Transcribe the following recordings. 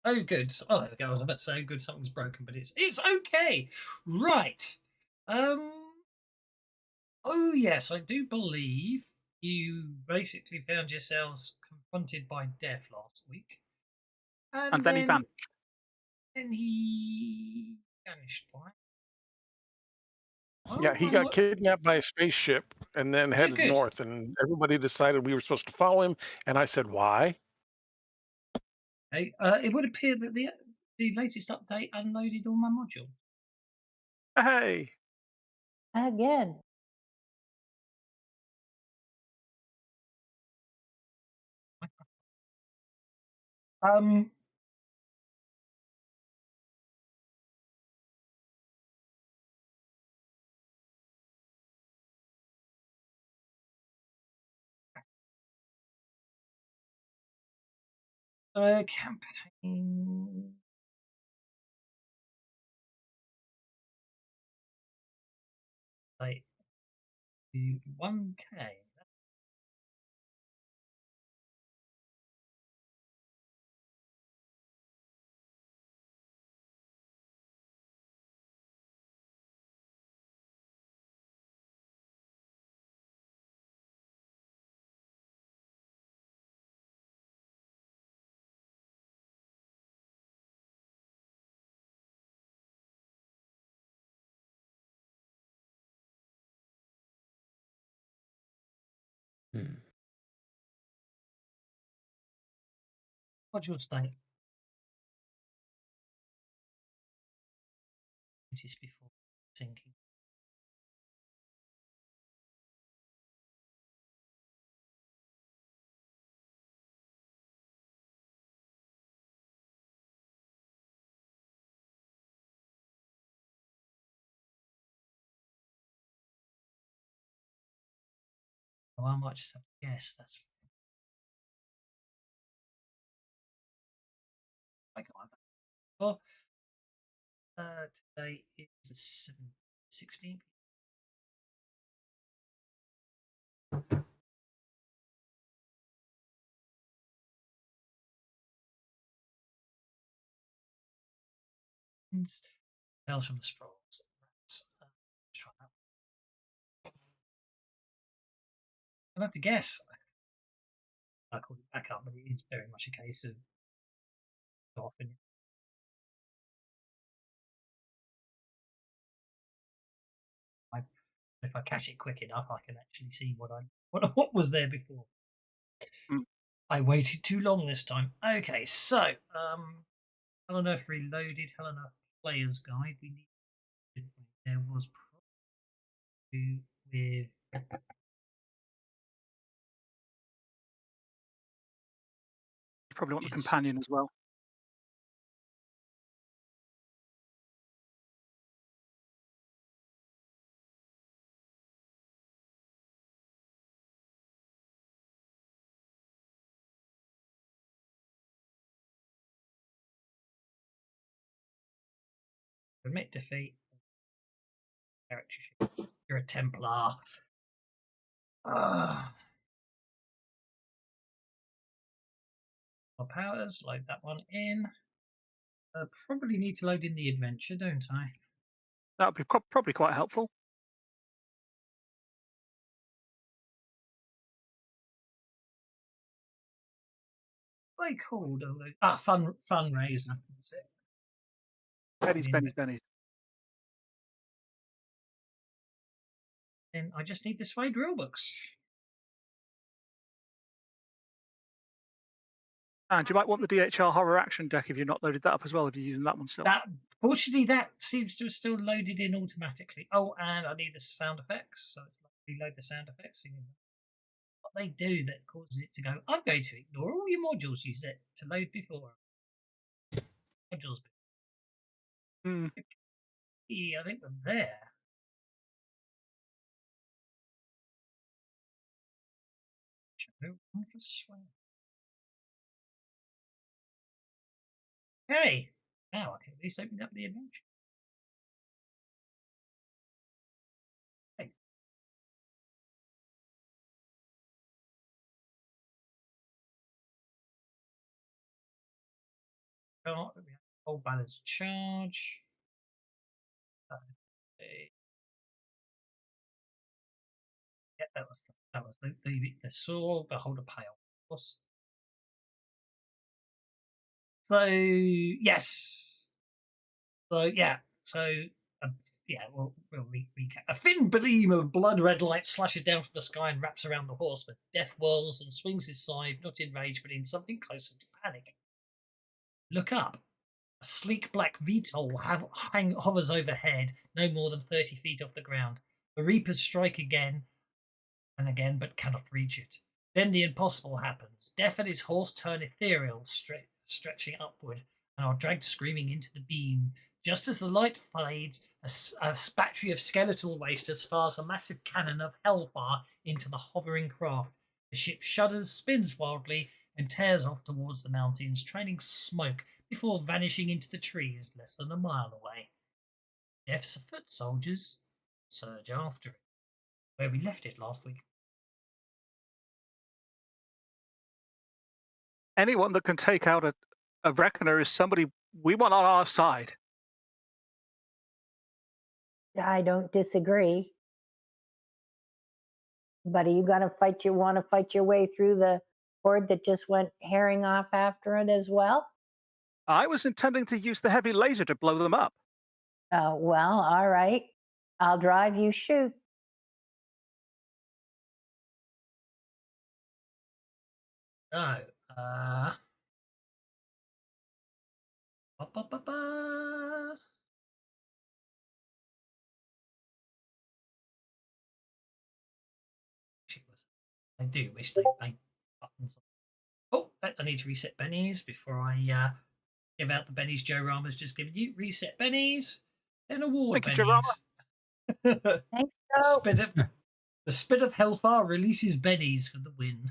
Oh, good. Oh, there we go. I was about to say, good, something's broken, but it's okay. Right. Um. Oh, yes, I do believe you basically found yourselves confronted by death last week, And and then he then vanished. he vanished. By. Yeah, Oh, he I'm got not. kidnapped by a spaceship and then Oh, headed good. north, and everybody decided we were supposed to follow him. And I said, "Why?" Hey, it would appear that the latest update unloaded all my modules. Hey, Again. Um. Campaign. Like 1K. Module state. Notice before sinking. Oh, I might just have to guess. That's. I got that. Oh, today is the 16th. Tales from the Scrolls. Try that. I'll have to guess. I called it back up, but it is very much a case of often. I, if I catch it quick enough, I can actually see what was there before. mm, I waited too long this time. Okay, so Hell on Earth Reloaded, Hell on Earth Player's Guide. We need. There was probably with. you probably want the Yes. companion as well. Admit defeat. Character sheet. You're a Templar. Ah. More powers, load that one in. Probably need to load in the adventure, don't I? That would be probably quite helpful. What are they called? Fundraiser. That's it. Benny's, Benny's, Benny's. Then I just need the Sway drill books. And you might want the DHR horror action deck if you've not loaded that up as well, if you're using that one still. Fortunately, that seems to have still loaded in automatically. Oh, and I need the sound effects, so it's like reload the sound effects. What they do that causes it to go, I'm going to ignore all your modules you set to load before. Modules. Mm. Yeah, I think they're there. Hey, now I can at least open up the adventure. Hey. Hold balance charge. Yeah, that was the sword. Behold a pale. Of course. So yes. So yeah. So yeah. We'll recap. A thin beam of blood-red light slashes down from the sky and wraps around the horseman. Death whirls and swings his scythe, not in rage, but in something closer to panic. Look up. A sleek black VTOL hovers overhead, no more than 30 feet off the ground. The Reapers strike again and again, but cannot reach it. Then the impossible happens. Death and his horse turn ethereal, stretching upward, and are dragged screaming into the beam. Just as the light fades, a battery of skeletal waste fires a massive cannon of hellfire into the hovering craft. The ship shudders, spins wildly, and tears off towards the mountains, trailing smoke before vanishing into the trees less than a mile away. Death's foot soldiers surge after it, where we left it last week. Anyone that can take out a reckoner is somebody we want on our side. I don't disagree. But are you going to fight? You want to fight your way through the horde that just went herring off after it as well? I was intending to use the heavy laser to blow them up. Well, all right. I'll drive, you shoot. No. Ba, ba, ba. I do wish they made buttons. Oh, I need to reset bennies before I give out the bennies Joe Rama's just given you. Reset bennies, then award Thank you, Joe bennies. Thanks, Joe. The spit of hellfire releases bennies for the win.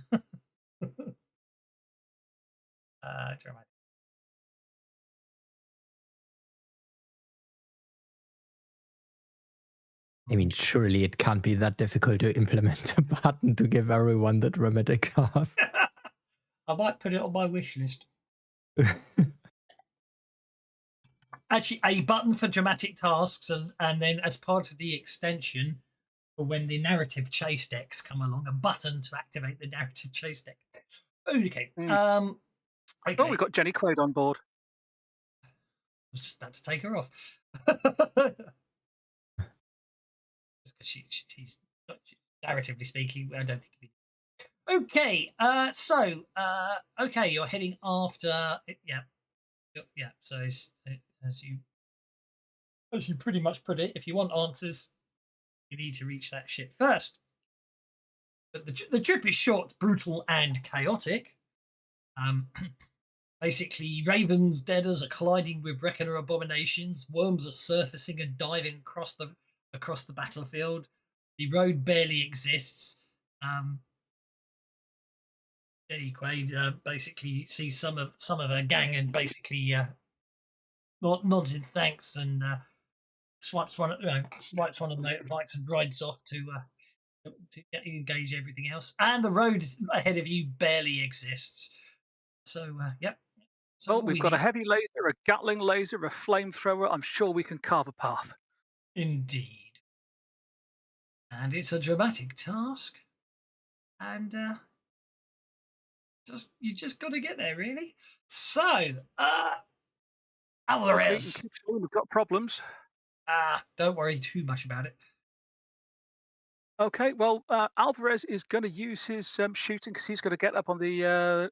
I mean, surely it can't be that difficult to implement a button to give everyone the dramatic task. I might put it on my wish list. Actually, a button for dramatic tasks, and then as part of the extension, for when the narrative chase decks come along, a button to activate the narrative chase deck. Okay. Okay. Okay. Oh, we've got Jenny Quaid on board. I was just about to take her off. She's narratively speaking, I don't think. Okay, okay, you're heading after. Yeah. So as you pretty much put it, if you want answers, you need to reach that ship first. But the trip is short, brutal, and chaotic. Basically, ravens, deaders are colliding with reckoner abominations. Worms are surfacing and diving across the battlefield. The road barely exists. Jenny Quaid basically sees some of her gang and basically nods in thanks and swipes one of the motorbikes and rides off to engage everything else. And the road ahead of you barely exists. So yep. So Well, we've got a heavy laser, a Gatling laser, a flamethrower. I'm sure we can carve a path. Indeed. And it's a dramatic task. And you just got to get there, really. So, Alvarez. We've got problems. Don't worry too much about it. Okay, well, Alvarez is going to use his shooting because he's going to get up on the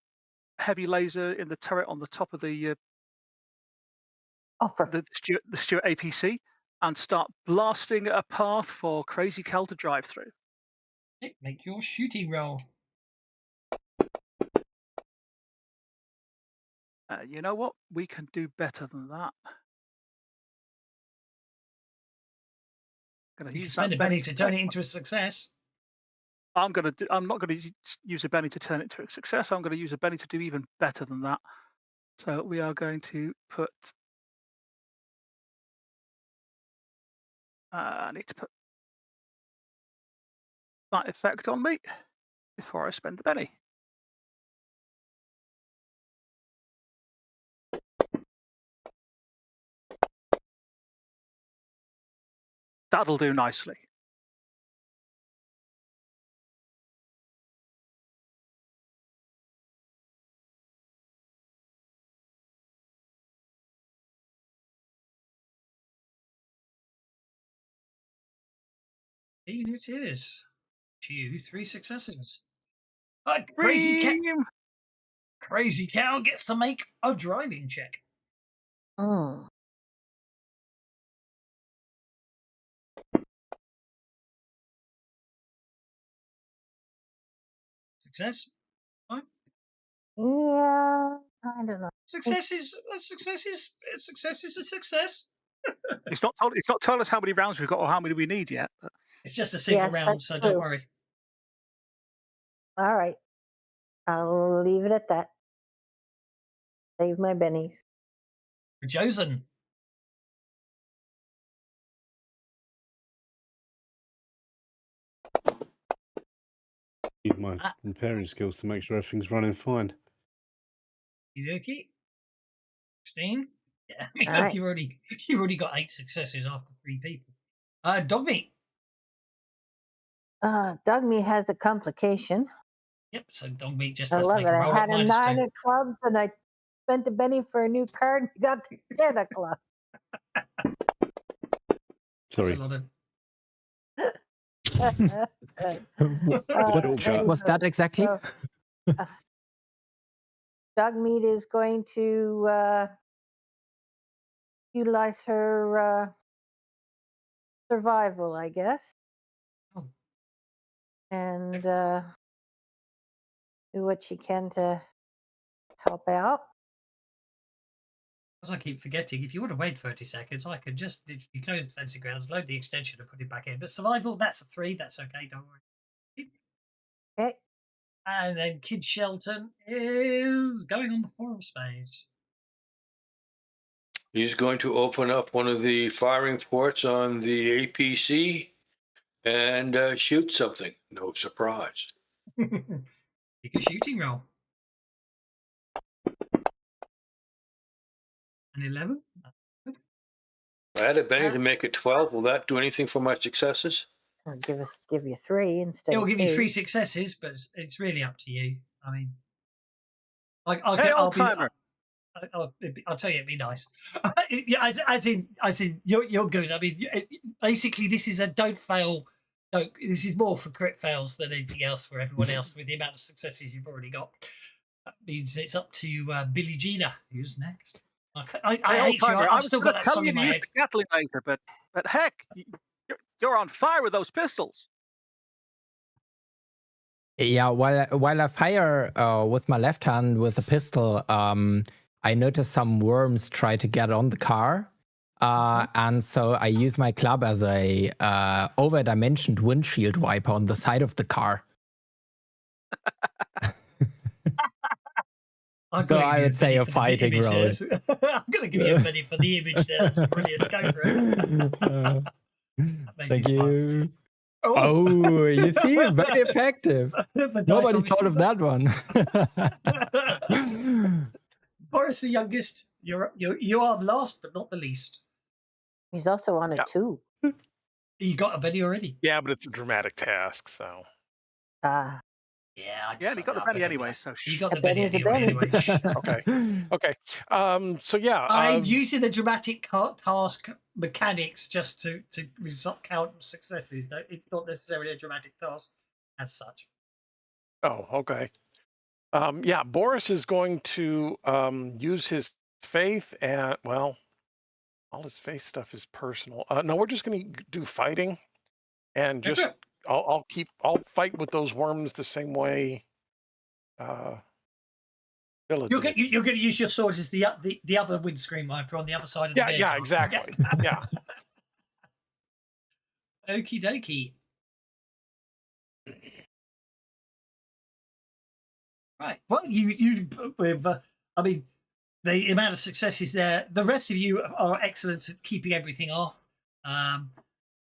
heavy laser in the turret on the top of the Stuart APC and start blasting a path for Crazy Cal to drive through. Make your shooting roll. You know what? We can do better than that. Going to use spend a Benny to turn it into a success. I'm not going to use a Benny to turn it into a success. I'm going to use a Benny to do even better than that. So we are going to put. I need to put that effect on me before I spend the Benny. That'll do nicely. Here it is. You 3 successes. Crazy cow gets to make a driving check. Mm. Success. Yeah, I don't know. Success is a success. It's not told us how many rounds we've got or how many we need yet. But... It's just a single Yes, round, that's so true. don't worry. All right. I'll leave it at that. Save my bennies. Josen. Need my repairing skills to make sure everything's running fine. Okie 16. Yeah, I mean, All look, right. you've already got 8 successes after 3 people. Dog meat. Dog meat has a complication. Yep, so dog meat just I has to love make it. a I roll had up a -2. 9 of clubs and I spent a penny for a new card and got the 10 of clubs. That's a Sorry. lot of... What was that exactly? Dog meat is going to utilize her survival, I guess. Oh. And do what she can to help out. As I keep forgetting, if you would have waited 30 seconds, I could just literally close the fencing grounds, load the extension, and put it back in. But survival, that's a 3. That's okay. Don't worry. Okay. And then Kid Shelton is going on the 4 of spades. He's going to open up one of the firing ports on the APC and shoot something. No surprise. Make a shooting roll. An 11. I had a Benny to make it 12. Will that do anything for my successes? I'll give you 3 instead It will of give 2. you 3 successes, but it's really up to you. I mean, I'll old-timer. I'll tell you, it'd be nice. Yeah, as in, you're good. I mean, basically, this is a don't fail. This is more for crit fails than anything else for everyone else. With the amount of successes you've already got, that means it's up to Billie Gina, who's next. I hate you. I've still got that song in my head. Gatling later, but heck, you're on fire with those pistols. Yeah, while I fire with my left hand with a pistol, I notice some worms try to get on the car. And so I use my club as a over-dimensioned windshield wiper on the side of the car. So I would say a fighting roll. I'm going to give you a penny for the image there. That's brilliant. Go for it. Thank you. Oh, you see, very effective. Nobody thought of that one. Boris, the youngest, you are the last, but not the least. He's also on a 2. You got a Benny already. Yeah, but it's a dramatic task, so. Yeah, Yeah, and he got the Benny anyway, so you got the A Benny Benny's a anyway. Okay. Okay. So yeah. I'm using the dramatic task mechanics just to count successes. No, it's not necessarily a dramatic task as such. Oh, okay. Yeah, Boris is going to use his faith and, well, all his faith stuff is personal. No, we're just going to do fighting, and just I'll fight with those worms the same way. You're going to use your sword as the other windscreen wiper on the other side of the vehicle. Yeah, exactly. Yeah. Okie dokie. Right. Well, you with I mean, the amount of successes there. The rest of you are excellent at keeping everything off.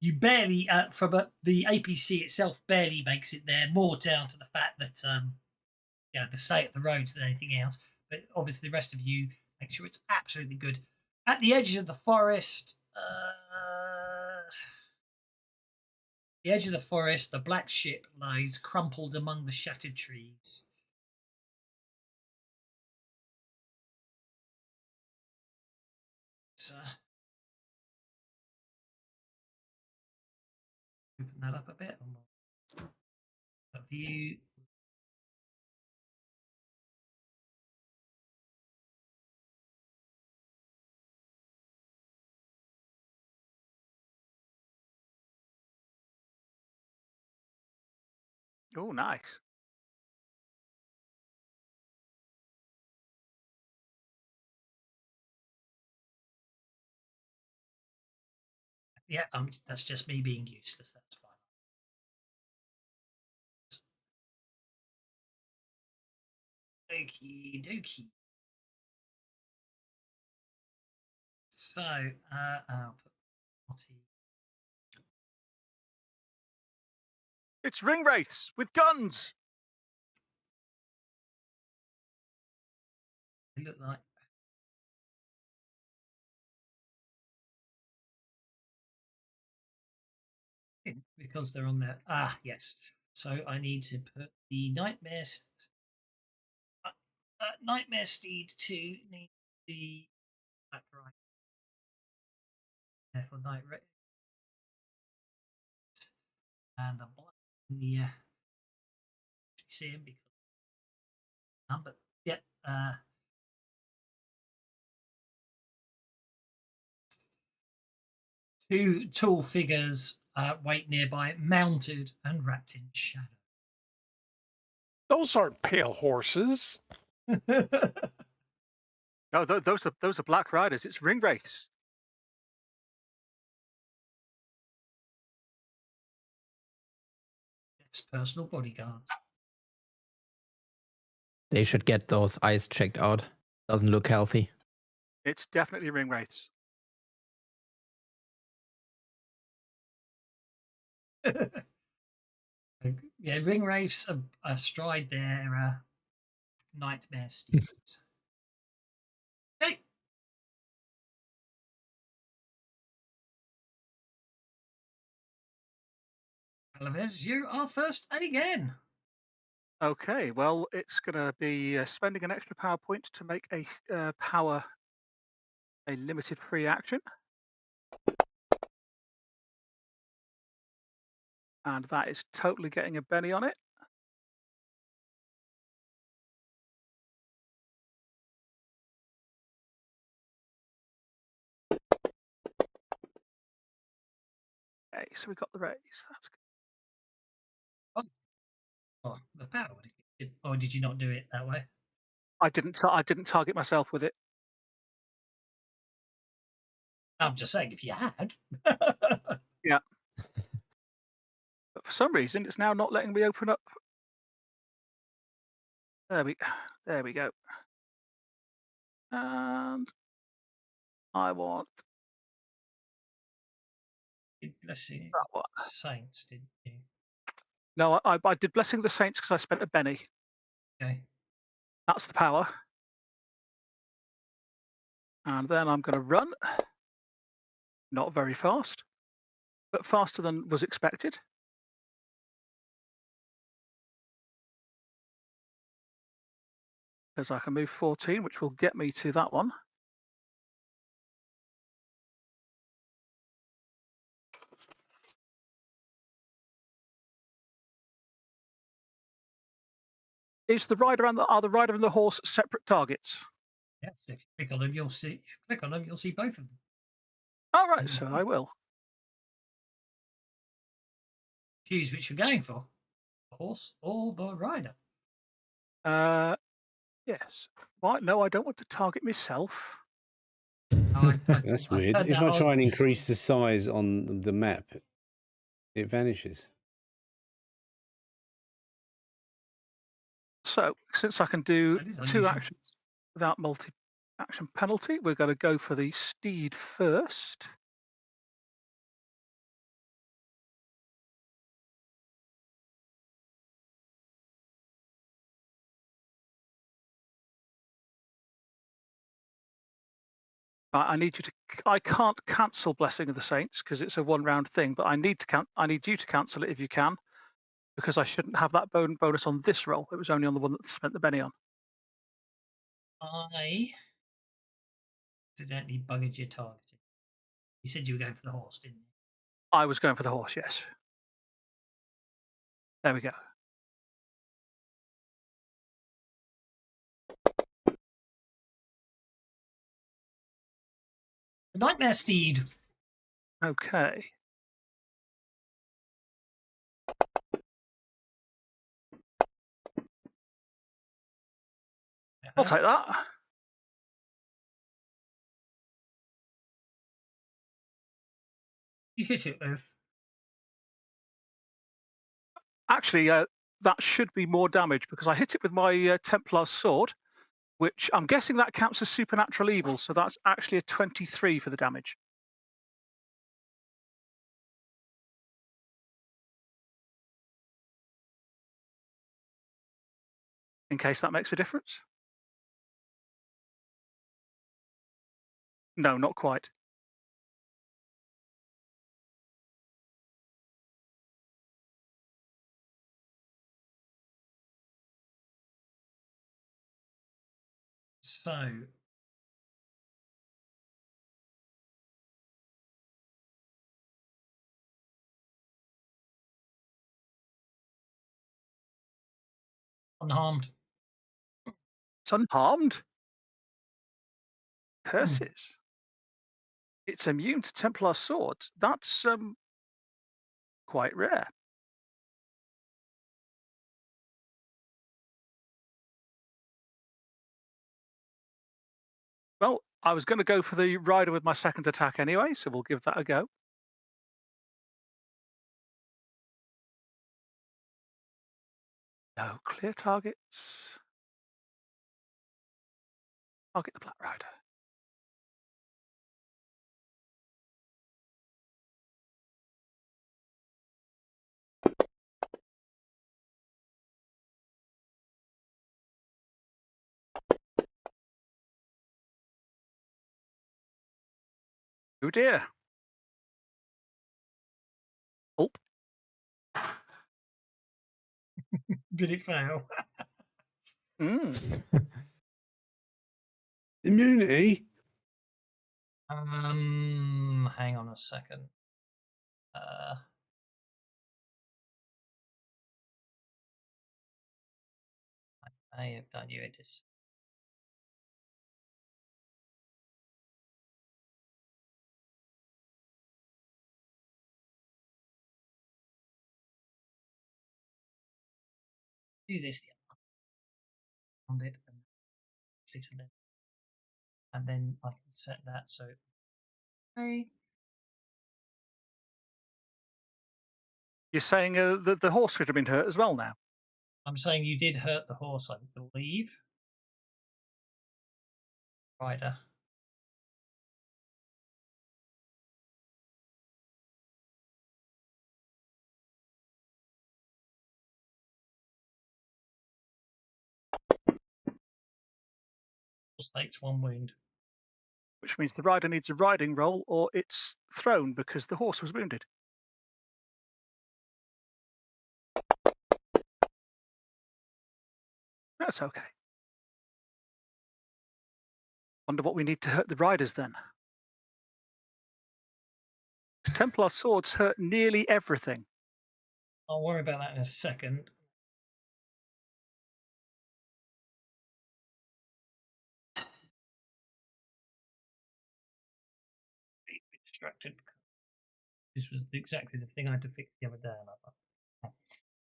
You barely, from the APC itself, barely makes it there. More down to the fact that the state of the roads than anything else. But obviously, the rest of you make sure it's absolutely good. At the edges of the forest, The edge of the forest, the black ship lies crumpled among the shattered trees. So, open that up a bit. A view. Oh, nice. Yeah, that's just me being useless. That's fine. Okie dokie. So, I'll put party. It's ring wraiths with guns. They look like. Because they're on there. Ah, yes. So I need to put the nightmare steed to need the black right. Therefore, night red and the black. Yeah, see him because. But yeah. Two tall figures wait nearby, mounted and wrapped in shadow. Those aren't pale horses. No, those are black riders. It's ring wraiths. It's personal bodyguards. They should get those eyes checked out. Doesn't look healthy. It's definitely ring wraiths. Yeah, ring wraiths astride their nightmare steeds. Okay. Alaves, you are first again. Okay, well, it's going to be spending an extra power point to make a power a limited free action. And that is totally getting a Benny on it. Okay, so we got the raise. That's good. Oh, the power. Or did you not do it that way? I didn't target myself with it. I'm just saying, if you had. Yeah. But for some reason, it's now not letting me open up. There we go. And I want Blessing that one. Saints, didn't you? No, I did Blessing the Saints because I spent a Benny. Okay. That's the power. And then I'm going to run. Not very fast, but faster than was expected. Because I can move 14, which will get me to that one. Is the rider and are the rider and the horse separate targets? Yes, if you click on them, you'll see. If you click on them, you'll see both of them. All right, so I will. Choose which you're going for, the horse or the rider. Yes. Right. No, I don't want to target myself. That's weird. If I try and increase the size on the map, it vanishes. So since I can do That is 2 unusual. actions without multi-action penalty, we're going to go for the steed first. I need you to. I can't cancel Blessing of the Saints because it's a one-round thing, but I need to. I need you to cancel it if you can, because I shouldn't have that bonus on this roll. It was only on the one that spent the Benny on. I accidentally buggered your targeting. You said you were going for the horse, didn't you? I was going for the horse. Yes. There we go. The Nightmare Steed. Okay. I'll take that. You hit it though. Actually, that should be more damage because I hit it with my Templar's sword, which I'm guessing that counts as supernatural evil. So that's actually a 23 for the damage. In case that makes a difference. No, not quite. So unharmed. It's unharmed. Curses. It's immune to Templar swords. That's quite rare. Well, I was going to go for the rider with my second attack anyway, so we'll give that a go. No clear targets. I'll get the Black Rider. Oh dear. Oh. Did it fail? Immunity? Hang on a second. I have done you a dis. Do this the other it and sit on it, and then I can set that so. Okay. You're saying that the horse could have been hurt as well now? I'm saying you did hurt the horse, I believe. Rider. Horse takes 1 wound. Which means the rider needs a riding roll or it's thrown because the horse was wounded. That's okay. Wonder what we need to hurt the riders then. Templar swords hurt nearly everything. I'll worry about that in a second. Distracted. This was exactly the thing I had to fix the other day.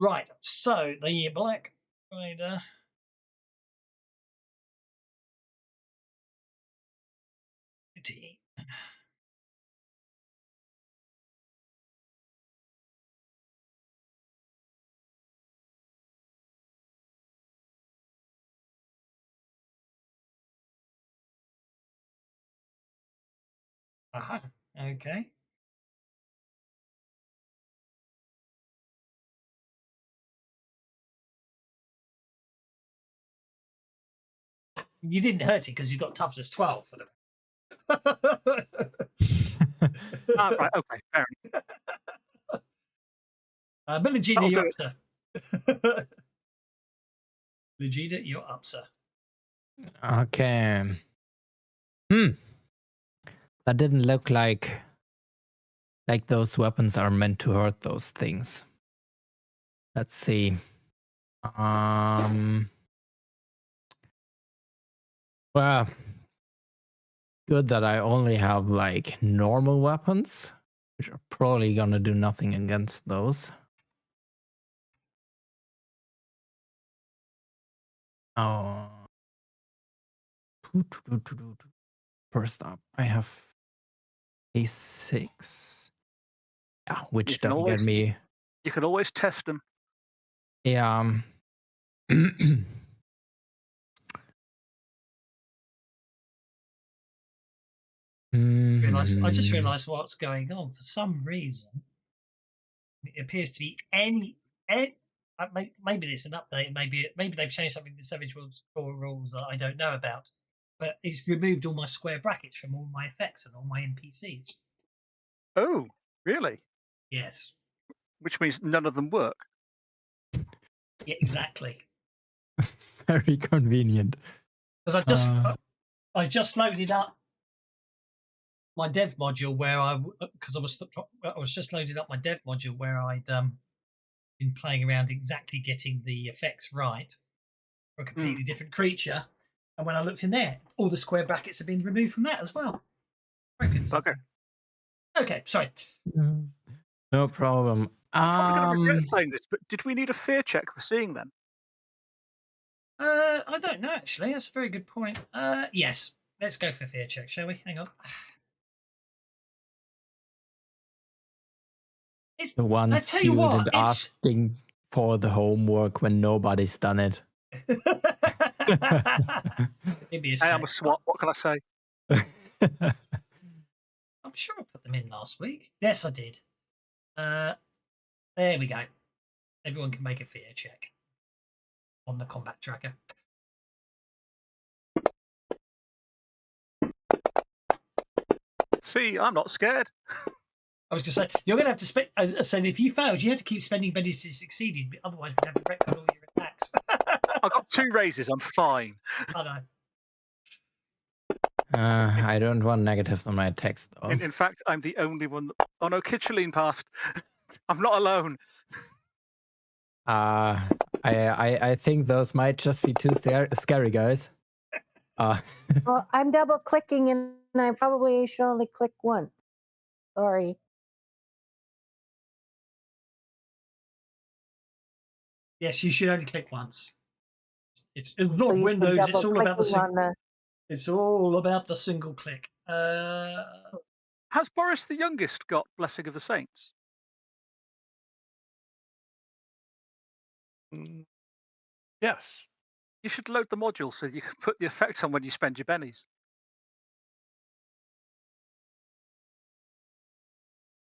Right, so the Black Rider. Aha, okay. You didn't hurt it because you got toughness 12 for them. Right, okay, fair enough. Melagina, That'll you're do up, sir. Melagina, you're up, sir. Okay. That didn't look like those weapons are meant to hurt those things. Let's see. Well, good that I only have like normal weapons, which are probably gonna do nothing against those. Oh. First up, I have a6. Yeah, which doesn't get me. You can always test them. Yeah. I just realised what's going on. For some reason, it appears to be any maybe it's an update. Maybe they've changed something in the Savage Worlds core rules that I don't know about. But it's removed all my square brackets from all my effects and all my NPCs. Oh, really? Yes. Which means none of them work. Yeah, exactly. Very convenient. Because I just loaded up my dev module where I was just loaded up my dev module where I'd been playing around exactly getting the effects right for a completely different creature, and when I looked in there, all the square brackets have been removed from that as well. Okay, sorry. No problem. I'm probably going to regret playing this, but did we need a fear check for seeing them? I don't know actually. That's a very good point. Yes, let's go for fear check, shall we? Hang on. The one student asking for the homework when nobody's done it. Maybe I am a SWAT. What can I say? I'm sure I put them in last week. Yes, I did. There we go. Everyone can make a fear check on the combat tracker. See, I'm not scared. I was going to say, you're going to have to spend. I said, if you failed, you had to keep spending bennies to succeed. Otherwise, you'd have to record all your attacks. I've got 2 raises. I'm fine. I know. I don't want negatives on my attacks, though. In fact, I'm the only one. Oh no, Kitcheline passed. I'm not alone. I think those might just be too scary, guys. Well, I'm double clicking and I probably should only click once. Sorry. Yes, you should only click once. It's not Windows. It's all about the It's all about the single click. Has Boris the youngest got Blessing of the Saints? Yes. You should load the module so you can put the effect on when you spend your bennies.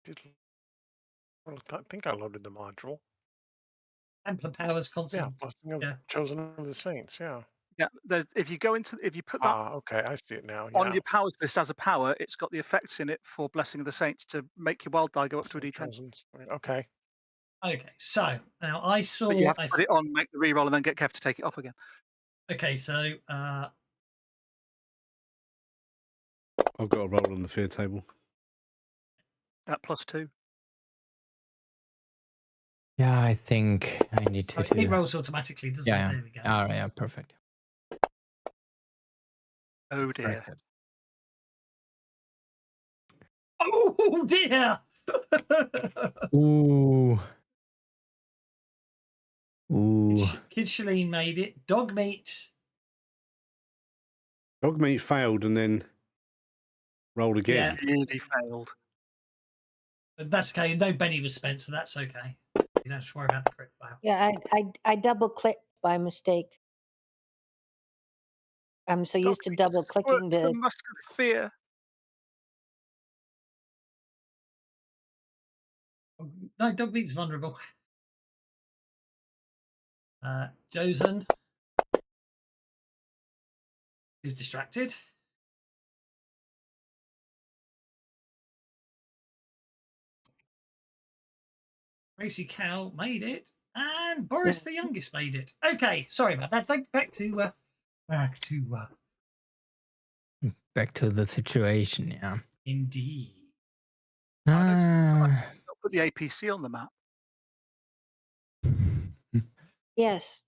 I think I loaded the module. Ampler powers constant. Yeah, Blessing of Chosen of the Saints. Yeah. Yeah, if you put that okay, I see it now. on your powers list as a power, it's got the effects in it for Blessing of the Saints to make your wild die go up to a D10. Okay. Okay, so now I saw. But you have to put it on, make the reroll, and then get Kev to take it off again. Okay, so I've got a roll on the fear table. At +2. Yeah, I think I need to do. It rolls automatically, doesn't it? There we go. All right, yeah, perfect. Oh dear. Oh dear. Ooh. Ooh. Kid Shalene made it. Dog meat. Dog meat failed and then rolled again. Yeah, really failed. That's okay. No Benny was spent, so that's okay. You don't have to worry about the crit fail. Yeah, I double clicked by mistake. I'm so used to double clicking the Musk of Fear. No, dog meat's vulnerable. Josen is distracted. Gracie Cow made it, and Boris the youngest made it. Okay, sorry about that. Back to Back to the situation, yeah. indeed. Ah. Put the APC on the map. Yes.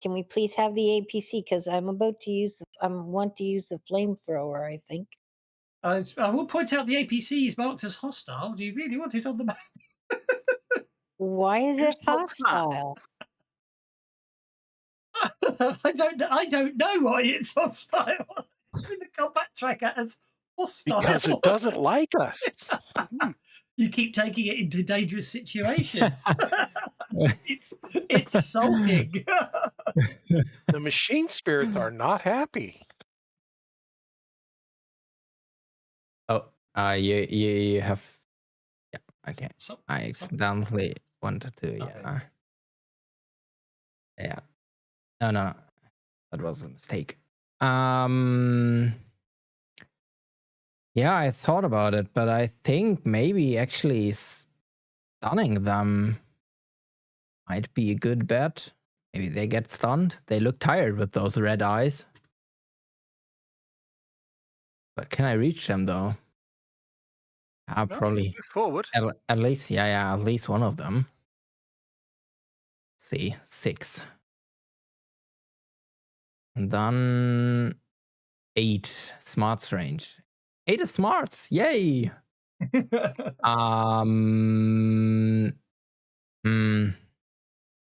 Can we please have the APC? Because I'm about to use, want to use the flamethrower, I think. I will point out the APC is marked as hostile. Do you really want it on the map? Why is Who's it marked that? hostile? I don't know why it's hostile. It's in the combat tracker as hostile. Because it doesn't like us. You keep taking it into dangerous situations. it's sulking. The machine spirits are not happy. Oh, you have. Yeah, okay. I accidentally wanted to. Yeah. Yeah. No. That was a mistake. Yeah, I thought about it, but I think maybe actually stunning them might be a good bet. Maybe they get stunned. They look tired with those red eyes. But can I reach them though? I'll probably Move forward. at least, yeah, at least one of them. Let's see, 6. And then 8 smarts range. 8 is smarts, yay!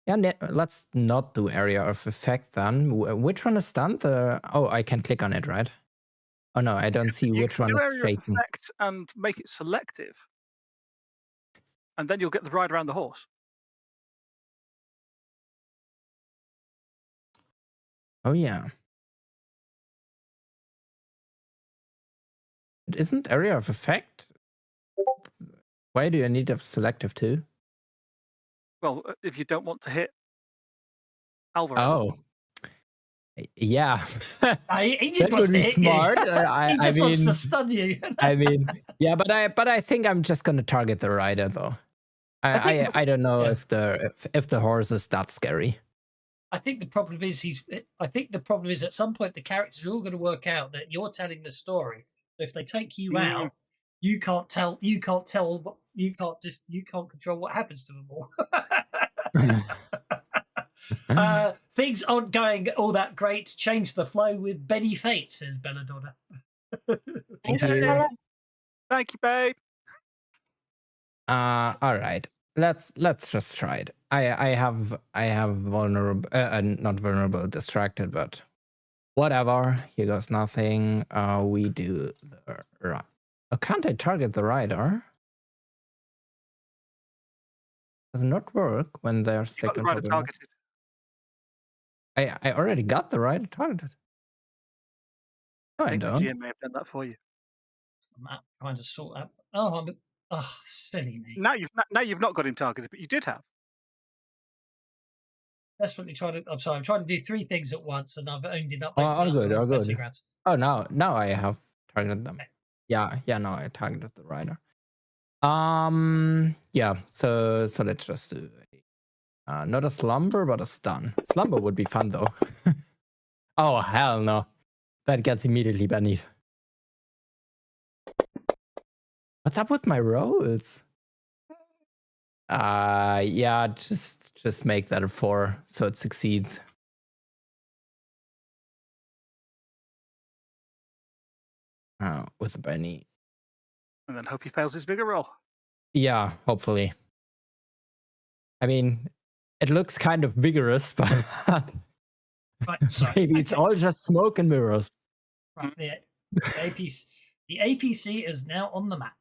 Yeah, let's not do area of effect then. Which one is stunned? Oh, I can click on it, right? Oh no, I don't see which one is area of shaking. effect and make it selective, and then you'll get the ride around the horse. Oh yeah. It isn't area of effect. Why do you need a selective too? Well, if you don't want to hit Alvarez. Oh. Yeah. He just that wants would to be hit smart. You. He just wants to stun you. I mean, yeah, but I think I'm just gonna target the rider though. I don't know if the horse is that scary. I think the problem is at some point the characters are all going to work out that you're telling the story. So if they take you out, you can't control what happens to them all. Things aren't going all that great. Change the flow with Benny Fate, says Belladonna. Thank you, Bella. Thank you, babe. All right. Let's just try it. I have vulnerable, not vulnerable, distracted, but whatever. Here goes nothing. We do the right. Oh, can't I target the rider? Does it not work when they're stick on top of targeted. I already got the rider targeted. No, I don't. The GM may have done that for you. I'm trying to sort out. Silly me. Now you've not got him targeted, but you did have. Desperately trying to. I'm sorry. I'm trying to do 3 things at once, and I've ended up. All good. Grounds. Oh, now I have targeted them. Okay. Yeah. No, I targeted the rider. Yeah. So let's just do not a slumber, but a stun. Slumber would be fun though. Oh hell no, that gets immediately banned. What's up with my rolls? Yeah, just make that a 4 so it succeeds. With a bunny. And then hope he fails his bigger roll. Yeah, hopefully. I mean, it looks kind of vigorous, but right, sorry. maybe it's all just smoke and mirrors. Right, the APC is now on the map.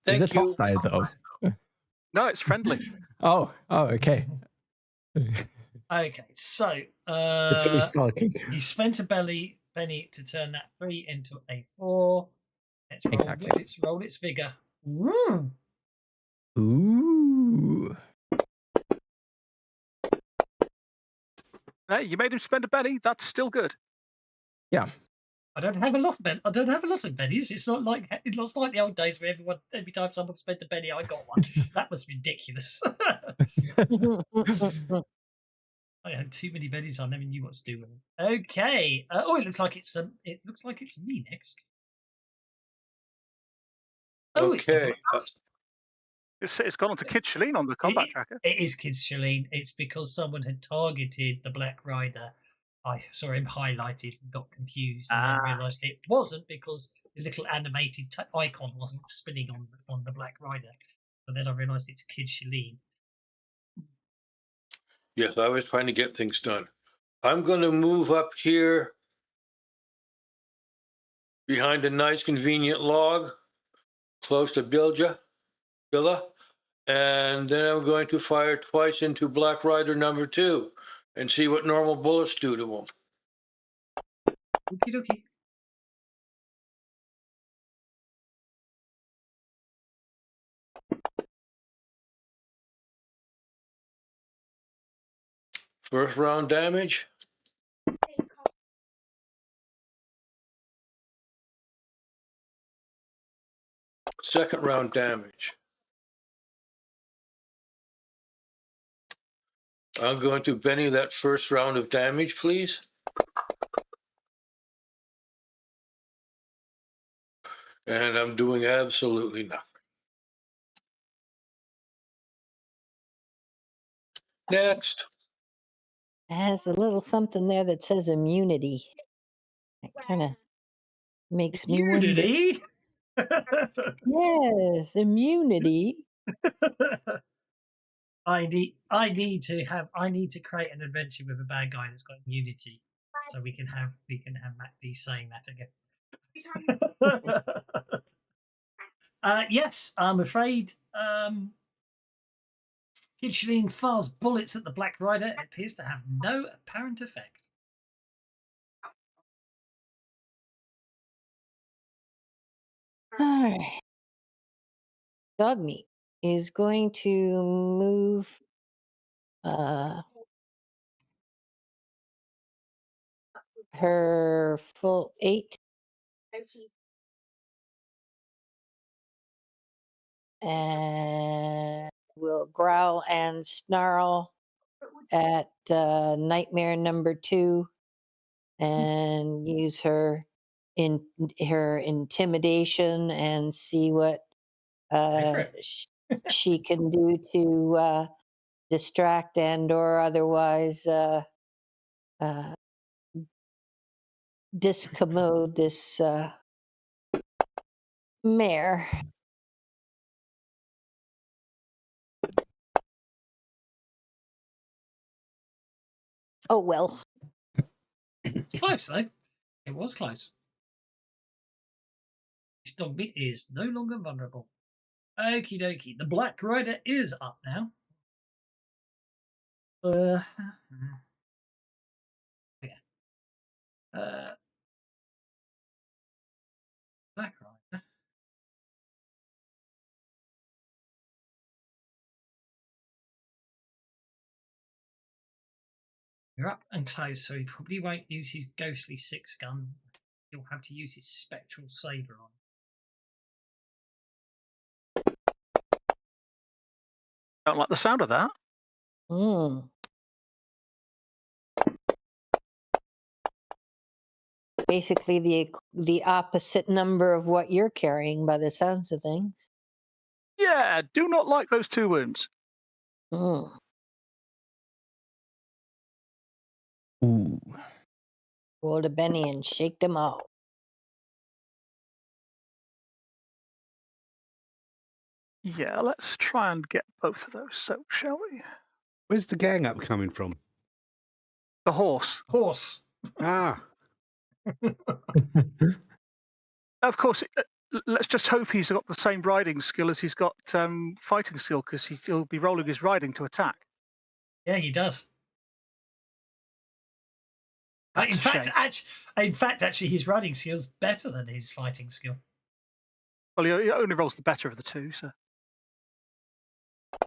Is it hostile though? No, it's friendly. Oh, okay. Okay, so you spent a penny to turn that 3 into a 4. Let's roll its vigor. Ooh. Hey, you made him spend a penny. That's still good. Yeah. I don't have a lot of I don't have a lot of bennies. It's not like the old days where every time someone spent a penny, I got one. That was ridiculous. I had too many bennies. I never knew what to do with them. Okay. Oh, it looks like it's me next. Oh, Okay. It's gone on to Kid Shalene on the combat tracker. It is Kid Shalene. It's because someone had targeted the Black Rider. I saw him highlighted and got confused, and then realised it wasn't because the little animated icon wasn't spinning on the Black Rider. But then I realised it's Kid Shalene. Yes, I was trying to get things done. I'm going to move up here behind a nice convenient log close to Billa, and then I'm going to fire twice into Black Rider number 2 and see what normal bullets do to him. Okie dokie. First round damage. Second round damage. I'm going to Benny that first round of damage, please. And I'm doing absolutely nothing. Next. It has a little something there that says immunity. It kind of makes me wonder. Unity. Yes, immunity. I need to create an adventure with a bad guy that's got immunity, so we can have Matt B saying that again. Yes, I'm afraid. Kid Shalene fires bullets at the Black Rider. It appears to have no apparent effect. All right. Dog meat is going to move her full 8 and will growl and snarl at nightmare number 2 and use her intimidation and see what she can do to distract and or otherwise discommode this mare. Oh well. It's close though. It was close. This dog meat is no longer vulnerable. Okie dokie. The Black Rider is up now. Black Rider. You're up and close, so he probably won't use his ghostly 6-gun. He'll have to use his spectral saber on. Don't like the sound of that. Basically the opposite number of what you're carrying by the sounds of things. Yeah, do not like those 2 wounds. Ooh. Roll to Benny and shake them out. Yeah, let's try and get both of those, so shall we? Where's the gang up coming from? The horse. Horse. Ah. Of course, let's just hope he's got the same riding skill as he's got fighting skill, because he'll be rolling his riding to attack. Yeah, he does. In fact, actually, his riding skill's better than his fighting skill. Well, he only rolls the better of the 2, so.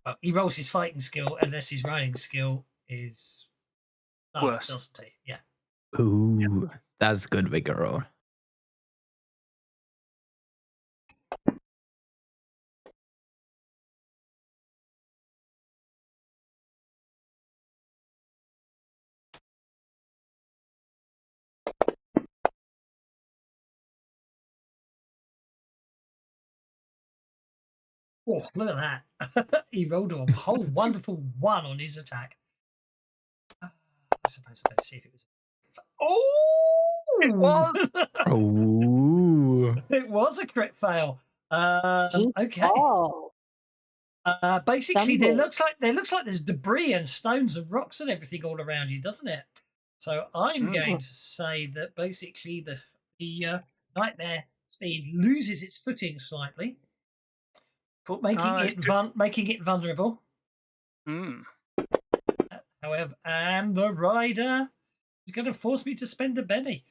Well, he rolls his fighting skill unless his riding skill is worse, doesn't he? Yeah. Ooh, that's good vigor roll. Oh, look at that. He rolled a whole wonderful 1 on his attack. I suppose I better see if it was. Oh! It was. Oh. It was a crit fail. He Okay. fall. Basically, there Stumble. looks like there's debris and stones and rocks and everything all around you, doesn't it? So I'm going to say that basically the nightmare steed loses its footing slightly, making it vulnerable. However, and the rider is going to force me to spend a penny.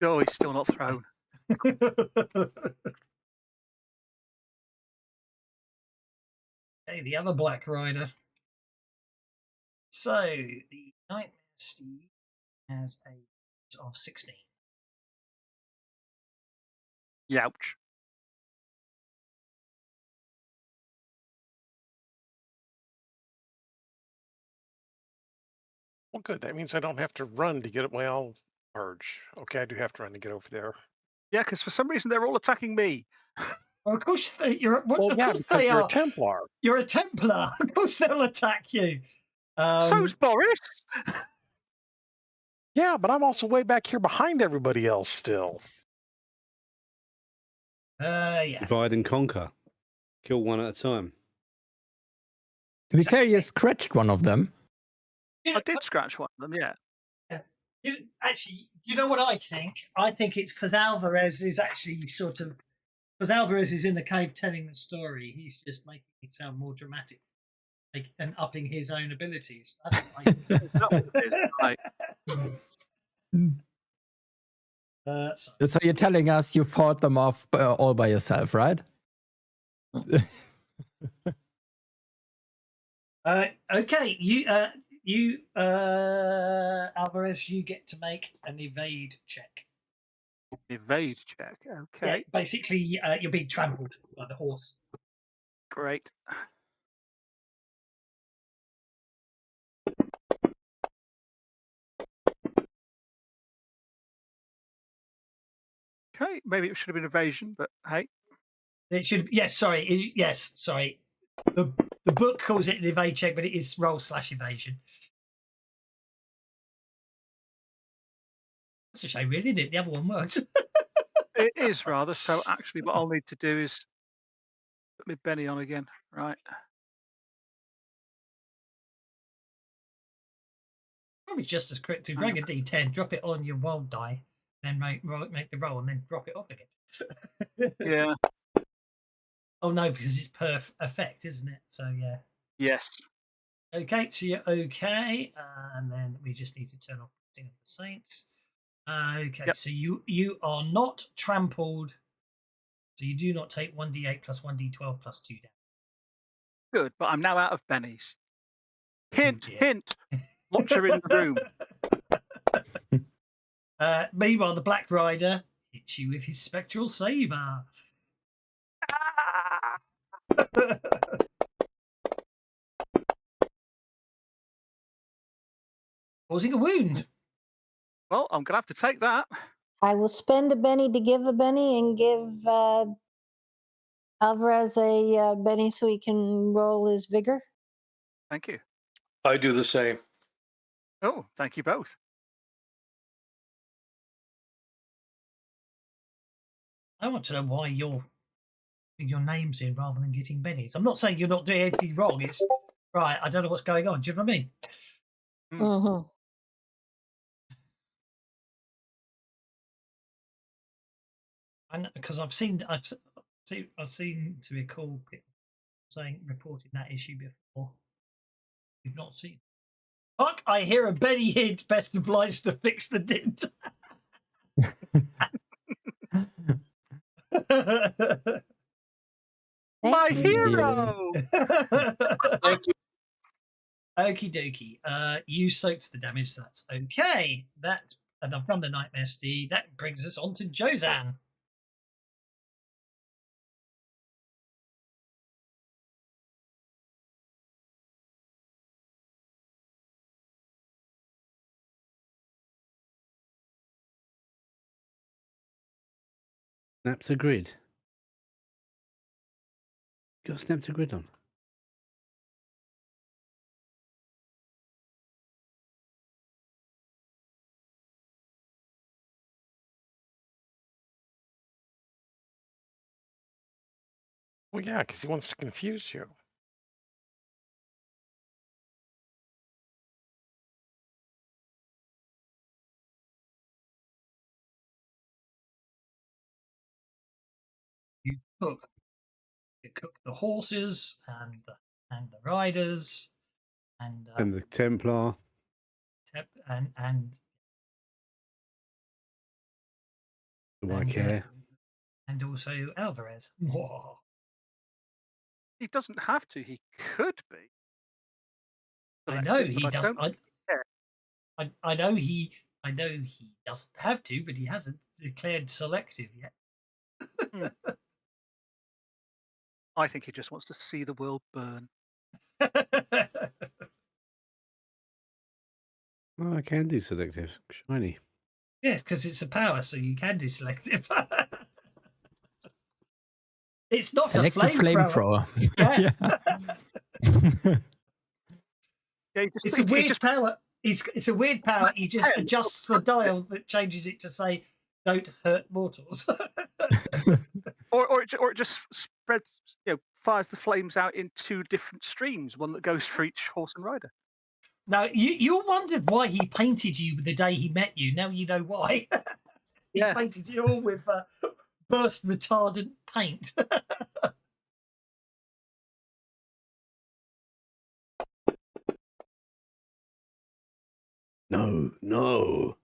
Oh, he's still not thrown. Okay, the other black rider. So the nightmare steed has a of 16. Youch. Well, good. That means I don't have to run to get it. Well, purge. Okay, I do have to run to get over there. Yeah, because for some reason they're all attacking me. Well, of course you're. Well, Of yeah, course because they you're are. a Templar. You're a Templar. Of course they'll attack you. So's Boris. Yeah, but I'm also way back here behind everybody else still. Yeah. Divide and conquer. Kill one at a time. To be fair, you scratched one of them. I did scratch one of them, yeah. Actually, you know what I think? I think it's because Alvarez is actually because Alvarez is in the cave telling the story. He's just making it sound more dramatic, and upping his own abilities. That's what I think. Right. So you're telling us you fought them off all by yourself, right? Okay, you Alvarez, you get to make an evade check. Evade check. Okay. Yeah, basically, you're being trampled by the horse. Great. Okay, maybe it should have been evasion, but hey. It should. Yes, sorry. Yes, sorry. The book calls it an evade check, but it is roll/evasion. That's a shame, really, didn't it? The other one worked. It is rather. So actually, what I'll need to do is put my Benny on again. Right. Probably just as quick to drag a d10, drop it on your wild die, then make the roll, and then drop it off again. Yeah. Oh no, because it's per effect, isn't it? So yeah. Yes. Okay, so you're okay, and then we just need to turn off the Sing of the Saints. Okay, Yep. so you are not trampled, so you do not take 1d8 plus 1d12 plus 2 damage. Good, but I'm now out of bennies. Hint, Yeah. hint. Watcher in the room. Meanwhile, the Black Rider hits you with his spectral saber. Causing a wound. Well, I'm gonna have to take that. I will spend a Benny to give a Benny and give Alvarez a Benny so he can roll his vigor. Thank you. I do the same. Oh, thank you both. I want to know why your name's in rather than getting Benny's. I'm not saying you're not doing anything wrong. It's right. I don't know what's going on. Do you know what I mean? Mm-hmm. And because I've seen to recall people reporting that issue before. We've not seen. Fuck! I hear a Benny hint. Best obliged to fix the dint. My hero. Thank you. Okie dokie. You soaked the damage, so that's okay. And I've run the Nightmare Steed. That brings us on to Jozan. Snap to grid. You got snap to grid on. Well, yeah, because he wants to confuse you. You cook the horses and the riders and And the Templar. and Do I and, care? and also Alvarez. He doesn't have to. He could be. I know selective, he but I does. don't care. I know he doesn't have to, but he hasn't declared selective yet. I think he just wants to see the world burn. Oh, I can do selective. Shiny. Yes, because it's a power, so you can do selective. It's not Selective a flamethrower. Yeah. Yeah, It's a weird power. It's a weird power. He just adjusts the dial that changes it to say, "Don't hurt mortals." or it just spreads, fires the flames out in 2 different streams, one that goes for each horse and rider. Now you wondered why he painted you the day he met you. Now you know why. He painted you all with burst retardant paint. No.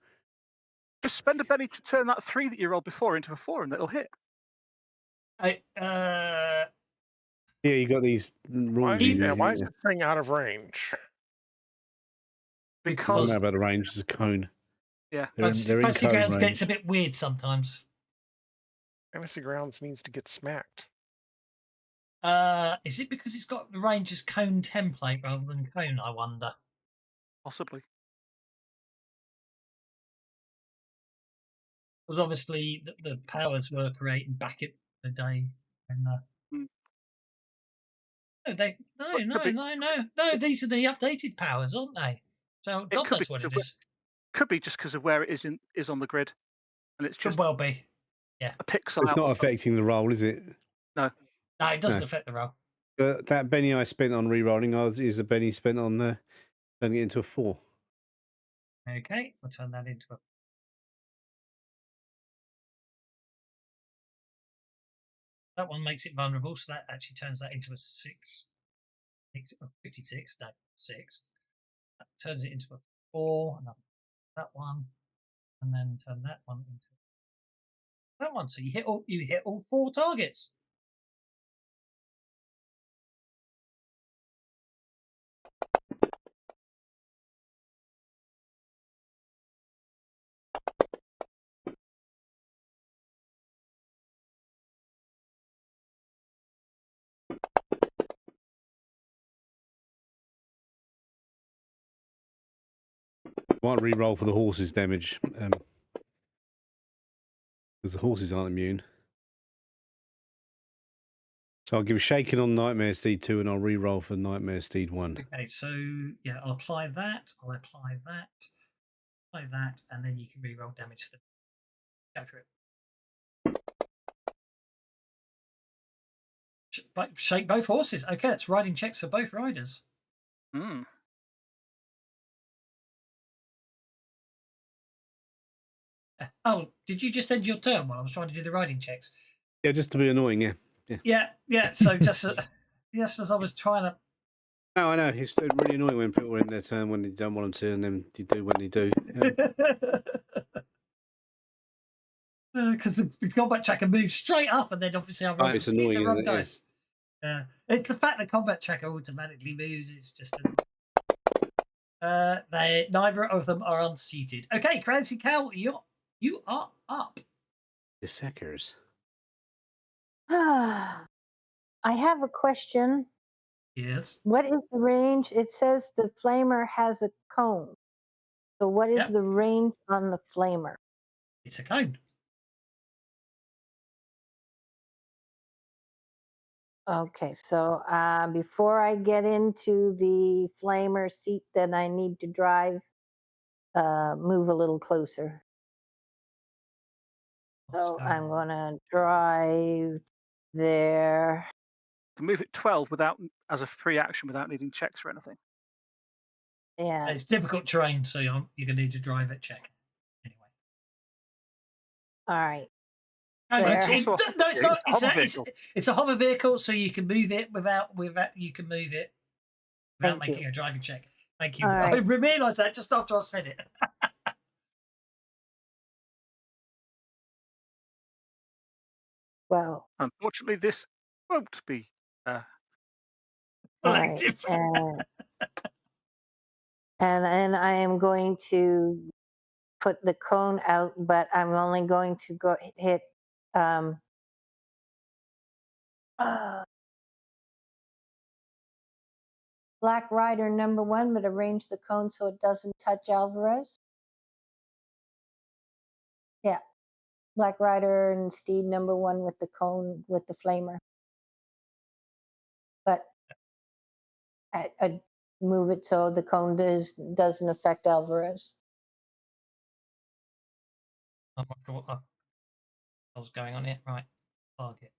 Just spend a penny to turn that 3 that you rolled before into a 4, and it'll hit. Yeah, you got these Why is this thing out of range? I don't know about the range. It's a cone. Yeah. They're in Fantasy cone Grounds range. gets a bit weird sometimes. Fantasy Grounds needs to get smacked. Is it because it's got the range as cone template rather than cone, I wonder? Possibly. Because obviously the powers were created back in the day. And, No, these are the updated powers, aren't they? So God knows what it is. Could be just because of where it is on the grid, and it's just could well be. Yeah, a pixel. It's not affecting the roll, is it? No, it doesn't affect the roll. That Benny I spent on re-rolling is the Benny spent on turning it into a 4. Okay, we'll turn that into a. That one makes it vulnerable, so that actually turns that into a 6. 56, no, 6. That turns it into a 4, and that one, and then turn that one into that one. So you hit all 4 targets. Might re-roll for the horses' damage, because the horses aren't immune. So I'll give a shaking on Nightmare Steed 2, and I'll re-roll for Nightmare Steed 1. Okay, so yeah, I'll apply that. Apply that, and then you can re-roll damage for go for it. Shake both horses. Okay, that's riding checks for both riders. Oh, did you just end your turn while I was trying to do the riding checks? Yeah, just to be annoying, yeah. Yeah. So just as I was trying to. No, I know. It's really annoying when people are in their turn when they don't want them to, and then you do when they do. Because the combat tracker moves straight up, and then obviously I roll it's annoying, the wrong isn't it? dice. Yeah. It's the fact the combat tracker automatically moves. It's just. Neither of them are unseated. Okay, Crazy Cal, you are up. The Sackers. I have a question. Yes. What is the range? It says the flamer has a cone. So what is the range on the flamer? It's a cone. Okay, so before I get into the flamer seat that I need to drive, move a little closer. What's So going I'm on? gonna drive there. can move it 12 without as a free action without needing checks or anything. Yeah. It's difficult terrain, so you're going to need to drive it. Check anyway. All right. No, There. it's Also a no, it's hover not. It's vehicle. it's a hover vehicle, so you can move it without you can move it without Thank you. making a driving check. Thank you. All I right. realised that just after I said it. Well, Unfortunately, this won't be. all right. Collective. And I am going to put the cone out, but I'm only going to go hit Black Rider #1, but arrange the cone so it doesn't touch Alvarez. Yeah, Black Rider and Steed #1 with the cone with the flamer. But I move it so the cone doesn't affect Alvarez. I'm not sure what was going on here. Right, target.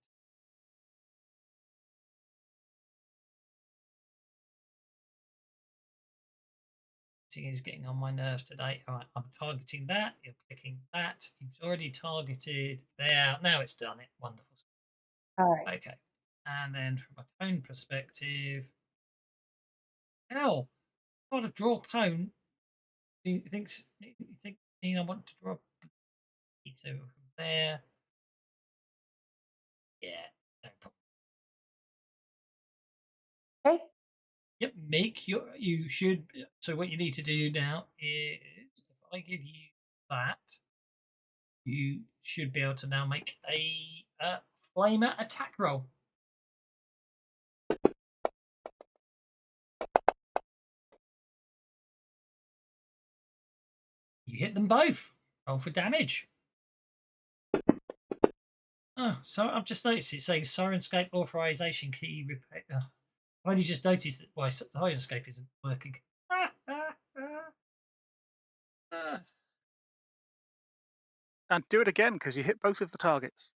Is getting on my nerves today. All right, I'm targeting that. You're clicking that. You've already targeted there. Now it's done it. Wonderful. All right. Okay, and then from a cone perspective, hell, got to draw cone. You think I want to draw a pizza from there? Yeah, no problem. Okay. Yep, you should. So what you need to do now is, if I give you that, you should be able to now make a flamer attack roll. You hit them both. Roll for damage. Oh, so I've just noticed it saying Sirenscape authorization key repair. Oh, I've only just noticed that my Sirenscape isn't working. And do it again because you hit both of the targets.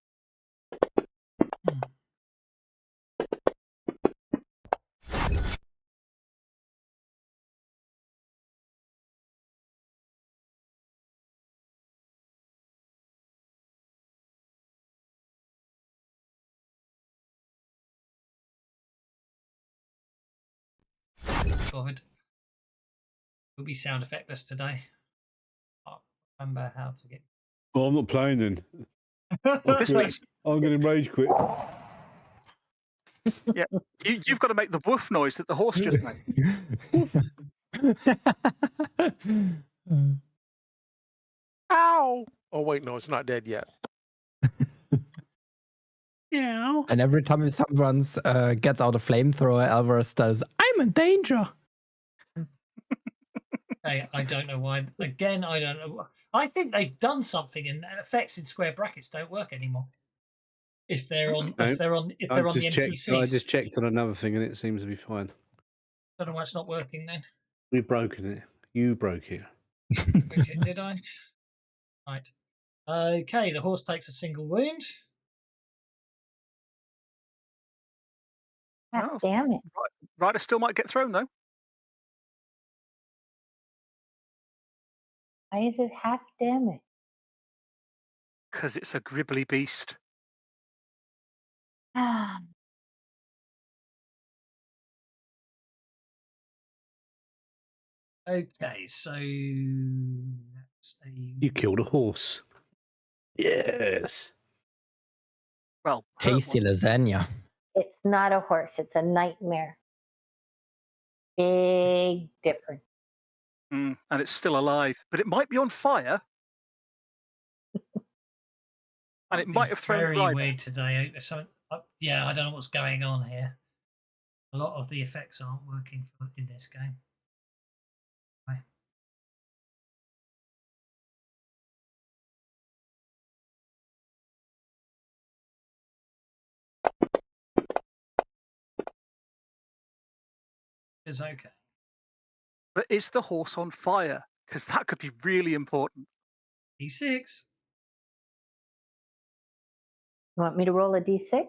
Bothered. We'll be sound effectless today. I remember how to get. Well, I'm not playing then. This means I'm going to rage quit. Yeah, you've got to make the woof noise that the horse just made. Ow! Oh wait, no, it's not dead yet. Yeah. And every time someone gets out a flamethrower, Alvarez does, "I'm in danger." Hey, I don't know why. Again, I don't know. I think they've done something, and effects in square brackets don't work anymore. If they're on, No, if they're on the NPCs. I just checked on another thing and it seems to be fine. Don't know why it's not working then. We've broken it. You broke it. Okay, did I? Right. Okay, the horse takes a single wound. God Oh, damn it. Rider still might get thrown though. Why is it half damage? Because it's a gribbly beast. Ah, Okay, so that's a. You killed a horse. Yes. Well, Tasty lasagna. it's not a horse, it's a nightmare. Big difference. and it's still alive, but it might be on fire. And it might have thrown very Rider. weird today. So, yeah, I don't know what's going on here. A lot of the effects aren't working in this game. Right. is okay. But is the horse on fire? Because that could be really important. D6. You want me to roll a d6?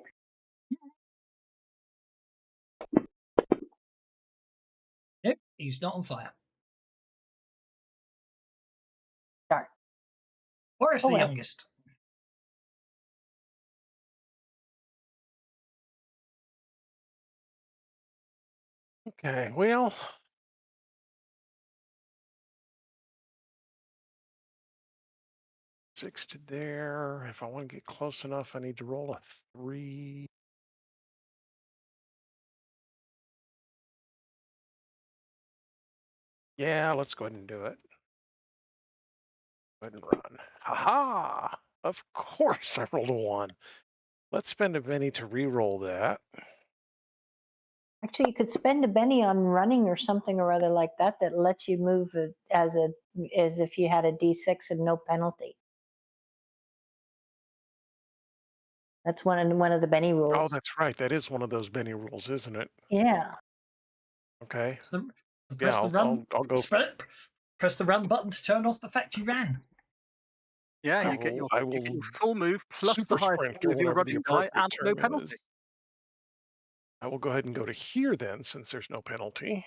Nope, he's not on fire. Darn. Boris Oh, the well. youngest. Okay, well. Six to there. If I want to get close enough, I need to roll a 3. Yeah, let's go ahead and do it. Go ahead and run. Haha! Of course I rolled a 1. Let's spend a penny to re-roll that. Actually, you could spend a penny on running or something or other like that that lets you move it as if you had a d6 and no penalty. That's one of the Benny rules. Oh, that's right. That is one of those Benny rules, isn't it? Yeah. Okay. Press the run. I'll go. Press the run button to turn off the fact you ran. Yeah, you get your full move plus super the highest sprint of your or whatever the running die appropriate and no term penalty. is. I will go ahead and go to here then, since there's no penalty.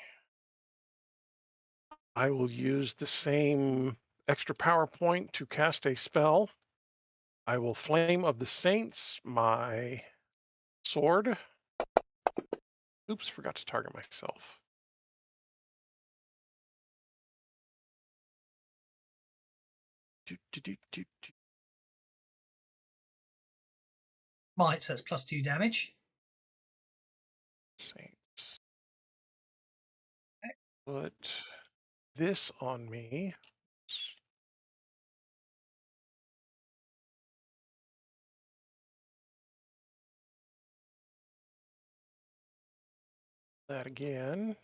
I will use the same extra power point to cast a spell. I will Flame of the Saints my sword. Oops, forgot to target myself. Might, so it's +2 damage. Saints. Put this on me. That again.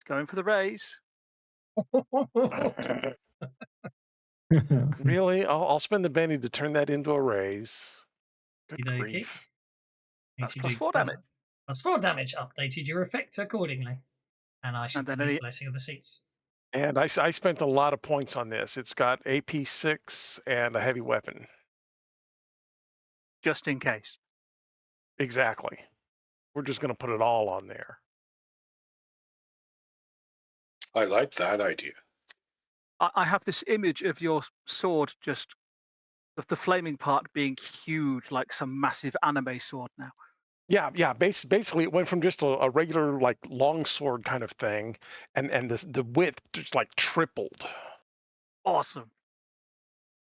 Going for the raise. Really? I'll spend the Benny to turn that into a raise. Good Okey-dokey. grief. That's +4 damage. +4 damage. Updated your effect accordingly. And I should then delete Blessing of the Seats. And I spent a lot of points on this. It's got AP 6 and a heavy weapon. Just in case. Exactly. We're just going to put it all on there. I like that idea. I have this image of your sword, just of the flaming part being huge, like some massive anime sword now. Yeah. Basically, it went from just a regular like long sword kind of thing, and the width just like tripled. Awesome.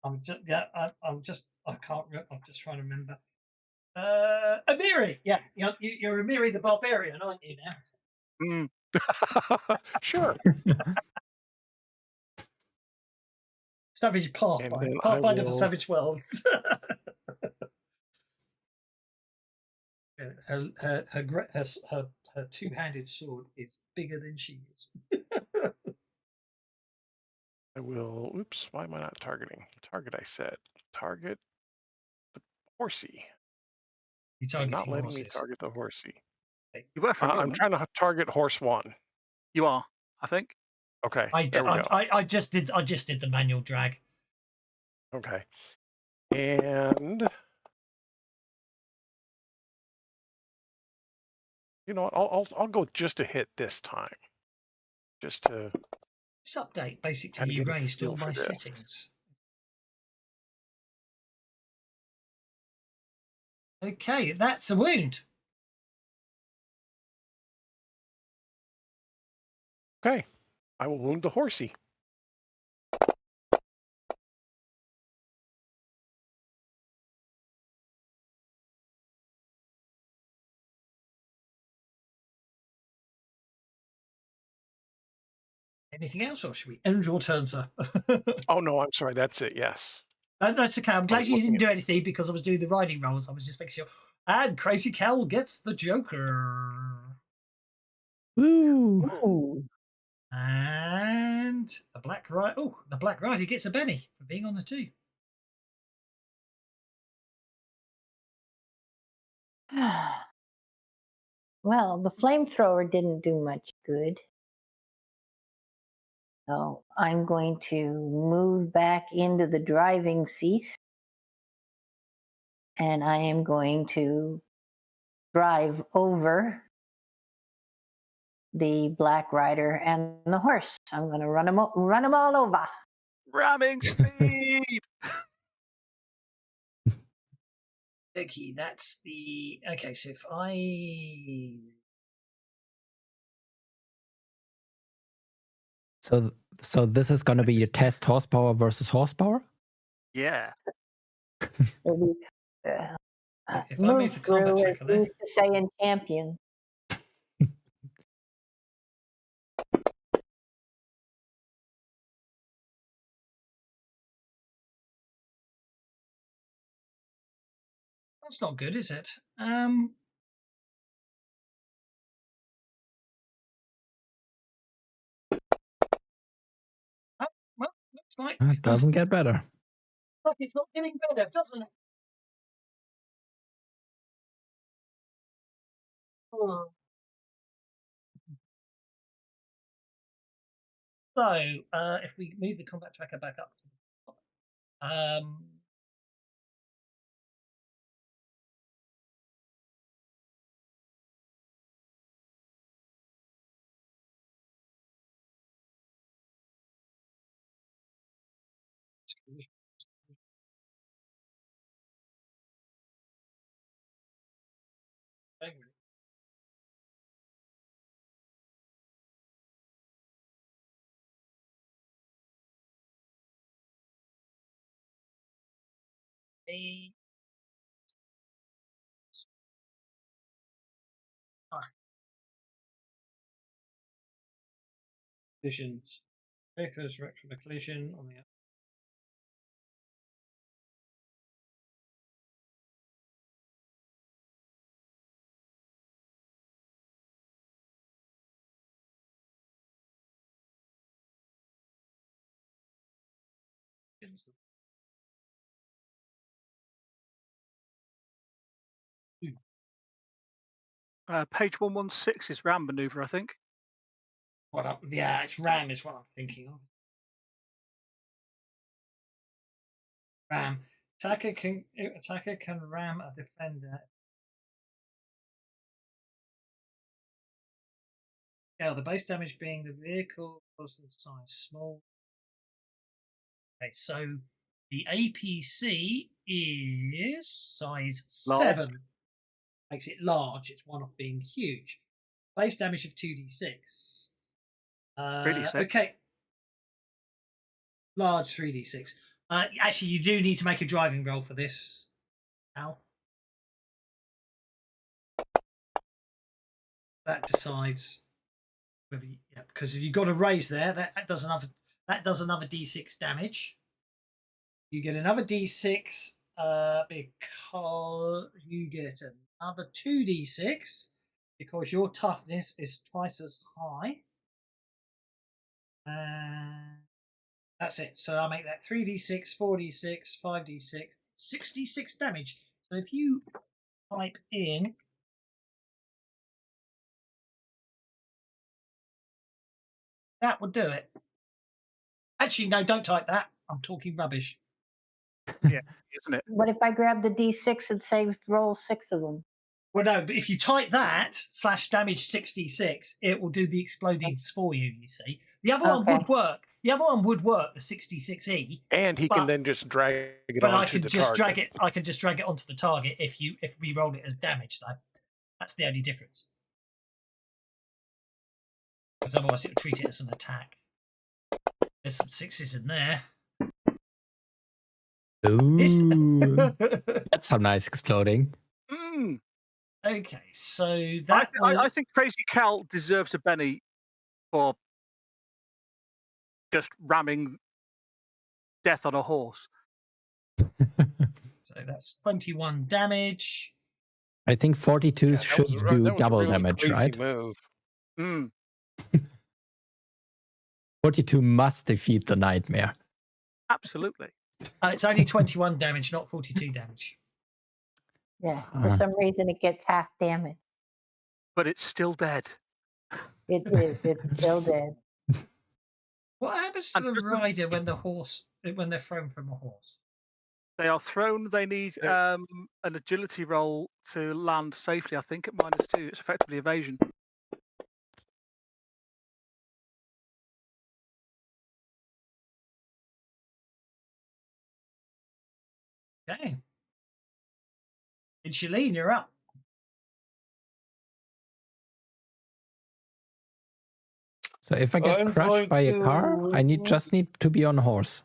I can't remember. I'm just trying to remember. Amiri. Yeah, you're Amiri the Barbarian, aren't you now? Sure. Savage Pathfinder for Savage Worlds. her two-handed sword is bigger than she is. I will. Oops. Why am I not targeting? Target. I said target the horsey. You target not letting horses. me target the horsey. You were for a I'm moment. trying to target horse 1. You are, I think. Okay. I just did the manual drag. Okay. And you know what? I'll go with just a hit this time. Just to This update basically erased all my settings. Okay, that's a wound. Okay. I will wound the horsey. Anything else, or should we end your turn, sir? Oh no, I'm sorry. That's it. Yes. That's okay. I'm glad you didn't do anything because I was doing the riding rolls. I was just making sure. And Crazy Cal gets the Joker. Woo! And the Black Rider. Oh, the Black Rider gets a Benny for being on the 2. Well, the flamethrower didn't do much good. So I'm going to move back into the driving seat. And I am going to drive over the black rider and the horse. I'm going to run them all over. Ramming speed. Okay, that's the okay. So if I So this is going to be a test horsepower versus horsepower. Yeah. So if I move move the combat through, as tracker we there, used to say in Champion. that's not good, is it? Oh, well, looks like It doesn't get better. look, it's not getting better, doesn't it? Oh. So, if we move the combat tracker back up to the top, a collisions. Vehicles wrecked from a collision on the Page 116 is ram maneuver, I think. Yeah, it's ram is what I'm thinking of. Ram. Attacker can ram a defender. Yeah, the base damage being the vehicle constant size small. Okay, so the APC is size Large. 7. Makes it large. It's one off being huge. Base damage of 2d6. 3d6. Okay. Large 3d6. Actually, you do need to make a driving roll for this. Al. That decides whether because if you've got a raise there, that does another d6 damage. You get another d6 because you get another 2d6 because your toughness is twice as high. That's it. So I'll make that 3d6, 4d6, 5d6, 66 damage. So if you type in that would do it. Actually, no, don't type that. I'm talking rubbish. Yeah, isn't it? What if I grab the D6 and say roll 6 of them? Well, no, but if you type that /damage 66, it will do the explodings for you. You see, the other one would work. The other one would work, the 66E. And he can then just drag it But I onto could the just target. drag it. I could just drag it onto the target if we roll it as damage, though. That's the only difference. Because otherwise, it would treat it as an attack. There's some 6s in there. Ooh, that's some nice exploding. Mm. Okay, so that I think Crazy Cal deserves a Benny for just ramming death on a horse. So that's 21 damage. I think 42 should do double damage, right? Move. Mm. 42 must defeat the nightmare. Absolutely. It's only 21 damage, not 42 damage. Yeah, for some reason it gets half damaged. But it's still dead. It is. It's still dead. What happens to And the just rider when they're thrown from a horse? They are thrown. They need an agility roll to land safely. I think at -2. It's effectively evasion. Okay. And Shalene, you're up. So if I get I'm crushed going by a car, I just need to be on a horse.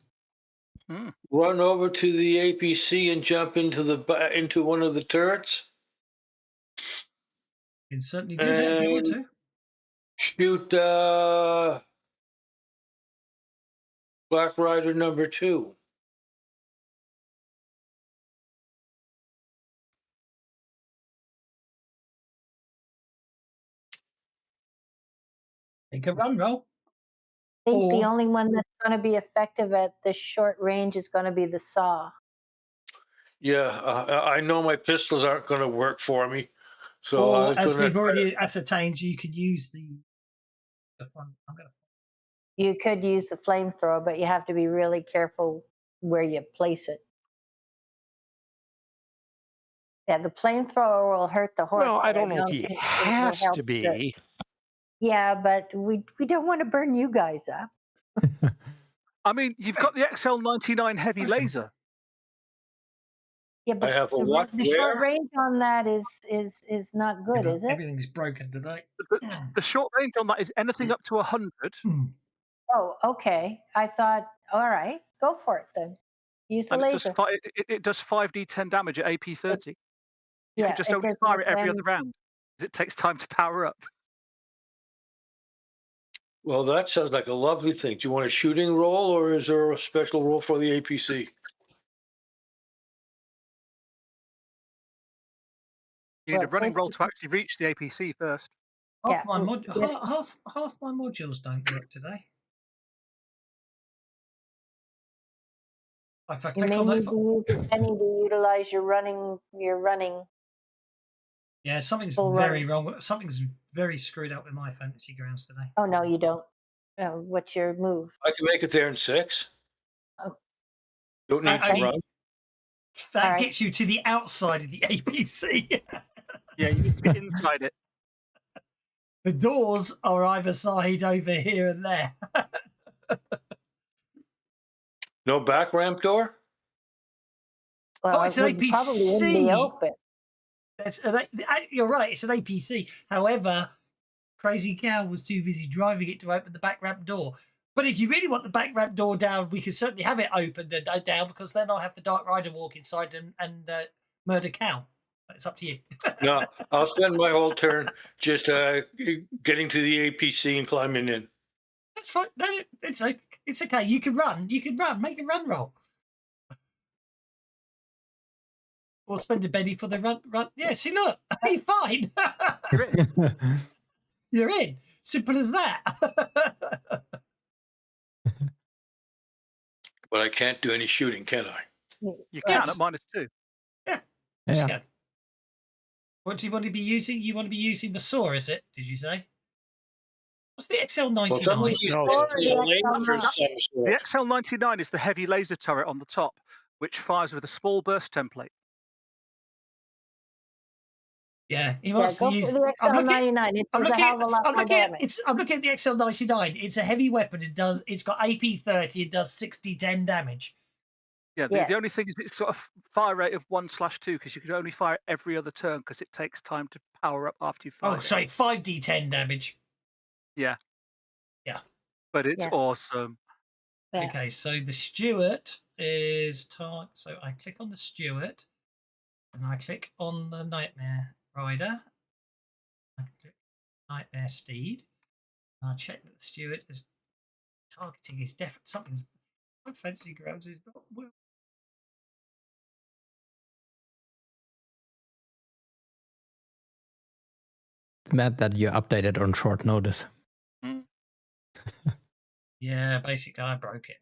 run over to the APC and jump into one of the turrets. You can certainly do that if you want to. Shoot Black Rider number 2. Take a run roll. I think the Or- only one that's going to be effective at this short range is going to be the saw. Yeah, I know my pistols aren't going to work for me. So I Or was as gonna we've already ascertained, you could use the one. You could use the flamethrower, but you have to be really careful where you place it. Yeah, the flamethrower will hurt the horse. Well, I but don't know if he think it will has help to be. Yeah, but we don't want to burn you guys up. I mean, you've got the XL99 heavy Okay. laser. Yeah, but have a the, what? the short Where? range on that is not good, is it? Everything's broken today. The short range on that is anything up to 100. Oh, okay. I thought, all right, go for it then. Use the And laser. it does 5d10 damage at AP30. You Yeah, can just it only does fire more it every other damage. round, because it takes time to power up. Well, that sounds like a lovely thing. Do you want a shooting roll, or is there a special roll for the APC? You need a Well, running roll to actually reach the APC first. Half Yeah, my well, half my modules don't work today. If I you click may on need that, to use a penny to utilize your running. yeah, something's full very run. wrong. Something's very screwed up with my fantasy grounds today. Oh no, you don't. What's your move? I can make it there in 6. Oh. Don't need to Only- run. That All right. gets you to the outside of the APC. Yeah, you need to be inside it. The doors are either side over here and there. No back ramp door? Well, it's it an would probably wouldn't be APC. open. You're right, it's an APC. However, Crazy Cow was too busy driving it to open the back ramp door. But if you really want the back ramp door down, we can certainly have it opened and down, because then I'll have the Dark Rider walk inside and murder Cow. It's up to you. No, I'll spend my whole turn just getting to the APC and climbing in. That's fine. No, it's okay. You can run. Make a run roll. Or spend a penny for the run. Yeah, see, look, you're fine. You're in. Simple as that. But I can't do any shooting, can I? You can Yes. at -2. Yeah. What do you want to be using? You want to be using the saw, is it? Did you say? What's the XL99? Well, somebody said the laser of some The sort. XL99 is the heavy laser turret on the top, which fires with a small burst template. Yeah, he Yeah, wants go to use. for the XL99. It does a hell of a lot more damage. I'm looking at the XL99. It's a heavy weapon. It's got AP30. It does 60-10 damage. Yeah, the only thing is it's got a fire rate of 1/2, because you can only fire it every other turn, because it takes time to power up after you fire. Oh, sorry, 5d10 damage. Yeah. Yeah. But it's awesome. Yeah. Okay, so the Stewart is so I click on the Stewart and I click on the Nightmare Rider. I click Nightmare Steed. And I check that the Stewart is targeting is definitely something's fancy grounds is not well. It's mad that you updated on short notice. Yeah, basically I broke it.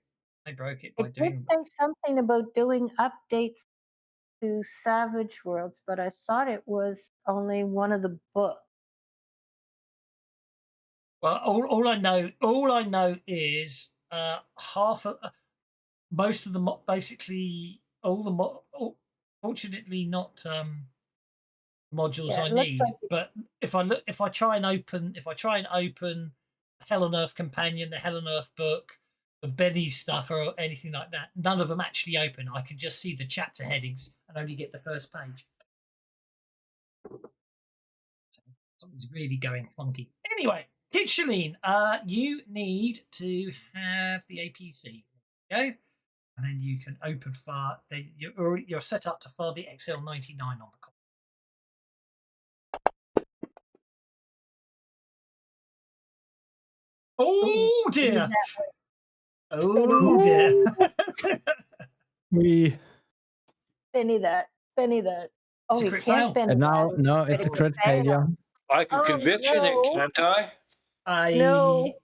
I broke it by It did doing say something about doing updates to Savage Worlds, but I thought it was only one of the books. Well, all I know is half of most of the basically all the fortunately not modules Yeah, I it looks need. like But if I try and open the Hell on Earth companion, the Hell on Earth book, the Benny stuff, or anything like that, none of them actually open. I can just see the chapter headings and only get the first page. Something's really going funky. Anyway, Kitcheline, you need to have the APC. There you go. And then you can open file. Then you're set up to file the XL99 on the copy. Oh dear! Oh dear! We Benny that. Oh, It's a you crit can't fail. Benny and now that. no, it's a Critical crit failure. I can Oh, conviction no. it, can't I? No,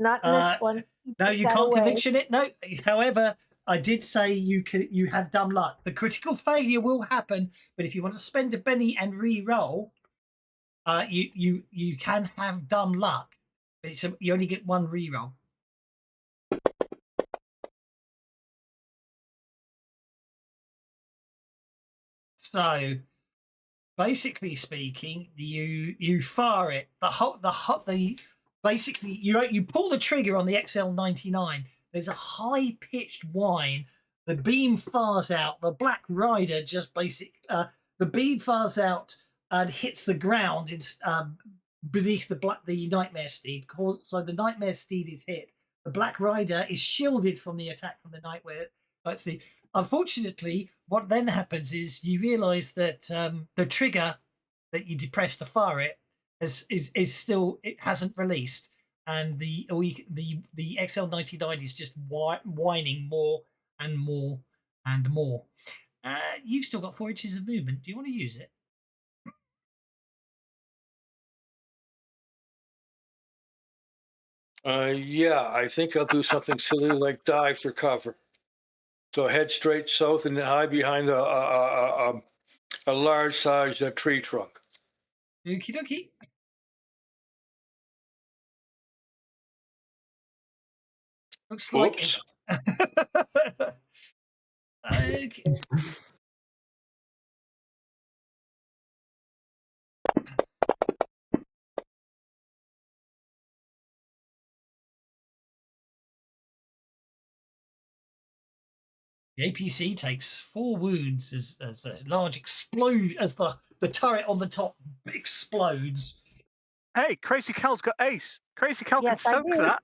not in this one. No, Take you that can't away. conviction it. No. However, I did say you had dumb luck. The critical failure will happen, but if you want to spend a penny and re-roll, you can have dumb luck. But you only get one re-roll. So, basically speaking, you fire it. Basically you pull the trigger on the XL99. There's a high pitched whine. The beam fires out. The Black Rider the beam fires out and hits the ground beneath the Nightmare Steed. So the Nightmare Steed is hit. The Black Rider is shielded from the attack from the Nightmare Steed. Unfortunately, what then happens is you realise that the trigger that you depress to fire it is still, it hasn't released, and the XL99 is just whining more and more and more. You've still got 4 inches of movement. Do you want to use it? Yeah, I think I'll do something silly like dive for cover. So head straight south and hide behind a large-sized tree trunk. Okie dokie. Looks like Oops. Okay. The APC takes 4 wounds as the large explode as the turret on the top explodes. Hey, Crazy Cal's got ace. Crazy Cal Yes, can I soak do. that.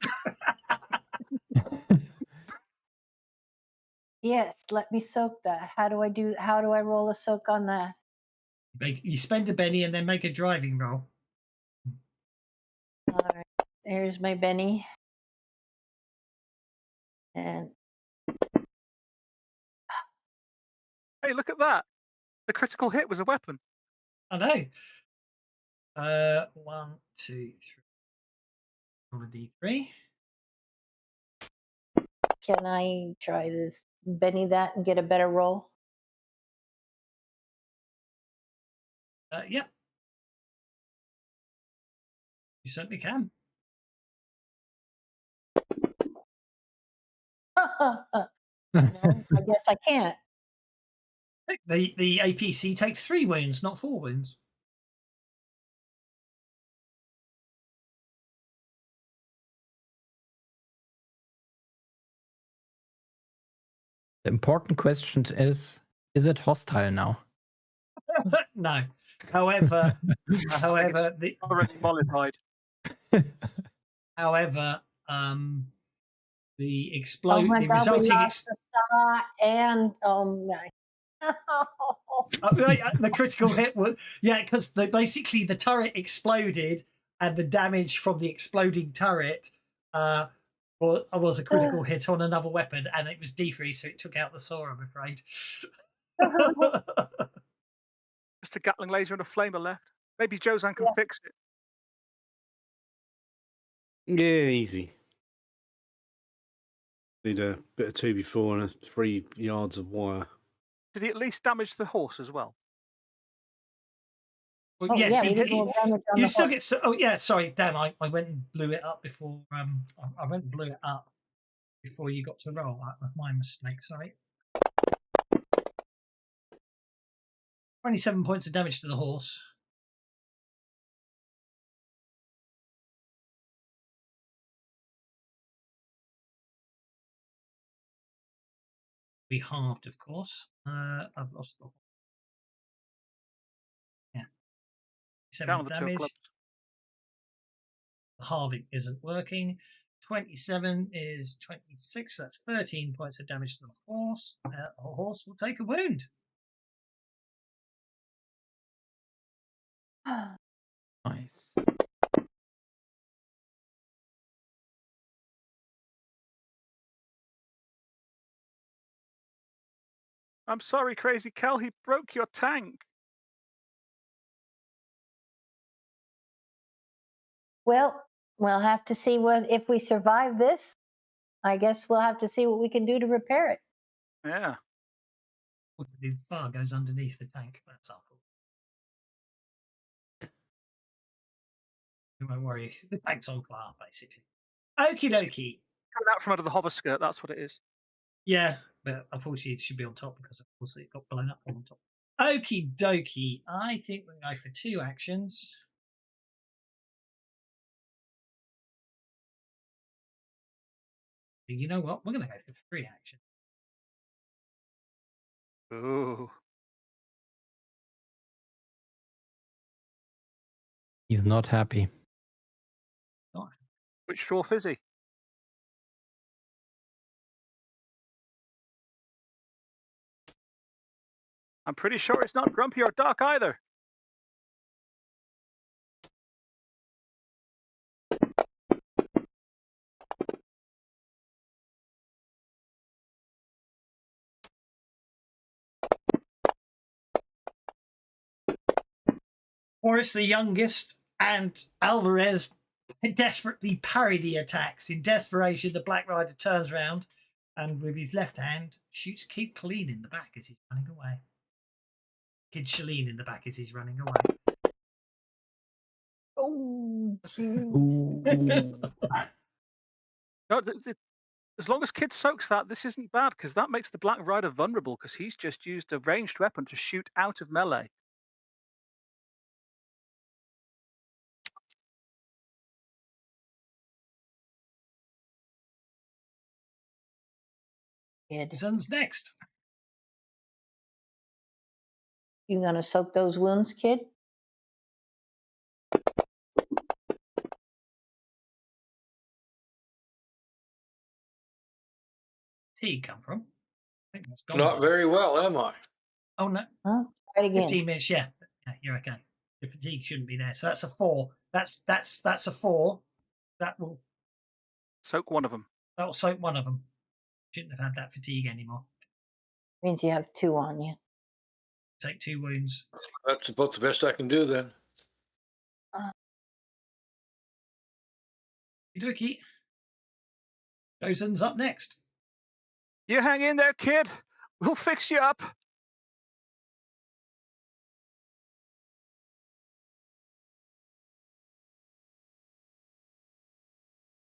Yes, let me soak that. How do I roll a soak on that? You spend a Benny and then make a driving roll. All right, there's my Benny. And Hey, look at that. The critical hit was a weapon. I know. 1, 2, 3. Roll a D3. can I try this Benny that and get a better roll? Yep. You certainly can. No, I guess I can't. The APC takes 3 wounds, not 4 wounds. The important question is it hostile now? No. However, the Already mollified. however, the Oh my the God, we resulting lost the star and my. the critical hit was because basically the turret exploded and the damage from the exploding turret was a critical hit on another weapon, and it was D3, so it took out the saw, I'm afraid. Just a Gatling laser and a flamer left. Maybe Jozan can fix it. Yeah, easy. Need a bit of 2x4 and 3 yards of wire. Did he at least damage the horse as well? Well, Oh, yes, yeah, he we did. did more damage on You the still horse. get. Oh, yeah. Sorry, damn. I went and blew it up before. I went and blew it up before you got to roll. That was my mistake. Sorry. 27 points of damage to the horse. Be halved, of course. I've lost the. Yeah. 7 Down with the two damage. clubs. The halving isn't working. 27 is 26. That's 13 points of damage to the horse. The horse will take a wound. Nice. I'm sorry, Crazy Cal. He broke your tank. Well, we'll have to see if we survive this. I guess we'll have to see what we can do to repair it. Yeah. The fire goes underneath the tank. That's awful. Don't worry. The tank's on fire, basically. Okie dokie. Coming out from under the hover skirt, that's what it is. Yeah, but unfortunately it should be on top because of course it got blown up on top. Okie dokie. I think we're going to go for 2 actions. You know what? We're going to go for 3 actions. Ooh. He's not happy. Which dwarf is he? I'm pretty sure it's not Grumpy or Doc either. Boris the youngest and Alvarez desperately parry the attacks. In desperation, the Black Rider turns around and with his left hand shoots Kid Colleen in the back as he's running away. Kid Shalene in the back as he's running away. Oh, Ooh. No, as long as Kid soaks that, this isn't bad because that makes the Black Rider vulnerable because he's just used a ranged weapon to shoot out of melee. Son's next. You gonna soak those wounds, kid? Fatigue come from? I think that's gone. Not very well, am I? Oh no. Huh? Try it again. 15 minutes, yeah. Yeah, you're okay. The fatigue shouldn't be there. So that's a 4. That's a 4. That will Soak one of them. soak one of them. Shouldn't have had that fatigue anymore. Means you have 2 on you. Take 2 wounds. That's about the best I can do then. Dookie. Dozan's up next. You hang in there, kid. We'll fix you up.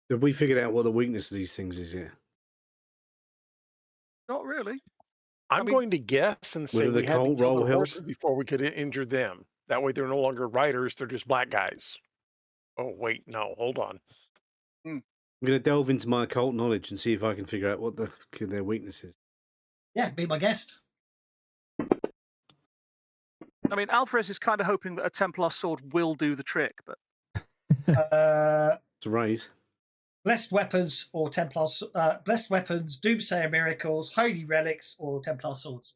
Have we figured out what the weakness of these things is yet? Not really. I'm going to guess and say Whether the we had to cold kill roll the help? horses before we could injure them. That way they're no longer riders, they're just black guys. Oh, wait, no, hold on. I'm going to delve into my occult knowledge and see if I can figure out what their weakness is. Yeah, be my guest. I mean, Alvarez is kind of hoping that a Templar sword will do the trick, but It's a raise. Blessed weapons or Templar. Blessed weapons, Doomsayer miracles, holy relics, or Templar swords.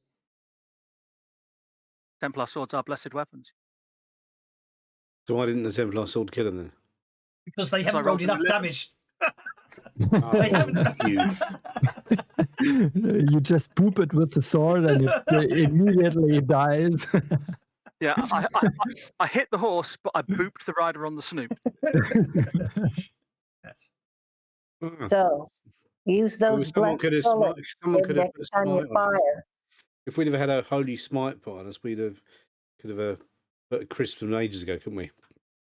Templar swords are blessed weapons. So why didn't the Templar sword kill him then? Because they Because haven't I rolled rolled enough an 11. damage. Oh, They haven't. You just boop it with the sword and it immediately dies. Yeah, I hit the horse, but I booped the rider on the snoot. Yes. So use those Someone black could have bullets someone could have next put a time you smite on it. fire. If we'd have had a holy smite put on us, could have put a crisp them ages ago, couldn't we?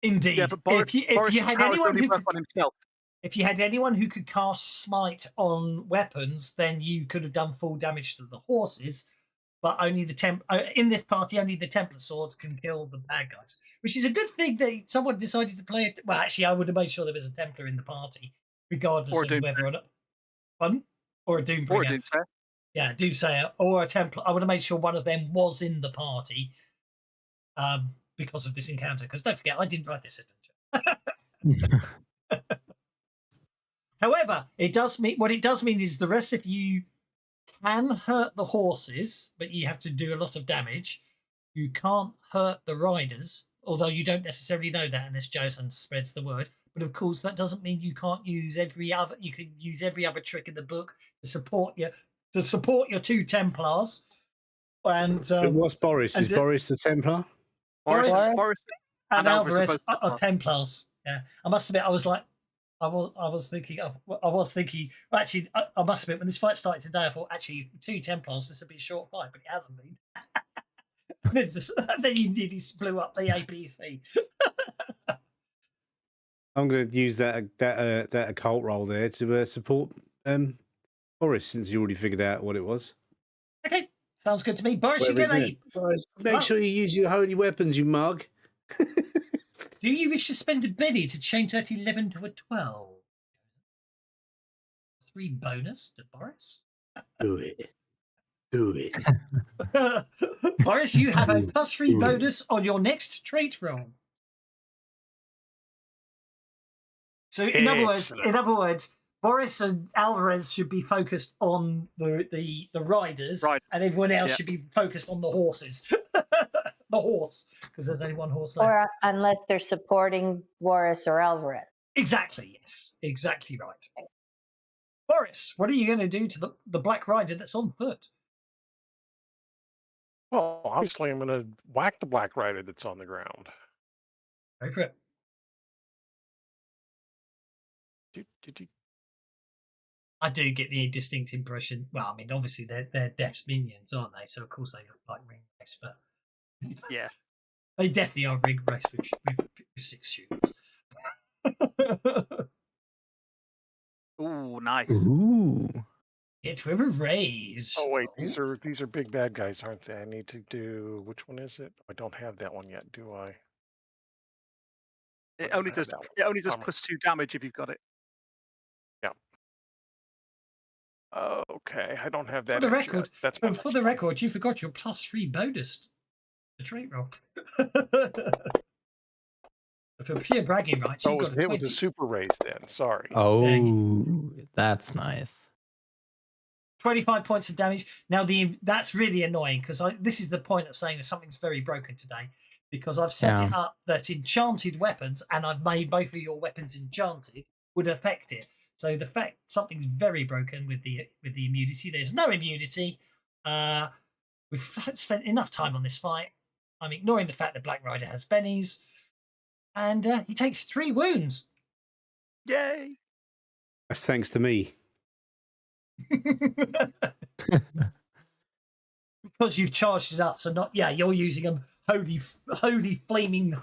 Indeed. Yeah, but Boris, if you had powers anyone only who work could, on himself. if you had anyone who could cast smite on weapons, then you could have done full damage to the horses. But only the in this party, only the Templar swords can kill the bad guys, which is a good thing that someone decided to play it. Well, actually, I would have made sure there was a Templar in the party, regardless Or of whether or not fun or a Doombringer. Or a Doomsayer. Yeah, Doomsayer or a Templar. I would have made sure one of them was in the party because of this encounter. Because don't forget, I didn't write this adventure. However, it does mean what it does mean is the rest of you can hurt the horses, but you have to do a lot of damage. You can't hurt the riders, although you don't necessarily know that unless Jason spreads the word. But of course, that doesn't mean you can't use every other. You can use every other trick in the book to support your two Templars. And what's Boris? Is Boris the Templar? Boris and Alvarez are both are Templars. Yeah, I must admit, I was thinking. Actually, I must admit, when this fight started today, I thought actually two Templars. This would be a short fight, but it hasn't been. then you nearly blew up the APC. I'm going to use that occult roll there to support Boris, since you already figured out what it was. Okay, sounds good to me. Boris, you get a. Make sure you use your holy weapons, you mug. Do you wish to spend a biddy to change that 11 to a 12? 3 bonus to Boris? Do it. Do it. Boris, you have a +3 bonus on your next trait roll. So in other words, Boris and Alvarez should be focused on the riders, and everyone else should be focused on the horses. The horse, because there's only one horse left. Or unless they're supporting Boris or Alvarez. Exactly, yes. Exactly right. Okay. Boris, what are you going to do to the Black Rider that's on foot? Well, obviously, I'm going to whack the Black Rider that's on the ground. Go for it. I do get the distinct impression. Well, I mean, obviously they're Death's minions, aren't they? So of course they look like ring race, but yeah, they definitely are ring race with 6 shooters. Ooh, nice. Ooh. It will raise. Oh wait, these are big bad guys, aren't they? I need to do, which one is it? I don't have that one yet, do I? It only does +2 damage if you've got it. Yeah. Okay, I don't have that. For the record, that's for the record, you forgot your +3 bonus. The trait roll. For pure bragging rights, you've got a 20. It was a super raise then. Sorry. Oh, that's nice. 25 points of damage. Now, that's really annoying because this is the point of saying that something's very broken today, because I've set it up that enchanted weapons, and I've made both of your weapons enchanted, would affect it. So the fact something's very broken with the immunity. There's no immunity. We've spent enough time on this fight. I'm ignoring the fact that Black Rider has bennies, and he takes 3 wounds. Yay! That's thanks to me. Because you've charged it up, so you're using a holy flaming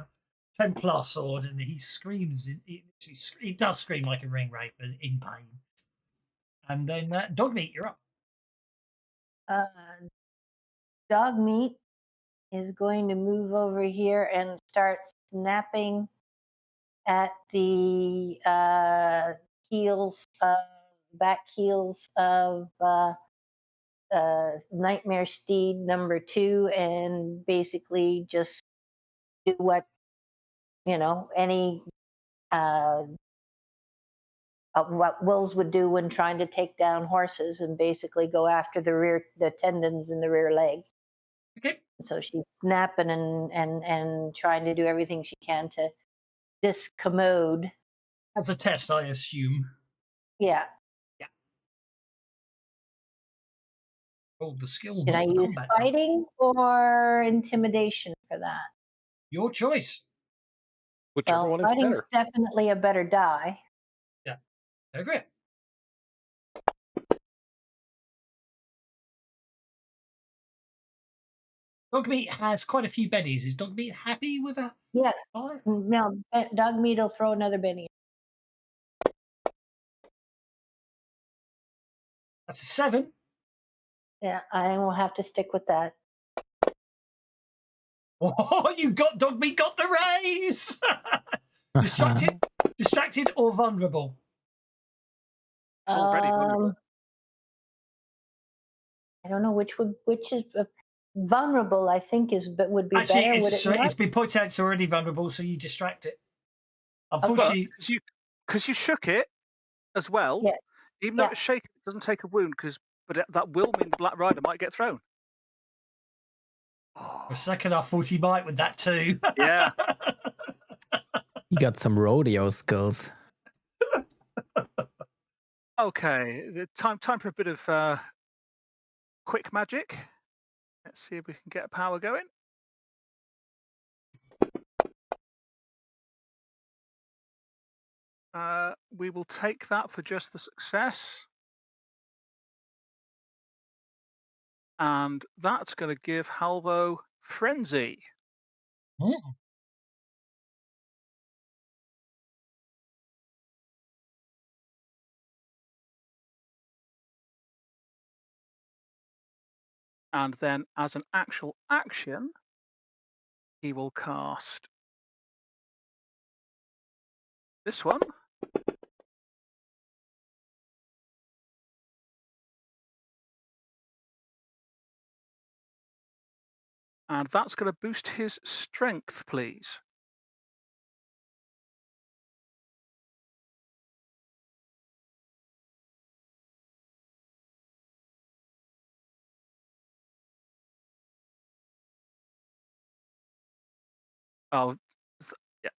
Templar sword, and he screams. It does scream like a ring wraith in pain. And then Dogmeat, you're up. Dogmeat is going to move over here and start snapping at the back heels of Nightmare Steed number 2, and basically just do what any what wolves would do when trying to take down horses, and basically go after the tendons in the rear leg. Okay. So she's snapping and trying to do everything she can to discommode. As a test, I assume. Yeah. Oh, the skill. Can I use fighting or intimidation for that? Your choice. Whichever one is fighting's better. Definitely a better die. Yeah. Over it. Dogmeat has quite a few bennies. Is Dogmeat happy with a Yes. 5? No, dog meat will throw another Benny. That's a 7. Yeah, I will have to stick with that. Oh, you got Dogmeat got the raise. Distracted or vulnerable? It's already vulnerable. I don't know which is vulnerable. I think would be Actually, better. Would it not? it's been pointed out it's already vulnerable, so you distract it. Unfortunately, because you shook it as well. Yeah. Even though it's shaken, it doesn't take a wound. But that will mean the Black Rider might get thrown. for a second, I thought he might with that too. Yeah. You got some rodeo skills. Okay, time for a bit of quick magic. Let's see if we can get power going. We will take that for just the success. And that's going to give Halvo Frenzy. And then as an actual action, he will cast this one. And that's going to boost his strength, please. Oh, yeah.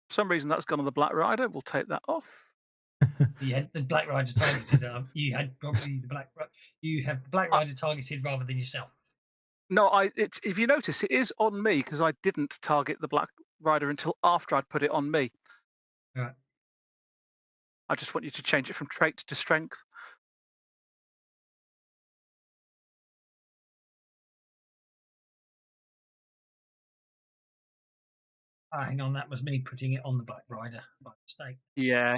For some reason that's gone on the Black Rider. We'll take that off. You had the Black Rider targeted. You had probably you have the Black Rider targeted rather than yourself. No, if you notice, it is on me because I didn't target the Black Rider until after I'd put it on me. Right. I just want you to change it from trait to strength. Hang on, that was me putting it on the Black Rider by mistake. Yeah.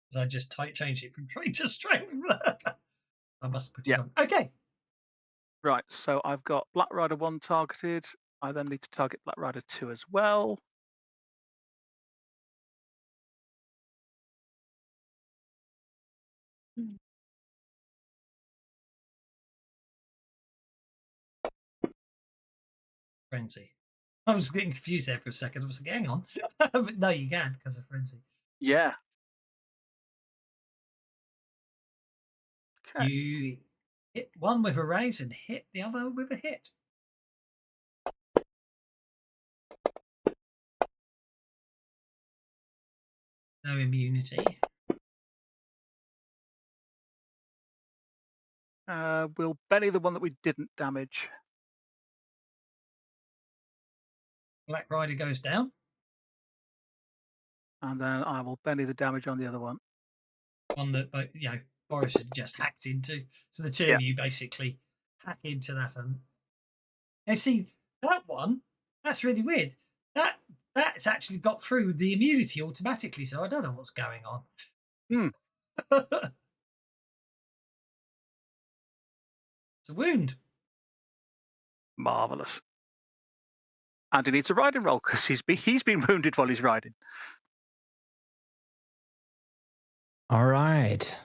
Because I just changed it from trait to strength. I must have put it on. Okay. Right, so I've got Black Rider 1 targeted. I then need to target Black Rider 2 as well. Frenzy. I was getting confused there for a second. I was like, hang on. But no, you can because of Frenzy. Yeah. Okay. You hit one with a raise and hit the other with a hit. No immunity. We'll Benny the one that we didn't damage. Black Rider goes down. And then I will Benny the damage on the other one. One that Boris had just hacked into. So the two of you basically hack into that. And see, that one, that's really weird. That's actually got through the immunity automatically, so I don't know what's going on. It's a wound. Marvelous. And he needs a riding roll because he's been wounded while he's riding. All right.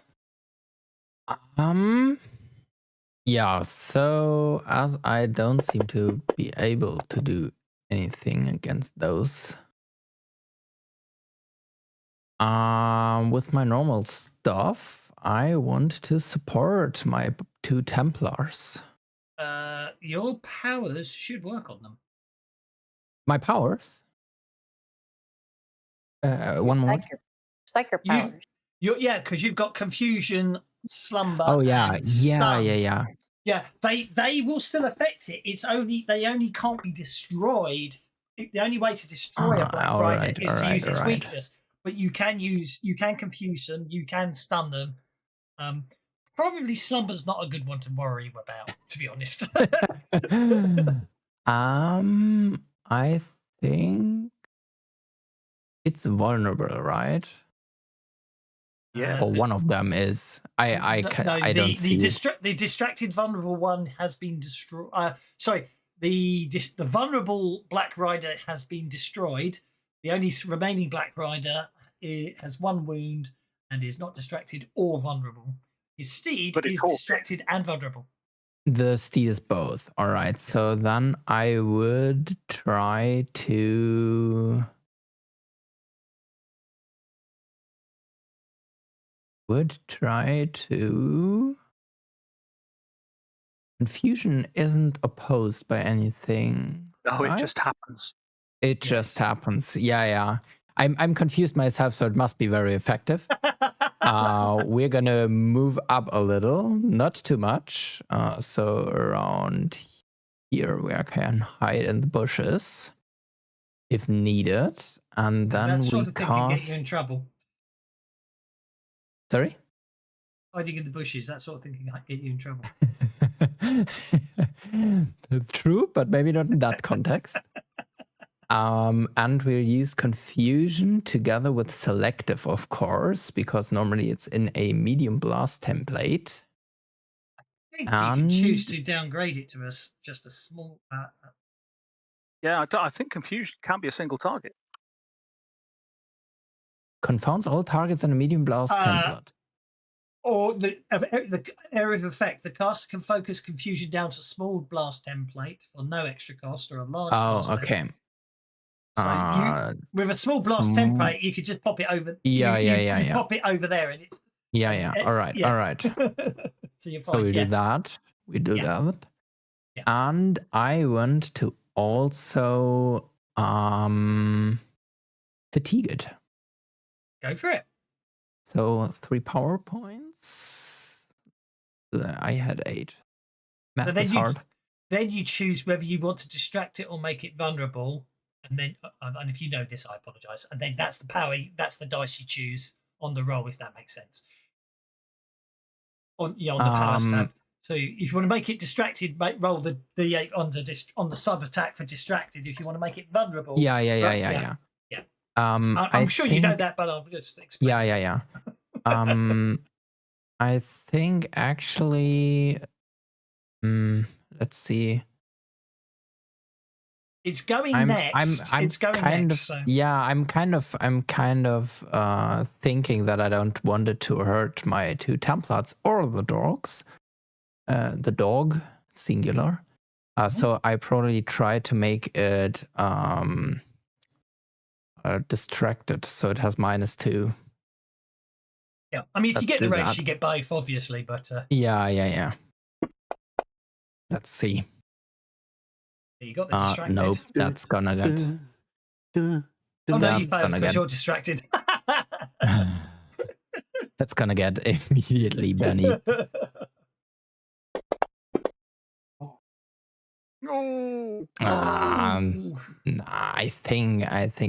Yeah, so as I don't seem to be able to do anything against those, with my normal stuff, I want to support my 2 Templars. Your powers should work on them. My powers? One more. Psyker powers. Yeah, because you've got confusion, slumber. Oh yeah, and stun. yeah. They will still affect it. They only can't be destroyed. The only way to destroy a Black Rider is to use its weakness. But you can confuse them, you can stun them. Probably slumber's not a good one to worry about to be honest. I think it's vulnerable, right? Yeah. Or one of them is. I don't see. The distracted vulnerable one has been destroyed. Sorry, the vulnerable Black Rider has been destroyed. The only remaining Black Rider has 1 wound and is not distracted or vulnerable. His steed is distracted and vulnerable. The steed is both. All right. So then I would try to. Confusion isn't opposed by anything. No, right? it just happens. It just happens. Yeah. I'm confused myself, so it must be very effective. We're gonna move up a little, not too much. So around here where I can hide in the bushes if needed. And then that sort we of thing can get you cast. in trouble. Sorry? Hiding in the bushes, that sort of thing can get you in trouble. That's true, but maybe not in that context. And we'll use confusion together with selective, of course, because normally it's in a medium blast template. I think you can choose to downgrade it to just a small. Yeah, I think confusion can be a single target. Confounds all targets in a medium blast template. Or the area of effect. The caster can focus confusion down to small blast template for no extra cost, or a large blast okay. So with a small blast template, you could just pop it over. Yeah. Pop it over there, and it's. Yeah. All right. So you're fine. So we do that. We do that. Yeah. And I want to also fatigue it. Go for it. So 3 power points. I had 8. Math So then is hard. Then you choose whether you want to distract it or make it vulnerable. And then, and if you know this, I apologize. And then that's the power. That's the dice you choose on the roll, if that makes sense. On the powers tab. So if you want to make it distracted, roll the D8 on the sub attack for distracted. If you want to make it vulnerable, Yeah. I'm sure you know that, but I'll just explain. Yeah. I think actually, let's see. It's going next. It's going next. Yeah, I'm kind of thinking that I don't want it to hurt my 2 Templars or the dogs. The dog, singular. So I probably try to make it distracted, so it has -2. Yeah, I mean, if you get the race, you get both, obviously, but... Yeah. Let's see. You got the distracted. Nope, that's gonna get... Oh, no, you failed because you're distracted. That's gonna get immediately Benny. No. I think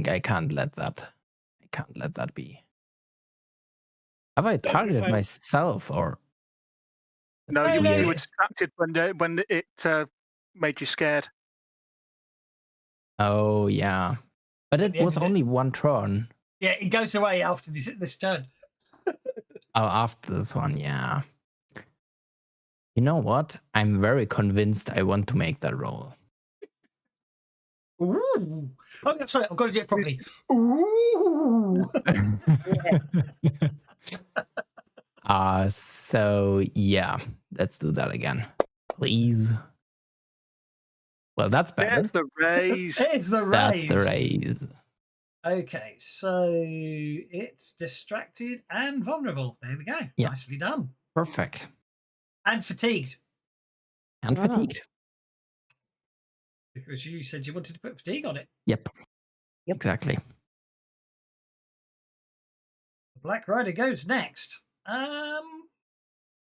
I can't let that. I can't let that be. Have I targeted myself or? No, you were distracted when it made you scared. Oh yeah, but it was only 1 turn. Yeah, it goes away after this turn. After this one, yeah. You know what? I'm very convinced I want to make that roll. Ooh. Oh, sorry, I've got to do it properly. Ooh. So yeah, let's do that again, please. Well, that's better. There's the raise. It's the raise. That's the raise. Okay, so it's distracted and vulnerable. There we go. Yeah. Nicely done. Perfect. And fatigued. And fatigued. Because you said you wanted to put fatigue on it. Yep. Exactly. The Black Rider goes next.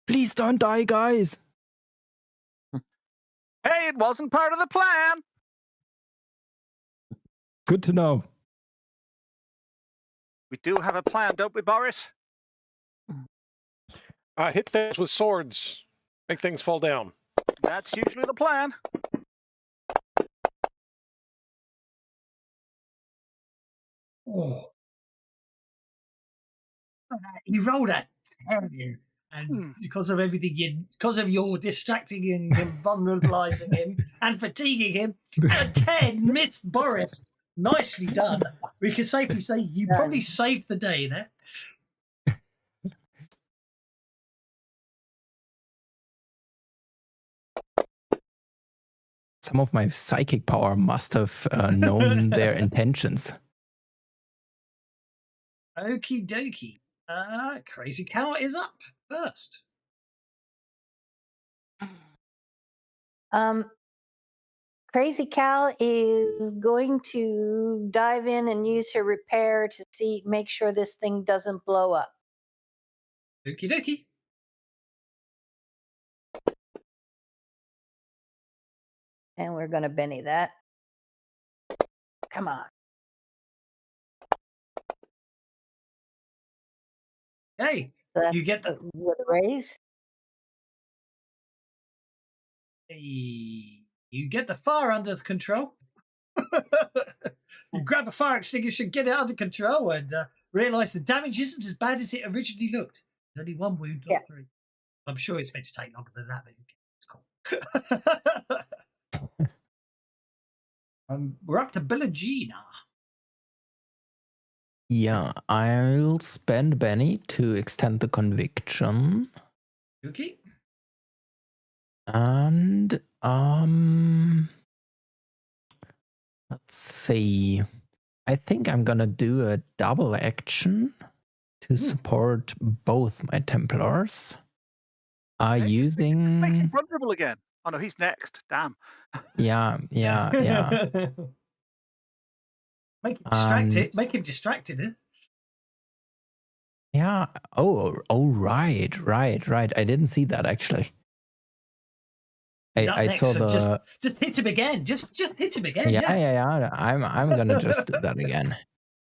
Please don't die, guys. Hey, it wasn't part of the plan. Good to know. We do have a plan, don't we, Boris? Hit things with swords. Make things fall down. That's usually the plan. Oh. He rolled a 10, and because of everything, because of your distracting him, vulnerabilizing him, and fatiguing him, a 10 missed Boris. Nicely done. We can safely say you probably saved the day there. Some of my psychic power must have known their intentions. Okie dokie. Crazy Cow is up first. Crazy Cal is going to dive in and use her repair to make sure this thing doesn't blow up. Okie dokie. And we're going to Benny that. Come on. Hey, So you get the with a raise. You get the fire under control. You grab a fire extinguisher, get it under control, and realise the damage isn't as bad as it originally looked. There's only one wound, not three. I'm sure it's meant to take longer than that, but it's cool. We're up to Billagina. Yeah, I'll spend Benny to extend the conviction. Okay. And let's see. I think I'm gonna do a double action to support both my Templars. Using Make him vulnerable again. Oh no, he's next. Damn. yeah. Make him distracted. Make him distracted. Eh? Yeah. Oh, right. I didn't see that actually. I next, saw so just hit him again. Just hit him again. Yeah. I'm gonna just do that again.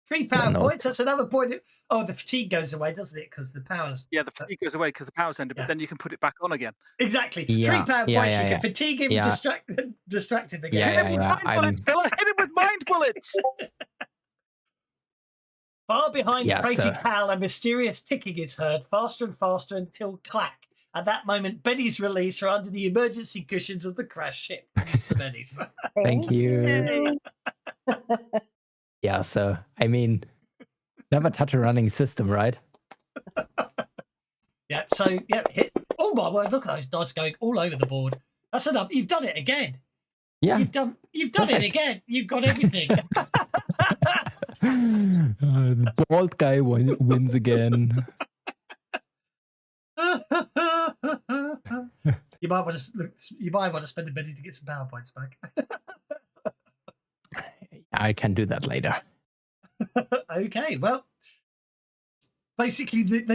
3 power points. That's another point. Oh, the fatigue goes away, doesn't it? Because the power's the fatigue goes away because the power's ended, but then you can put it back on again. Exactly. Yeah, 3 power points. You can fatigue him, distract him again. Hit him with mind bullets, Bella. Hit him with mind bullets. Far behind Crazy Pal, a mysterious ticking is heard, faster and faster until clack. At that moment, Benny's released from under the emergency cushions of the crash ship. Mr. Benny's. Thank you. Yeah, so, I mean, never touch a running system, right? Yeah, so, hit. Oh my word, look at those dice going all over the board. That's enough. You've done it again. Yeah. You've done it again. You've got everything. The bald guy wins again. You might want to spend a minute to get some power points back. I can do that later. Okay, well, basically, with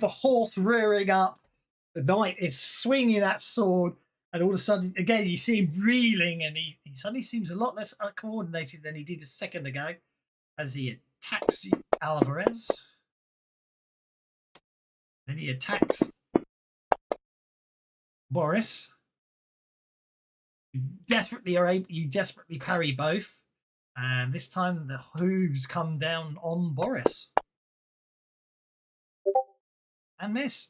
the horse rearing up, the knight is swinging that sword, and all of a sudden, again, you see him reeling, and he suddenly seems a lot less coordinated than he did a second ago, as he attacks Alvarez. Then he attacks Boris. You desperately parry both, and this time the hooves come down on Boris and miss.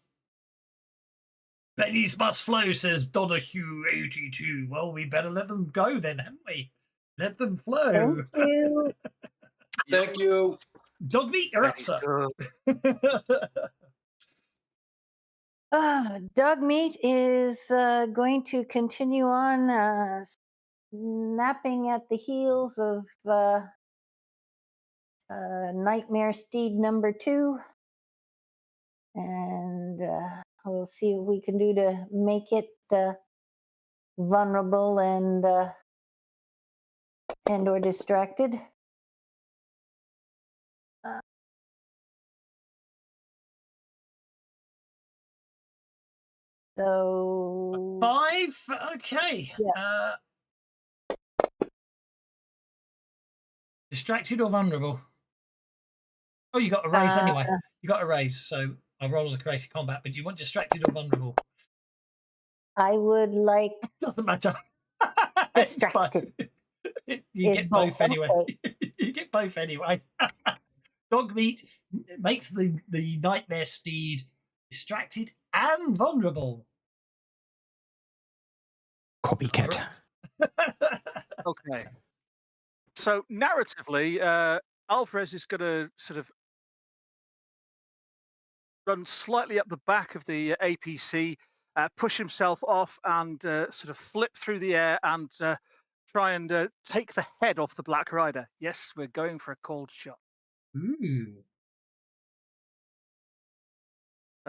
Pennies must flow, says Donahue 82. Well, we better let them go then, haven't we? Let them flow. Thank you. Thank you. Dog meat, you're up, sir. Dog meat is going to continue on snapping at the heels of Nightmare Steed number 2. And we'll see what we can do to make it vulnerable and or distracted. So 5. Okay. Yeah. Distracted or vulnerable? Oh, you got a raise anyway. You got a raise, so I roll on the crazy combat. But do you want distracted or vulnerable? I would like Doesn't matter. It's fine. distracted. You get both anyway. Okay. You get both anyway. Dog meat makes the nightmare steed distracted and vulnerable. Copycat. Okay. So narratively, Alvarez is going to sort of run slightly up the back of the APC, push himself off, and sort of flip through the air and try and take the head off the Black Rider. Yes, we're going for a cold shot. Ooh.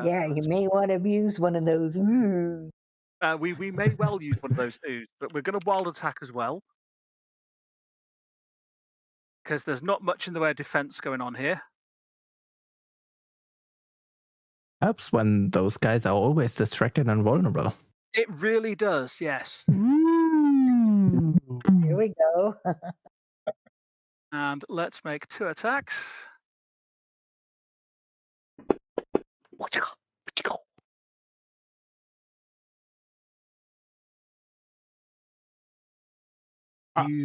Yeah, you may want to use one of those. We may well use one of those ooze, but we're going to wild attack as well. Because there's not much in the way of defense going on here. Helps when those guys are always distracted and vulnerable. It really does, yes. Here we go. And let's make 2 attacks.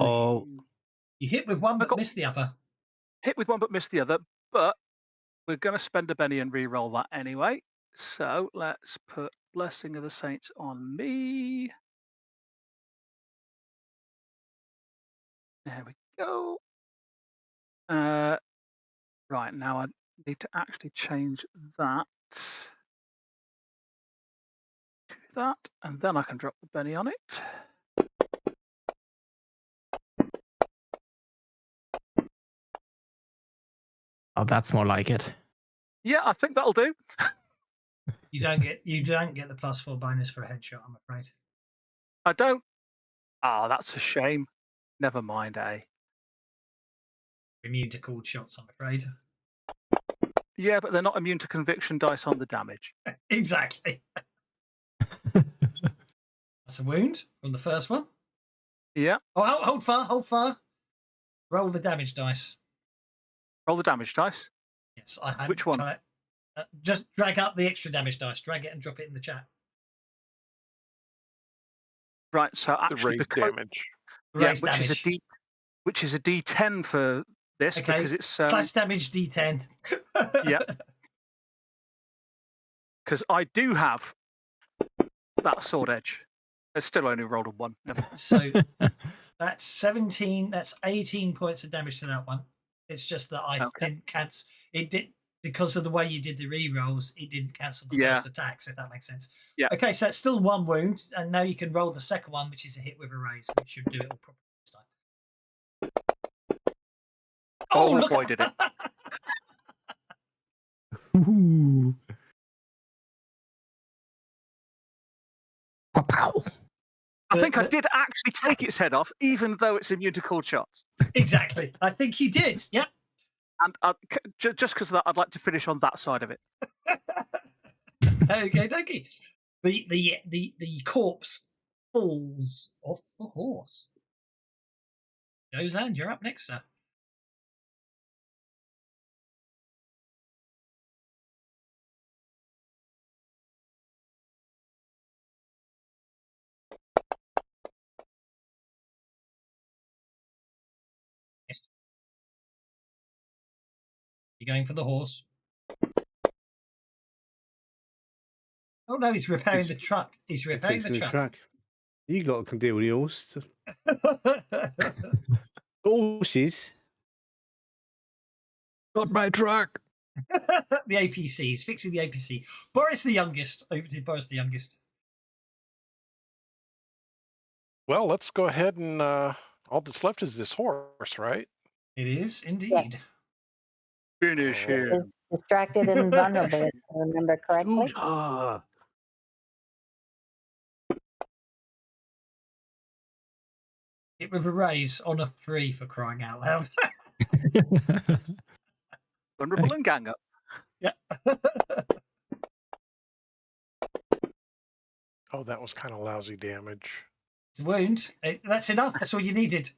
Oh, You hit with one but miss the other. Hit with one but miss the other, but we're going to spend a Benny and re-roll that anyway. So let's put Blessing of the Saints on me. There we go. Right, now I need to actually change that to that, and then I can drop the Benny on it. oh, that's more like it. Yeah, I think that'll do. You don't get the +4 bonus for a headshot, I'm afraid. I don't. Ah, that's a shame. Never mind, eh? Immune to cold shots, I'm afraid. Yeah, but they're not immune to conviction dice on the damage. Exactly. That's a wound from the first one. Yeah. Oh, hold far. Roll the damage dice. Roll the damage dice. Yes, I had. Which one? Just drag up the extra damage dice. Drag it and drop it in the chat. Right. So The actually, raised damage. yeah, Raised damage. which is a D10 for this Okay. because it's Slash damage D10. Yeah. Because I do have that sword edge. It's still only rolled a 1. Never mind. So that's 17. That's 18 points of damage to that one. It's just that I didn't cancel. It did because of the way you did the re-rolls. It didn't cancel the first attacks, if that makes sense. Yeah. Okay, so that's still 1 wound, and now you can roll the second one, which is a hit with a raise. It should do it all properly this time. Oh, look boy, did it! Ooh. Pow. I think I did actually take its head off, even though it's immune to cold shots. Exactly. I think you did. Yeah. And just because of that, I'd like to finish on that side of it. Okay. The corpse falls off the horse. Jozan, you're up next, sir. Yes. You're going for the horse. Oh no, he's repairing the truck. He's repairing the truck. You lot can deal with the horse. Horses. Got my truck. The APC. He's fixing the APC. Boris the youngest. Over to Boris the youngest. Well, let's go ahead and all that's left is this horse, right? It is indeed. Finish him. It's distracted and vulnerable, if I remember correctly. Hit with a raise on a 3 for crying out loud. Vulnerable and gang up. Yeah. Oh, that was kind of lousy damage. It's a wound. That's enough. That's all you needed.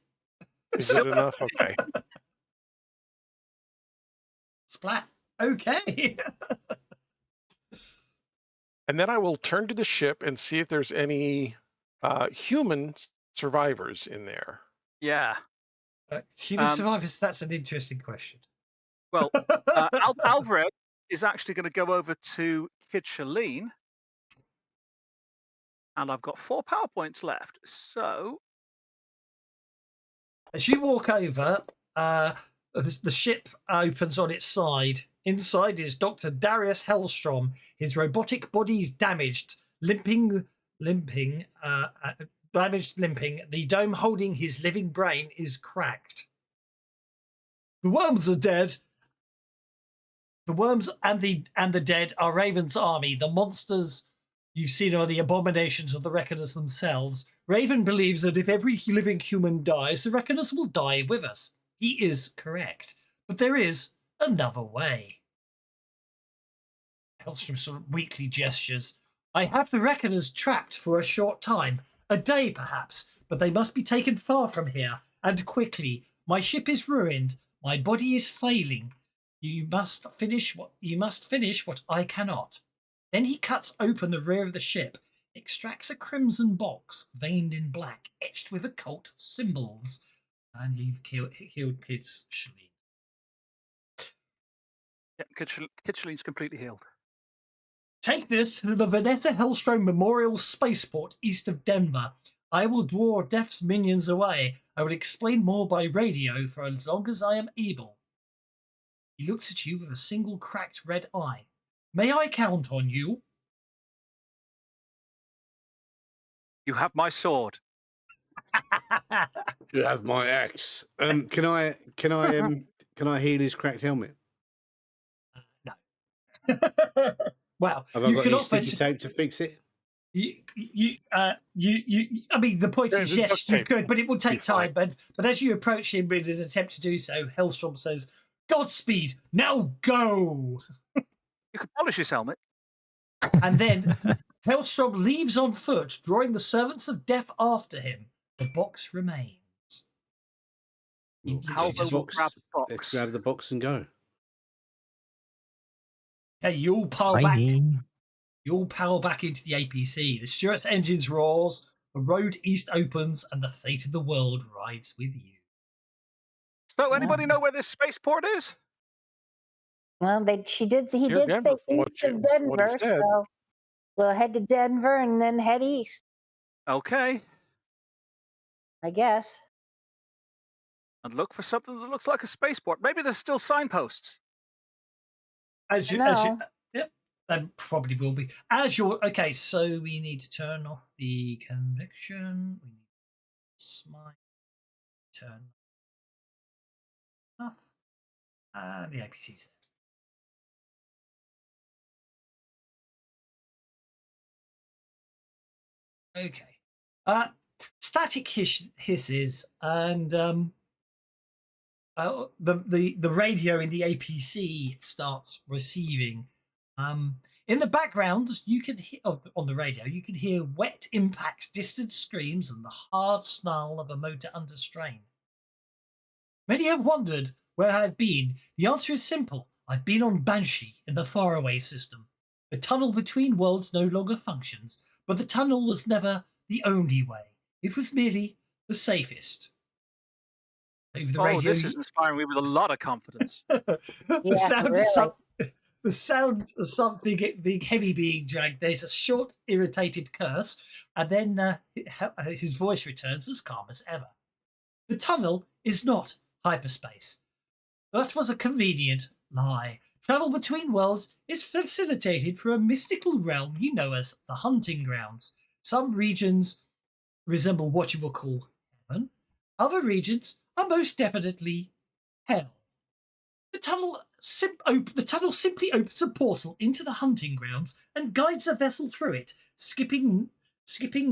Is it enough? Okay. Splat. Okay. And then I will turn to the ship and see if there's any human survivors in there. Yeah. Human survivors, that's an interesting question. Well, Alvarez is actually going to go over to Kid Shalene. And I've got 4 PowerPoints left. So as you walk over, the ship opens on its side. Inside is Dr. Darius Hellstrom. His robotic body is damaged, limping. Damaged, limping. The dome holding his living brain is cracked. The worms are dead. The worms and the dead are Raven's army. The monsters you've seen are the abominations of the Reckoners themselves. Raven believes that if every living human dies, the Reckoners will die with us. He is correct. But there is another way. Hellstrom sort of weakly gestures. I have the Reckoners trapped for a short time. A day, perhaps. But they must be taken far from here. And quickly. My ship is ruined. My body is failing. You must finish what I cannot. Then he cuts open the rear of the ship, extracts a crimson box veined in black, etched with occult symbols, and you've killed Kid Shalene. Yeah, Kid Shalene's completely healed. Take this to the Vanessa Hellstrom Memorial Spaceport east of Denver. I will draw Death's minions away. I will explain more by radio for as long as I am able. He looks at you with a single cracked red eye. May I count on you? You have my sword. You have my axe. Can I heal his cracked helmet? No. Well, Have I you got can any offer sticky tape to fix it? I mean, the point is, yes, you could, but it will take time. But as you approach him in an attempt to do so, Hellstrom says, Godspeed, now go! You could polish his helmet. And then Hellstrom leaves on foot, drawing the servants of death after him. The box remains. How will grab the box? Let's grab the box and go. Hey, you all pile back. You all power back into the APC. The Stuart's engines roars, the road east opens, and the fate of the world rides with you. So, anybody know where this spaceport is? Well, he did say Denver, east of Denver, so we'll head to Denver and then head east, Okay. I guess. And look for something that looks like a spaceport. Maybe there's still signposts. Yep, that probably will be. Okay, so we need to turn off the conviction. We need to smite, turn off, and the APC's there. Okay. Static hisses and the radio in the APC starts receiving. In the background, you could hear on the radio. You could hear wet impacts, distant screams, and the hard snarl of a motor under strain. Many have wondered where I've been. The answer is simple. I've been on Banshee in the Faraway system. The tunnel between worlds no longer functions, but the tunnel was never the only way. It was merely the safest. Over the radio, this is inspiring me with a lot of confidence. The sound of something being heavy being dragged. There's a short, irritated curse, and then his voice returns as calm as ever. The tunnel is not hyperspace. That was a convenient lie. Travel between worlds is facilitated through a mystical realm you know as the hunting grounds. Some regions resemble what you will call heaven. Other regions are most definitely hell. The tunnel simply opens a portal into the hunting grounds and guides a vessel through it, skipping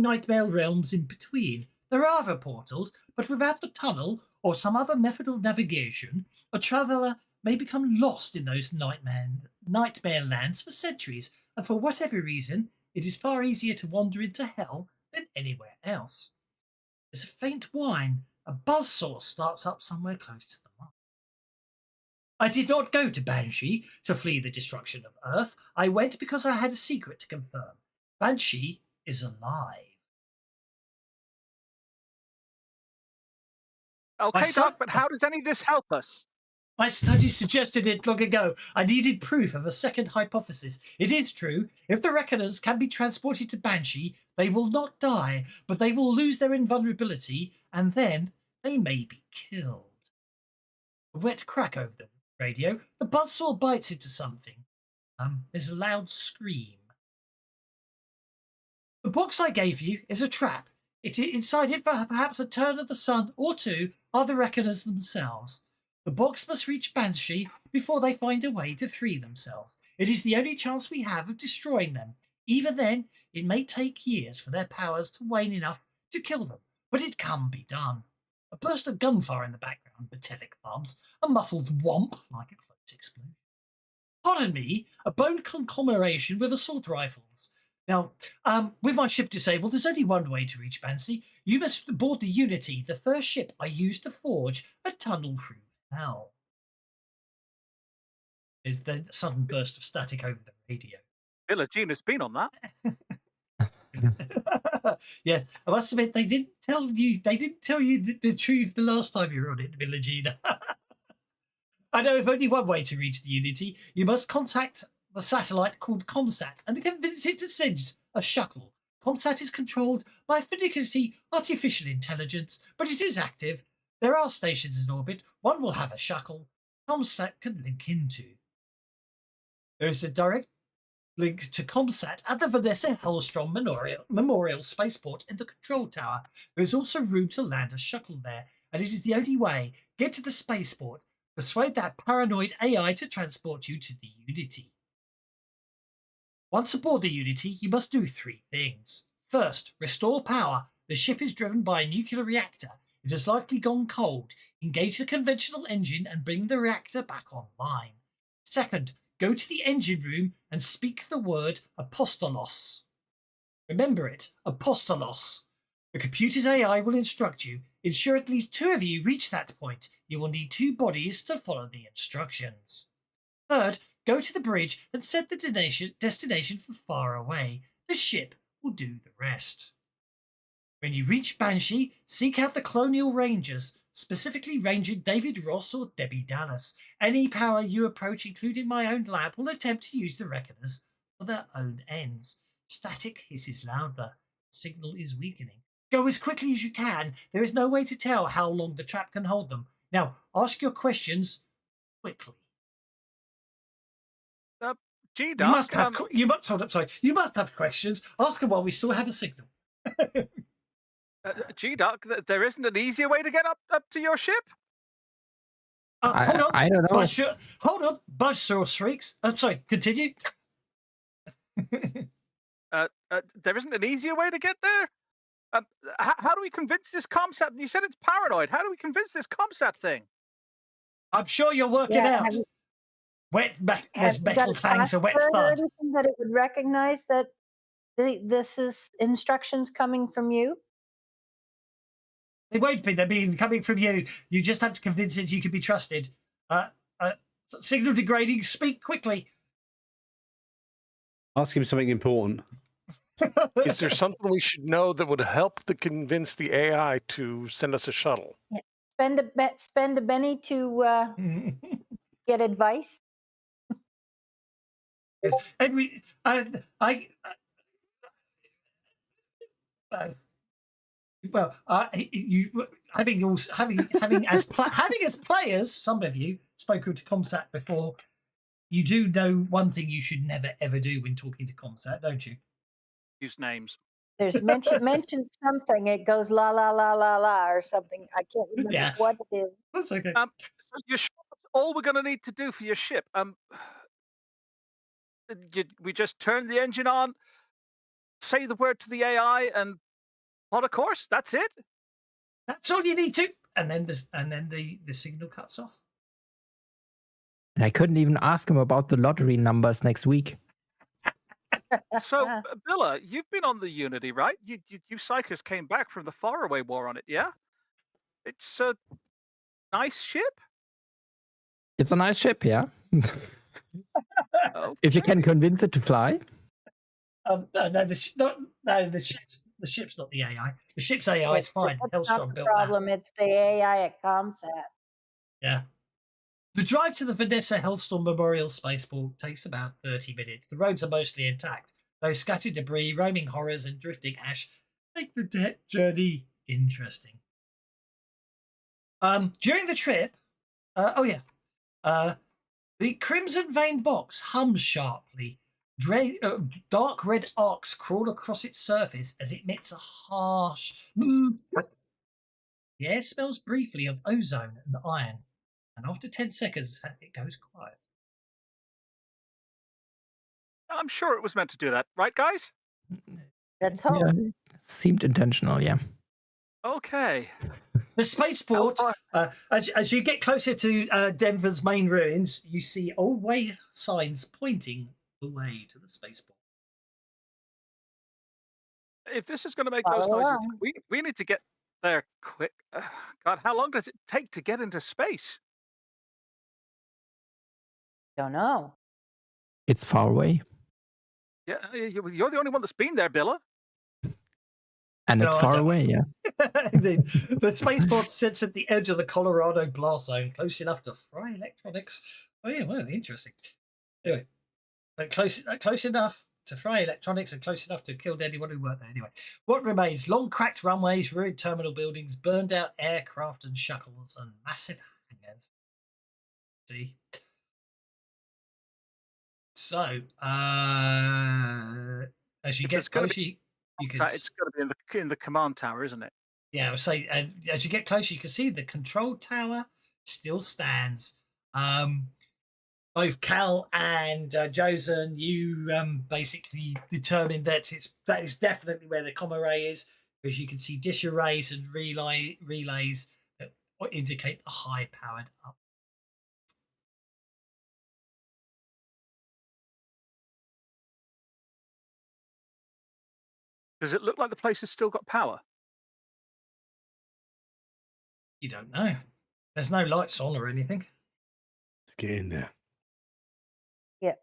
nightmare realms in between. There are other portals, but without the tunnel or some other method of navigation, a traveller may become lost in those nightmare lands for centuries, and for whatever reason, it is far easier to wander into hell than anywhere else. There's a faint whine. A buzzsaw starts up somewhere close to the mark. I did not go to Banshee to flee the destruction of Earth. I went because I had a secret to confirm. Banshee is alive. Okay, Doc, but how does any of this help us? My study suggested it long ago. I needed proof of a second hypothesis. It is true. If the Reckoners can be transported to Banshee, they will not die, but they will lose their invulnerability, and then they may be killed. A wet crack over the radio. The buzzsaw bites into something. There's a loud scream. The box I gave you is a trap. Inside it, perhaps a turn of the sun or two, are the Reckoners themselves. The box must reach Banshee before they find a way to free themselves. It is the only chance we have of destroying them. Even then, it may take years for their powers to wane enough to kill them, but it can be done. A burst of gunfire in the background, metallic thuds, a muffled whomp like a close explosion. Pardon me, a bone conglomeration with assault rifles. Now, with my ship disabled, there's only one way to reach Banshee. You must board the Unity, the first ship I used to forge a tunnel through hell. There's the sudden burst of static over the radio. Villa Gene has been on that. Yes, I must admit they didn't tell you the truth the last time you were on it, Villagina. I know of only one way to reach the Unity. You must contact the satellite called ComSat and convince it to send a shuttle. ComSat is controlled by finicky artificial intelligence, but it is active. There are stations in orbit. One will have a shuttle ComSat can link into. There is a direct link to ComSat at the Vanessa Hellstrom Memorial Spaceport in the control tower. There is also room to land a shuttle there, and it is the only way. Get to the spaceport. Persuade that paranoid AI to transport you to the Unity. Once aboard the Unity, you must do 3 things. First, restore power. The ship is driven by a nuclear reactor. It has likely gone cold. Engage the conventional engine and bring the reactor back online. Second, go to the engine room and speak the word apostolos. Remember it, apostolos. The computer's AI will instruct you. Ensure at least 2 of you reach that point. You will need 2 bodies to follow the instructions. Third, go to the bridge and set the destination for Faraway. The ship will do the rest. When you reach Banshee, seek out the Colonial Rangers, specifically Ranger David Ross or Debbie Dallas. Any power you approach, including my own lab, will attempt to use the Reckoners for their own ends. Static hisses louder. Signal is weakening. Go as quickly as you can. There is no way to tell how long the trap can hold them. Now, ask your questions quickly. G-Doc, you must have questions. Ask them while we still have a signal. G-Doc, there isn't an easier way to get up to your ship? Hold on. I don't know. Hold on. Buzzsaw shrieks. I'm sorry, continue. There isn't an easier way to get there? How do we convince this ComSat? You said it's paranoid. How do we convince this ComSat thing? I'm sure you'll work it out. There's metal fangs and wet thud. That it would recognize that this is instructions coming from you? They won't be. They're being coming from you. You just have to convince it you can be trusted. Signal degrading. Speak quickly. Ask him something important. Is there something we should know that would help to convince the AI to send us a shuttle? Yeah. Spend a penny to get advice. Yes. Having as players, some of you spoken to ComSat before. You do know one thing you should never ever do when talking to ComSat, don't you? Use names. There's mention something. It goes la la la la la or something. I can't remember what it is. That's okay. So you're sure that's all we're going to need to do for your ship? We just turn the engine on, say the word to the AI, and plot a course. That's it. That's all you need to. And then the signal cuts off. And I couldn't even ask him about the lottery numbers next week. So, Billa, you've been on the Unity, right? You psychers came back from the Faraway war on it, yeah? It's a nice ship. It's a nice ship, yeah. Oh, If you can convince it to fly. No, the ship's not the AI. The ship's AI is fine. That's not Hellstrom the built that. problem. It's the AI at ComSat. Yeah. The drive to the Vanessa Hellstorm Memorial Spaceport takes about 30 minutes. The roads are mostly intact, though scattered debris, roaming horrors, and drifting ash make the journey interesting. During the trip, the crimson veined box hums sharply. Dark red arcs crawl across its surface as it emits a harsh. The air smells briefly of ozone and iron, and after 10 seconds, it goes quiet. I'm sure it was meant to do that, right, guys? Let's hope. Yeah, seemed intentional, yeah. Okay. The spaceport, as you get closer to Denver's main ruins, you see old way signs pointing the way to the spaceport. If this is going to make those Follow noises, along. we need to get there quick. God, how long does it take to get into space? Don't know. It's far away. Yeah, you're the only one that's been there, Billa. And it's No, I far don't. away, yeah. The spaceport sits at the edge of the Colorado blast zone, close enough to fry electronics. Oh yeah, well, interesting. Anyway, but close enough to fry electronics and close enough to kill anyone who worked there. Anyway, what remains? Long cracked runways, ruined terminal buildings, burned out aircraft and shuttles, and massive hangars. See. So, as you get closer, you can. It's going to be in the command tower, isn't it? Yeah, I would say as you get closer, you can see the control tower still stands. Both Cal and Josen, you basically determined that that is definitely where the comm array is, because you can see dish arrays and relays that indicate a high-powered up. Does it look like the place has still got power? You don't know. There's no lights on or anything. Let's get in there. Yep.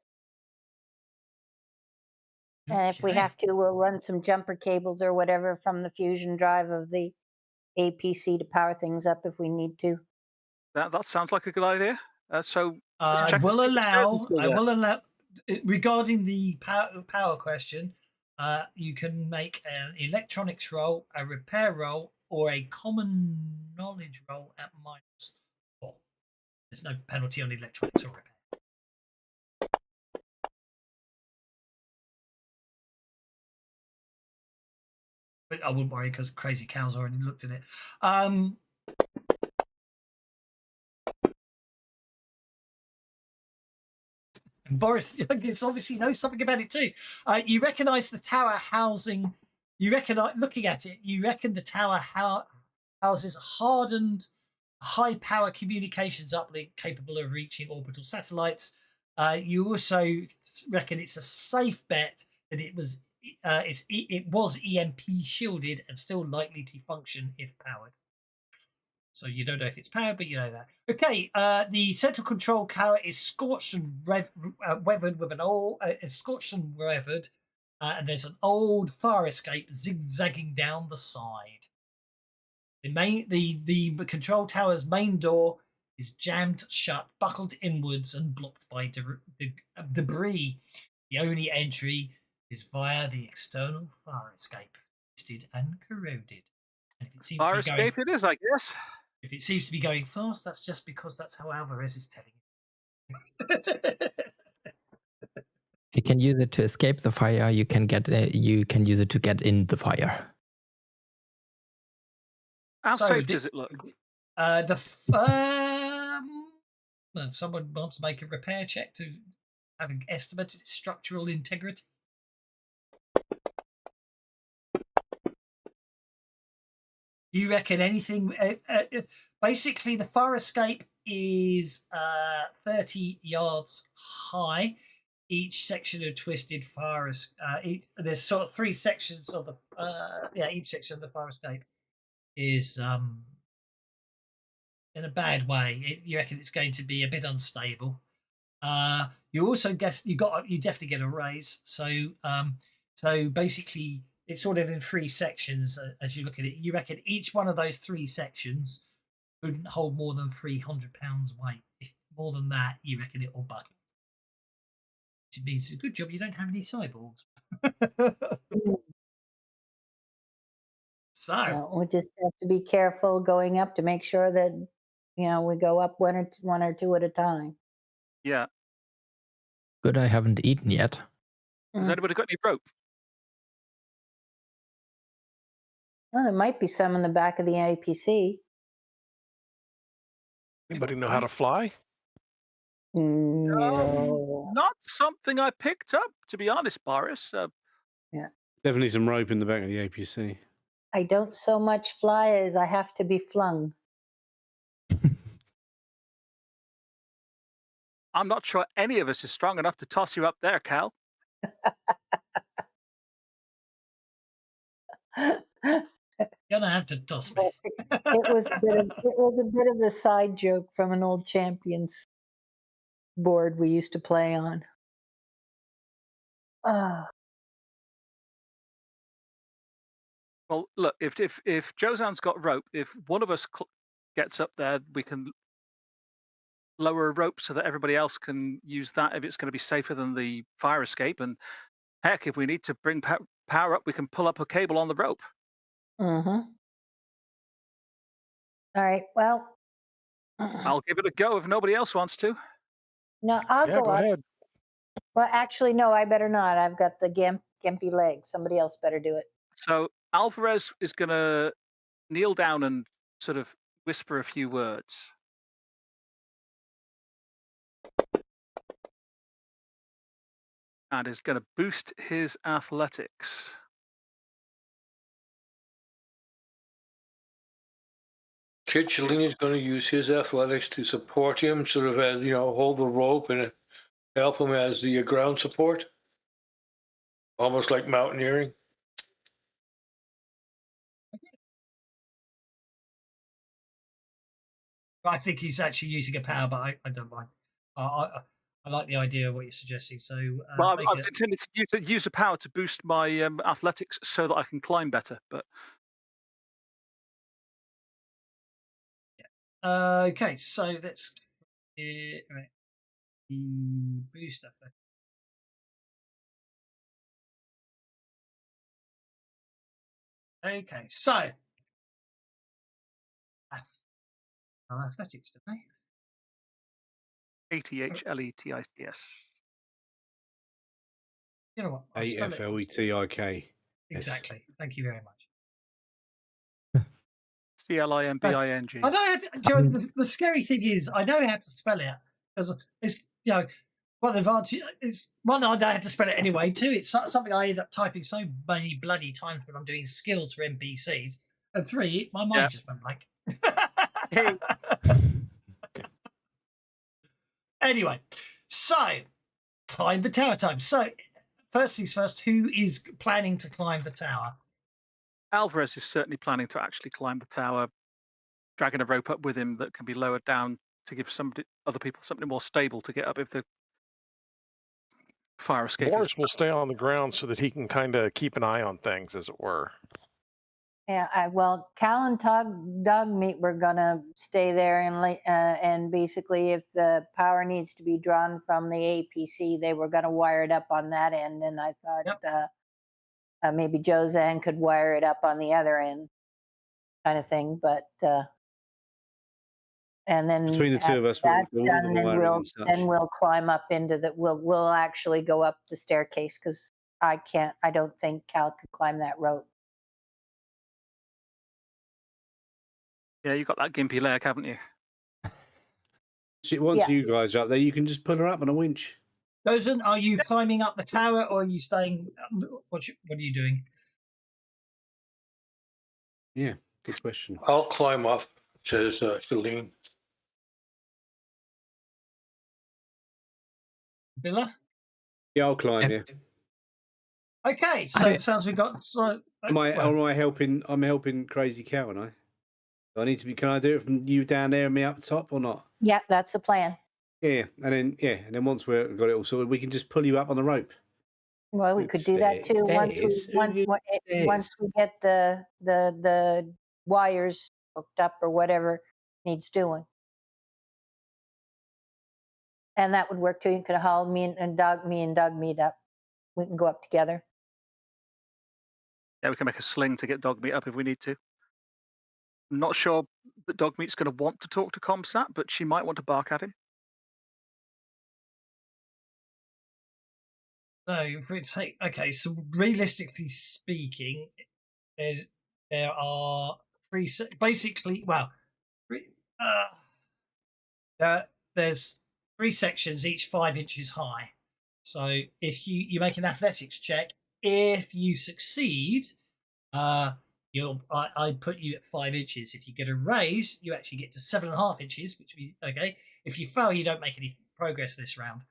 And if we Okay. have to, we'll run some jumper cables or whatever from the fusion drive of the APC to power things up if we need to. That sounds like a good idea. So I check will and see if the stairs are allow. still I there. will allow. Regarding the power question, you can make an electronics roll, a repair roll, or a common knowledge roll at -4. There's no penalty on electronics or repair. But I wouldn't worry because Crazy Cow's already looked at it. And Boris obviously knows something about it too. You recognise the tower housing. You recognise, looking at it, you reckon the tower houses hardened, high-power communications uplink capable of reaching orbital satellites. You also reckon it's a safe bet that it was EMP shielded and still likely to function if powered. So you don't know if it's powered, but you know that. Okay, the central control tower is scorched and weathered with an old, scorched and weathered, and there's an old fire escape zigzagging down the side. The control tower's main door is jammed shut, buckled inwards, and blocked by debris. The only entry is via the external fire escape, twisted and corroded. And if it seems Fire to be going, escape it is, I guess. if it seems to be going fast, that's just because that's how Alvarez is telling you. If you can use it to escape the fire, you can use it to get in the fire. How So safe does it look? Someone wants to make a repair check to have an estimate its structural integrity. Do you reckon anything? Basically, the fire escape is 30 yards high. Each section of twisted fire. There's sort of 3 sections of the. Each section of the fire escape is in a bad way. You reckon it's going to be a bit unstable. You also guess you definitely get a raise. So basically it's sort of in 3 sections as you look at it. You reckon each one of those 3 sections wouldn't hold more than 300 pounds weight. If more than that, you reckon it will buckle. Which means it's a good job you don't have any cyborgs. So we just have to be careful going up to make sure that we go up one or two at a time. Yeah. Good, I haven't eaten yet. Has anybody got any rope? Well, there might be some in the back of the APC. Anybody know how to fly? No. Not something I picked up, to be honest, Boris. Definitely some rope in the back of the APC. I don't so much fly as I have to be flung. I'm not sure any of us is strong enough to toss you up there, Cal. you're gonna have to toss me. It was a bit of a side joke from an old Champions board we used to play on. Well, look, if Josan's got rope, if one of us gets up there, we can lower a rope so that everybody else can use that if it's going to be safer than the fire escape. And heck, if we need to bring power up, we can pull up a cable on the rope. All right. Well, I'll give it a go if nobody else wants to. no, I'll Yeah, go go up. ahead. Well, actually, no, I better not. I've got the gimpy leg. Somebody else better do it. So Alvarez is going to kneel down and sort of whisper a few words. And is going to boost his athletics. Kitcheling is going to use his athletics to support him, sort of as hold the rope and help him as the ground support, almost like mountaineering. I think he's actually using a power, but I don't mind. I like the idea of what you're suggesting. So, well, I was intended to use the power to boost my athletics so that I can climb better. But yeah. Okay, so let's right. The boost effect. Okay, so athletics, don't they? ATHLETICS. You know what? I'll spell it. AFLETIK. Exactly. Thank you very much. CLIMBING. I know the scary thing is I know how to spell it because it's one advantage is one I had to spell it anyway. 2, it's something I end up typing so many bloody times when I'm doing skills for NPCs. And 3, my mind just went blank. Hey. Anyway, so climb the tower time. So first things first, who is planning to climb the tower? Alvarez is certainly planning to actually climb the tower, dragging a rope up with him that can be lowered down to give other people something more stable to get up if the fire escape. Boris will stay on the ground so that he can kind of keep an eye on things, as it were. Yeah, well, Cal and Dogmeat were gonna stay there and basically, if the power needs to be drawn from the APC, they were gonna wire it up on that end, and I thought maybe Josanne could wire it up on the other end, kind of thing. But and then between the 2 of us, then we'll climb up into the. We'll actually go up the staircase because I can't. I don't think Cal could climb that rope. Yeah, you got that gimpy leg, haven't you? Once you guys are up there, you can just put her up on a winch. Josan, are you climbing up the tower or are you staying? What are you doing? Yeah, good question. I'll climb up, says Celine. Billa? Yeah, I'll climb. Yeah. Okay, so it sounds we got. Am I helping? I'm helping Crazy Cow, and I. Do I need to be? Can I do it from you down there and me up top or not? Yeah, that's the plan. Yeah, and then once we've got it all sorted, we can just pull you up on the rope. Well, we could do that too once we get the wires hooked up or whatever needs doing. And that would work too. You could haul me and Doug meet up. We can go up together. Yeah, we can make a sling to get dog meat up if we need to. I'm not sure that dog meat's going to want to talk to Comsat, but she might want to bark at him. No, if we take so realistically speaking, there are three basically. Well, there's 3 sections, each 5 inches high. So if you make an athletics check, if you succeed, I put you at 5 inches. If you get a raise, you actually get to 7.5 inches, which means okay. If you fail, you don't make any progress this round.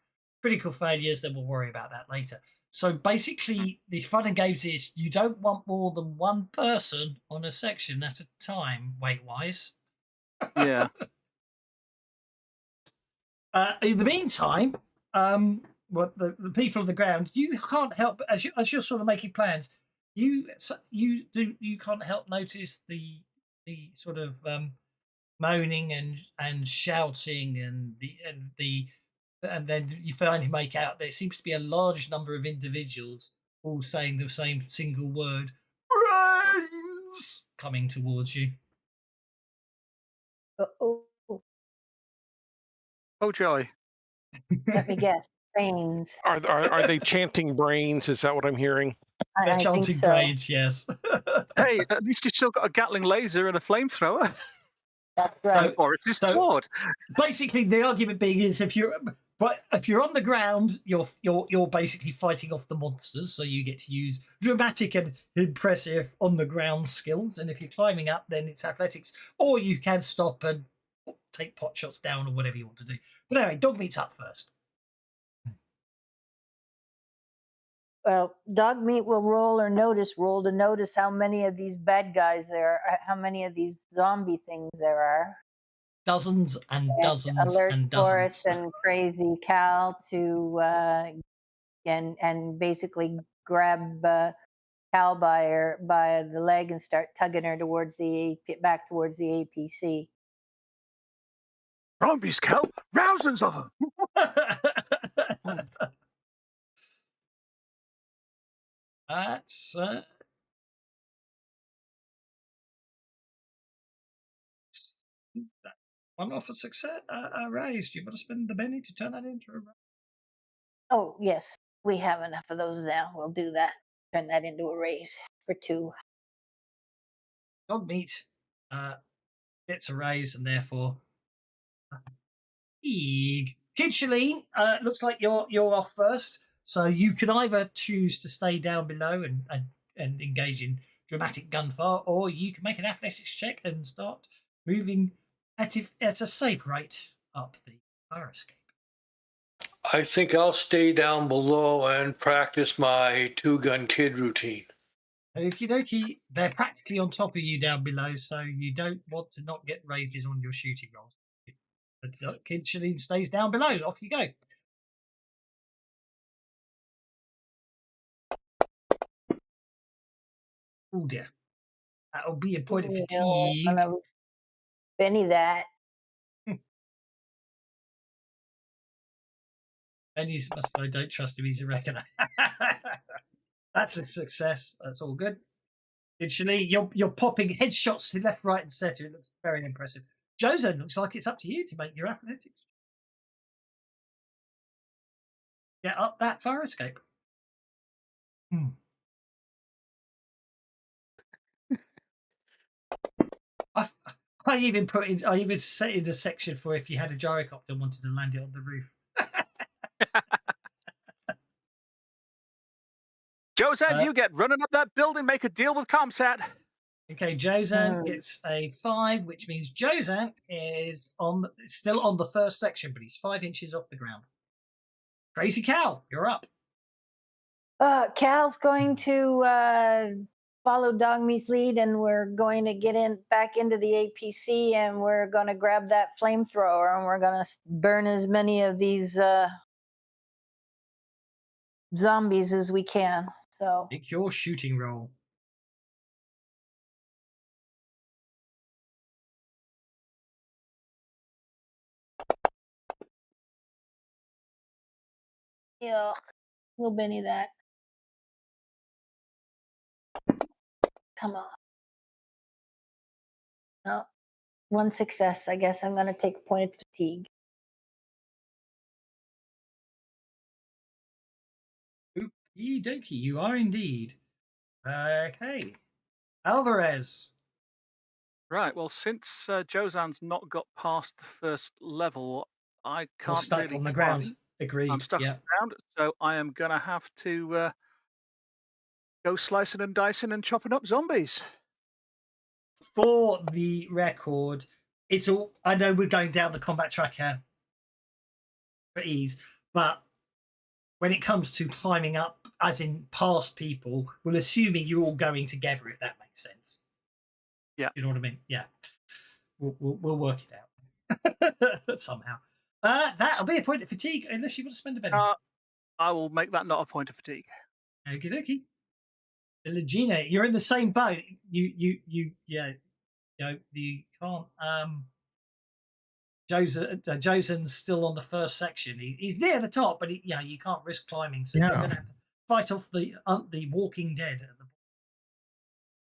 Critical failures, then we'll worry about that later. So basically, the fun and games is you don't want more than one person on a section at a time, weight-wise. Yeah. In the meantime, the people on the ground, you can't help as you're sort of making plans. You can't help notice the sort of moaning and shouting and then you finally make out there seems to be a large number of individuals all saying the same single word, brains, coming towards you. Oh joy! Let me guess. Brains. Are they chanting brains? Is that what I'm hearing? They're I chanting think so. brains, yes. Hey, at least you've still got a Gatling laser and a flamethrower. That's right. Or it's his sword. Basically, the argument being is if you're on the ground, you're basically fighting off the monsters, so you get to use dramatic and impressive on the ground skills. And if you're climbing up, then it's athletics, or you can stop and take pot shots down or whatever you want to do. But anyway, dog meat's up first. Well, dog meat will roll to notice how many of these bad guys there are, how many of these zombie things there are. Dozens and dozens alert and dozens. Forrest and Crazy Cal to and basically grab Cal by the leg and start tugging her back towards the APC. Zombies, Cal! Thousands of them! That's one off a success, a raise. You've got to spend the penny to turn that into a raise. Oh, yes. We have enough of those now. We'll do that. Turn that into a raise for 2. Dog meat gets a raise and therefore Kid Shalene, looks like you're off first. So you can either choose to stay down below and engage in dramatic gunfire, or you can make an athletics check and start moving at a safe rate up the fire escape. I think I'll stay down below and practice my 2-gun kid routine. Okie dokie, they're practically on top of you down below, so you don't want to not get raises on your shooting rolls. But Kid Shalene stays down below. Off you go. Oh dear. That'll be a point of fatigue. Benny that. Benny's I don't trust him, he's a reckoner. That's a success. That's all good. Literally, you're popping headshots to left, right, and centre. It looks very impressive. Jozo, looks like it's up to you to make your athletics. Get up that fire escape. I even set in a section for if you had a gyrocopter and wanted to land it on the roof. Jozan, you get running up that building, make a deal with Comsat. Okay, Jozan gets a 5, which means Jozan is still on the first section, but he's 5 inches off the ground. Crazy Cal, you're up. Cal's going to follow Dogmeat's lead, and we're going to get back into the APC, and we're going to grab that flamethrower, and we're going to burn as many of these zombies as we can. So Make your shooting roll. yeah, we'll Benny that. Come on. No, one success. I guess I'm going to take a point of fatigue. Okie dokie, you are indeed. Okay. Alvarez. Right. Well, since Jozan's not got past the first level, I You're can't stuck really on the climb. ground. Agreed. I'm stuck on the ground, so I am going to have to go slicing and dicing and chopping up zombies. For the record, it's all. I know we're going down the combat track here for ease, but when it comes to climbing up, as in past people, we're assuming you're all going together, if that makes sense. Yeah. You know what I mean? Yeah. We'll work it out somehow. That'll be a point of fatigue, unless you want to spend a penny. I will make that not a point of fatigue. Okie dokie. Legina, you're in the same boat. You can't. Josen's still on the first section. He's near the top, but you can't risk climbing. So you're going to have to fight off the Walking Dead.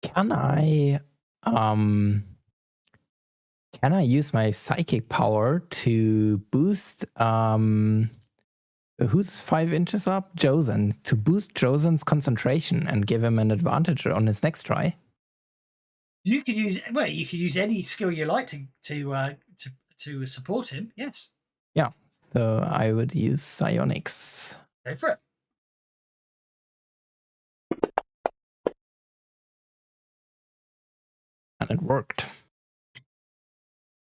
Can I use my psychic power to boost who's 5 inches up? Josen, to boost Josen's concentration and give him an advantage on his next try? You could use any skill you like to support him. Yes. Yeah. So I would use psionics. Go for it. And it worked.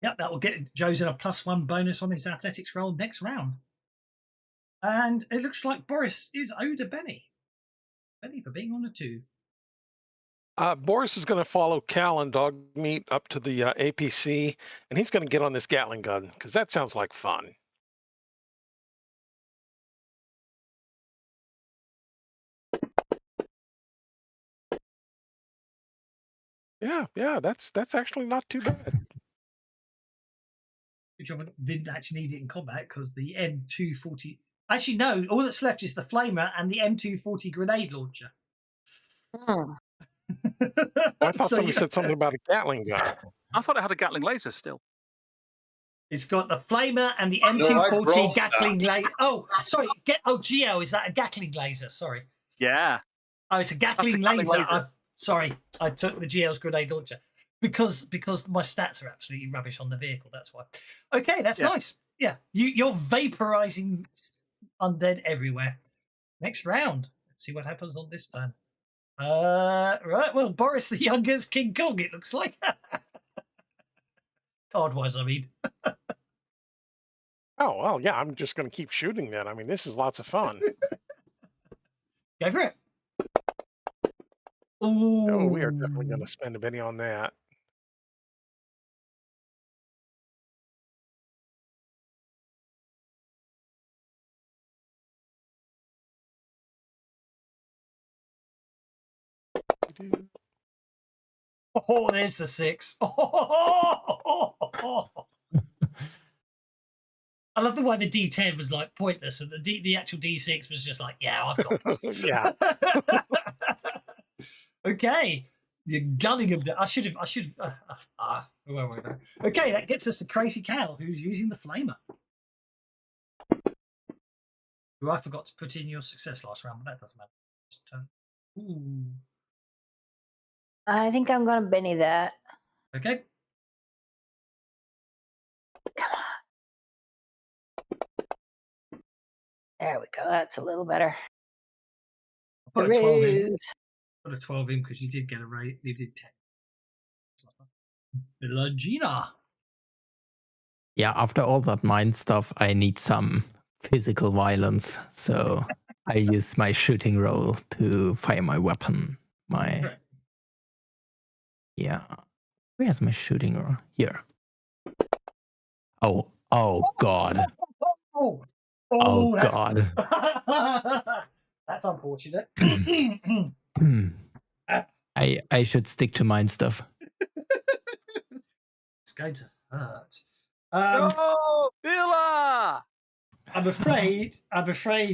Yep, that will get Josen a +1 bonus on his athletics roll next round. And it looks like Boris is owed a Benny. Benny for being on a 2. Boris is going to follow Cal and Dogmeat up to the APC, and he's going to get on this Gatling gun, because that sounds like fun. Yeah, that's actually not too bad. Good job I didn't actually need it in combat, because the M240... Actually, no, all that's left is the flamer and the M240 grenade launcher. I thought somebody said something about a Gatling gun. I thought it had a Gatling laser still. It's got the flamer and the M240 Gatling laser. Oh, sorry. GL, is that a Gatling laser? Sorry. Yeah. Oh, it's a Gatling laser. Sorry, I took the GL's grenade launcher because my stats are absolutely rubbish on the vehicle. That's why. Okay, that's nice. Yeah, you're vaporizing undead everywhere. Next round. Let's see what happens on this turn. Right. Well, Boris the Younger's King Kong. It looks like. Card-wise, I mean. Oh, well, yeah, I'm just going to keep shooting then. I mean, this is lots of fun. Go for it. Ooh. Oh, we are definitely going to spend a penny on that. Oh, there's the 6. Oh. I love the way the D10 was like pointless, and the actual D6 was just like, yeah, I've got this. Yeah. Okay, you're gunning him. I should have. Okay, that gets us to Crazy Cal, who's using the flamer. Who I forgot to put in your success last round, but that doesn't matter. Ooh. I think I'm going to Benny that. Okay. Come on. There we go. That's a little better. Put a 12 in. Put a 12 in because you did get a rate. You did 10. Villagina. Yeah, after all that mind stuff, I need some physical violence. So I use my shooting roll to fire my weapon. Yeah. Where's my shooting roll? Here. Oh God. Oh, Oh that's God. that's unfortunate. I should stick to mine stuff. It's going to hurt. Go, Villa! I'm afraid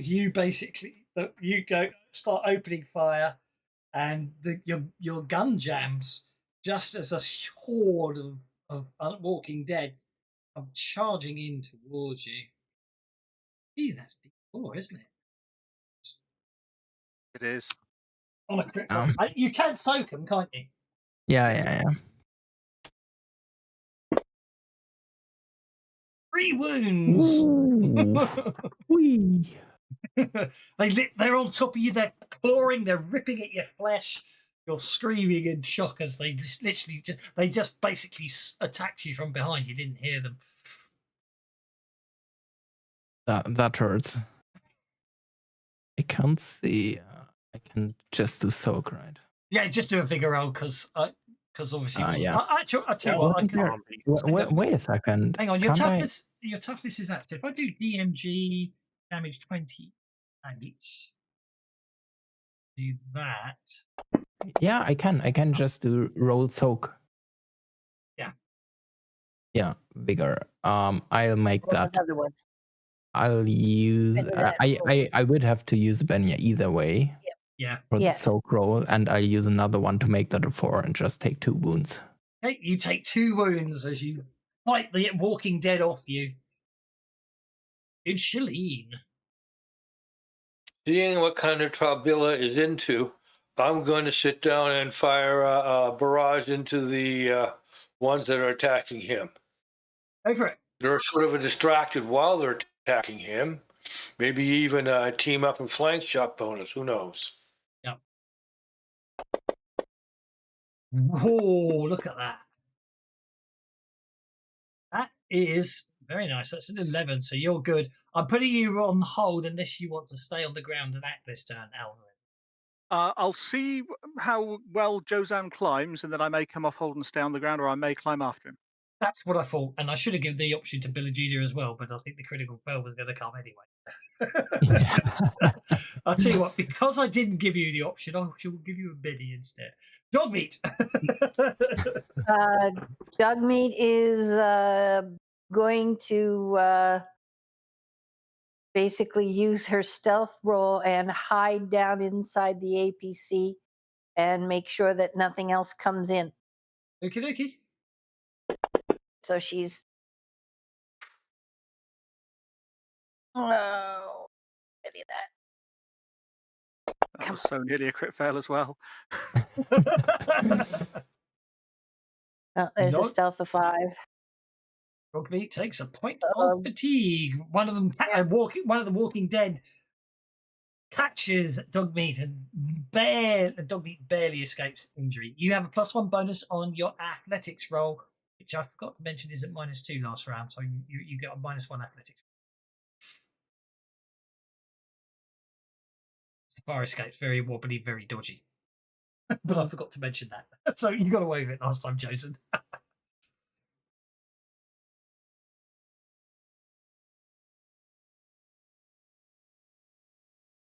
you basically you start opening fire, and your gun jams just as a horde of Walking Dead are charging in towards you. Gee, that's D4, isn't it? It is. On a crit fail. You can soak them, can't you? Yeah. 3 wounds. Whee. They're on top of you. They're clawing. They're ripping at your flesh. You're screaming in shock as they just basically attacked you from behind. You didn't hear them. That hurts. I can't see. I can just do soak, right? Yeah, just do a vigor roll because obviously. Yeah. I tell you what. Wait a second. Hang on. Your toughness is active. If I do DMG damage 28, do that. Yeah, I can just do roll soak. Yeah. Yeah, vigor. I'll make Or that. another one. I'll use. Maybe that I would have to use Benya either way. Yeah. For the Yes. soak roll, and I'll use another one to make that a 4 and just take 2 wounds. Okay, you take 2 wounds as you fight the Walking Dead off you. It's Shalene. Seeing what kind of trouble Villa is into, I'm going to sit down and fire a barrage into the ones that are attacking him. Go for it. They're sort of distracted while they're attacking him. Maybe even a team up and flank shot bonus. Who knows? Yeah. Whoa, look at that. That is very nice. That's an 11, so you're good. I'm putting you on hold unless you want to stay on the ground and act this turn, Alvarez. I'll see how well Jozan climbs, and then I may come off hold and stay on the ground, or I may climb after him. That's what I thought, and I should have given the option to Billagida as well, but I think the critical fail was going to come anyway. I'll tell you what, because I didn't give you the option, I shall give you a Biddy instead. Dog meat. Dog meat is going to basically use her stealth roll and hide down inside the APC and make sure that nothing else comes in. Okie dokie. So she's. Oh, pity that. That was so nearly a crit fail as well. Oh, there's a Dog- stealth of 5. Dog meat takes a point of fatigue. One of them, one of the Walking Dead catches Dog meat, and Dog meat barely escapes injury. You have a +1 bonus on your athletics roll, which I forgot to mention is at -2 last round, so you get a -1 athletics. The fire escape's very wobbly, very dodgy. But I forgot to mention that. So you got away with it last time, Jason.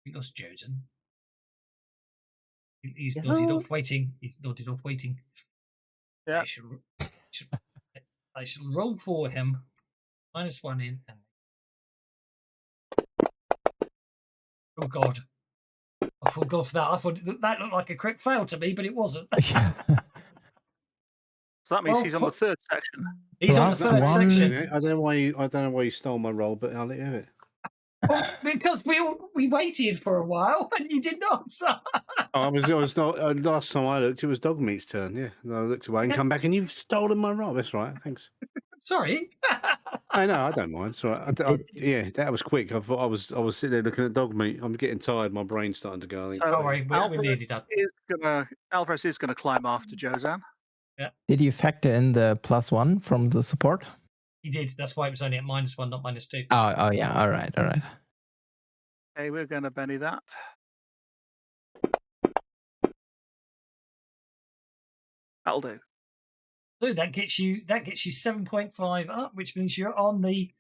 We lost Josen. He's nodded off waiting. Yeah. I shall roll for him. -1 in. And... Oh, God. I forgot for that. I thought that looked like a crit fail to me, but it wasn't. So that means he's on the 3rd section. He's on the 3rd section. I don't know why you stole my roll, but I'll let you have it. Well, because we waited for a while and you didn't answer. I was not. Last time I looked, it was Dog Meat's turn. Yeah, and I looked away and come back, and you've stolen my roll. That's right. Thanks. Sorry. I know. I don't mind. It's all right. Yeah, that was quick. I thought I was sitting there looking at Dog Meat. I'm getting tired. My brain's starting to go. I think. Don't worry, we're nearly done. Alvarez is gonna climb after Jozan. Yeah. Did you factor in the +1 from the support? He did. That's why it was only at -1, not -2. Oh yeah. All right. Okay, we're gonna Benny that. That'll do. So that gets you 7.5 up, which means you're on the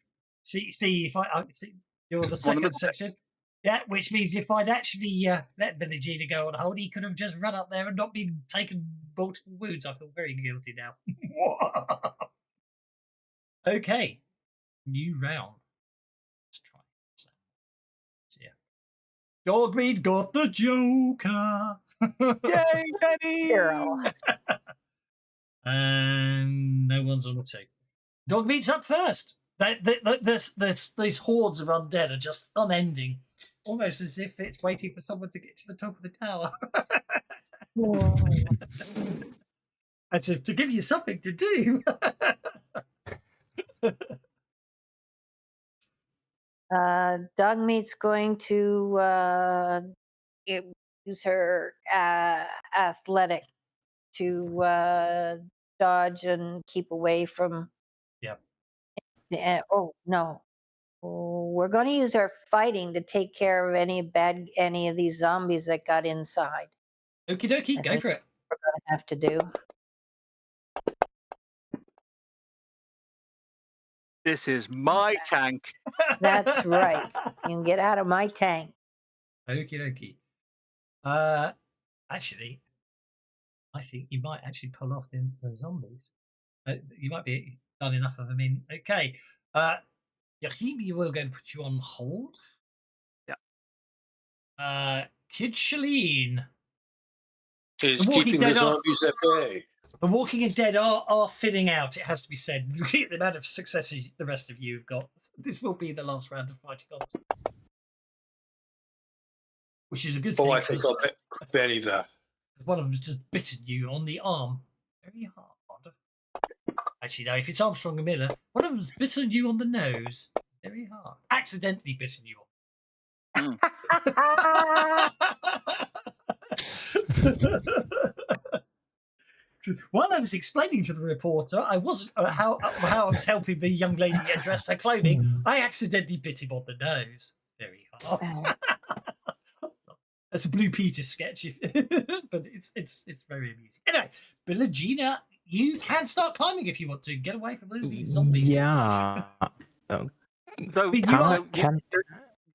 see if I see you're the second section. Yeah, which means if I'd actually let Villagina go on hold, he could have just run up there and not been taken multiple wounds. I feel very guilty now. Okay, new round. Let's try this. Yeah. Dogmeat got the Joker. Yay, Benny! Hero. And no one's on 2. Dogmeat's up first. These hordes of undead are just unending. Almost as if it's waiting for someone to get to the top of the tower. As if to give you something to do. Dogmeat's going to use her athletic to dodge and keep away from. Yep. Oh no. We're going to use our fighting to take care of any of these zombies that got inside. Okie dokie, go for it. We're going to have to do. This is my tank. That's right. You can get out of my tank. Okie dokie. Actually, I think you might actually pull off the zombies. You might be done enough of them in. Okay. Yahimi will go and put you on hold. Yeah. Kid Shalene. Is keeping the zombies at bay. The Walking Dead are thinning out, it has to be said. Look at the amount of successes the rest of you have got. This will be the last round of fighting on. Which is a good thing. Oh, I think I'll bet Benny that. One of them has just bitten you on the arm. Very hard. Actually, no, if it's Armstrong and Miller, one of them's bitten you on the nose. Very hard. Accidentally bitten you on. While I was explaining to the reporter how I was helping the young lady address her clothing, I accidentally bit him on the nose. Very hard. That's a Blue Peter sketch, but it's very amusing. Anyway, Villagina, you can start climbing if you want to. Get away from these zombies. Yeah. Though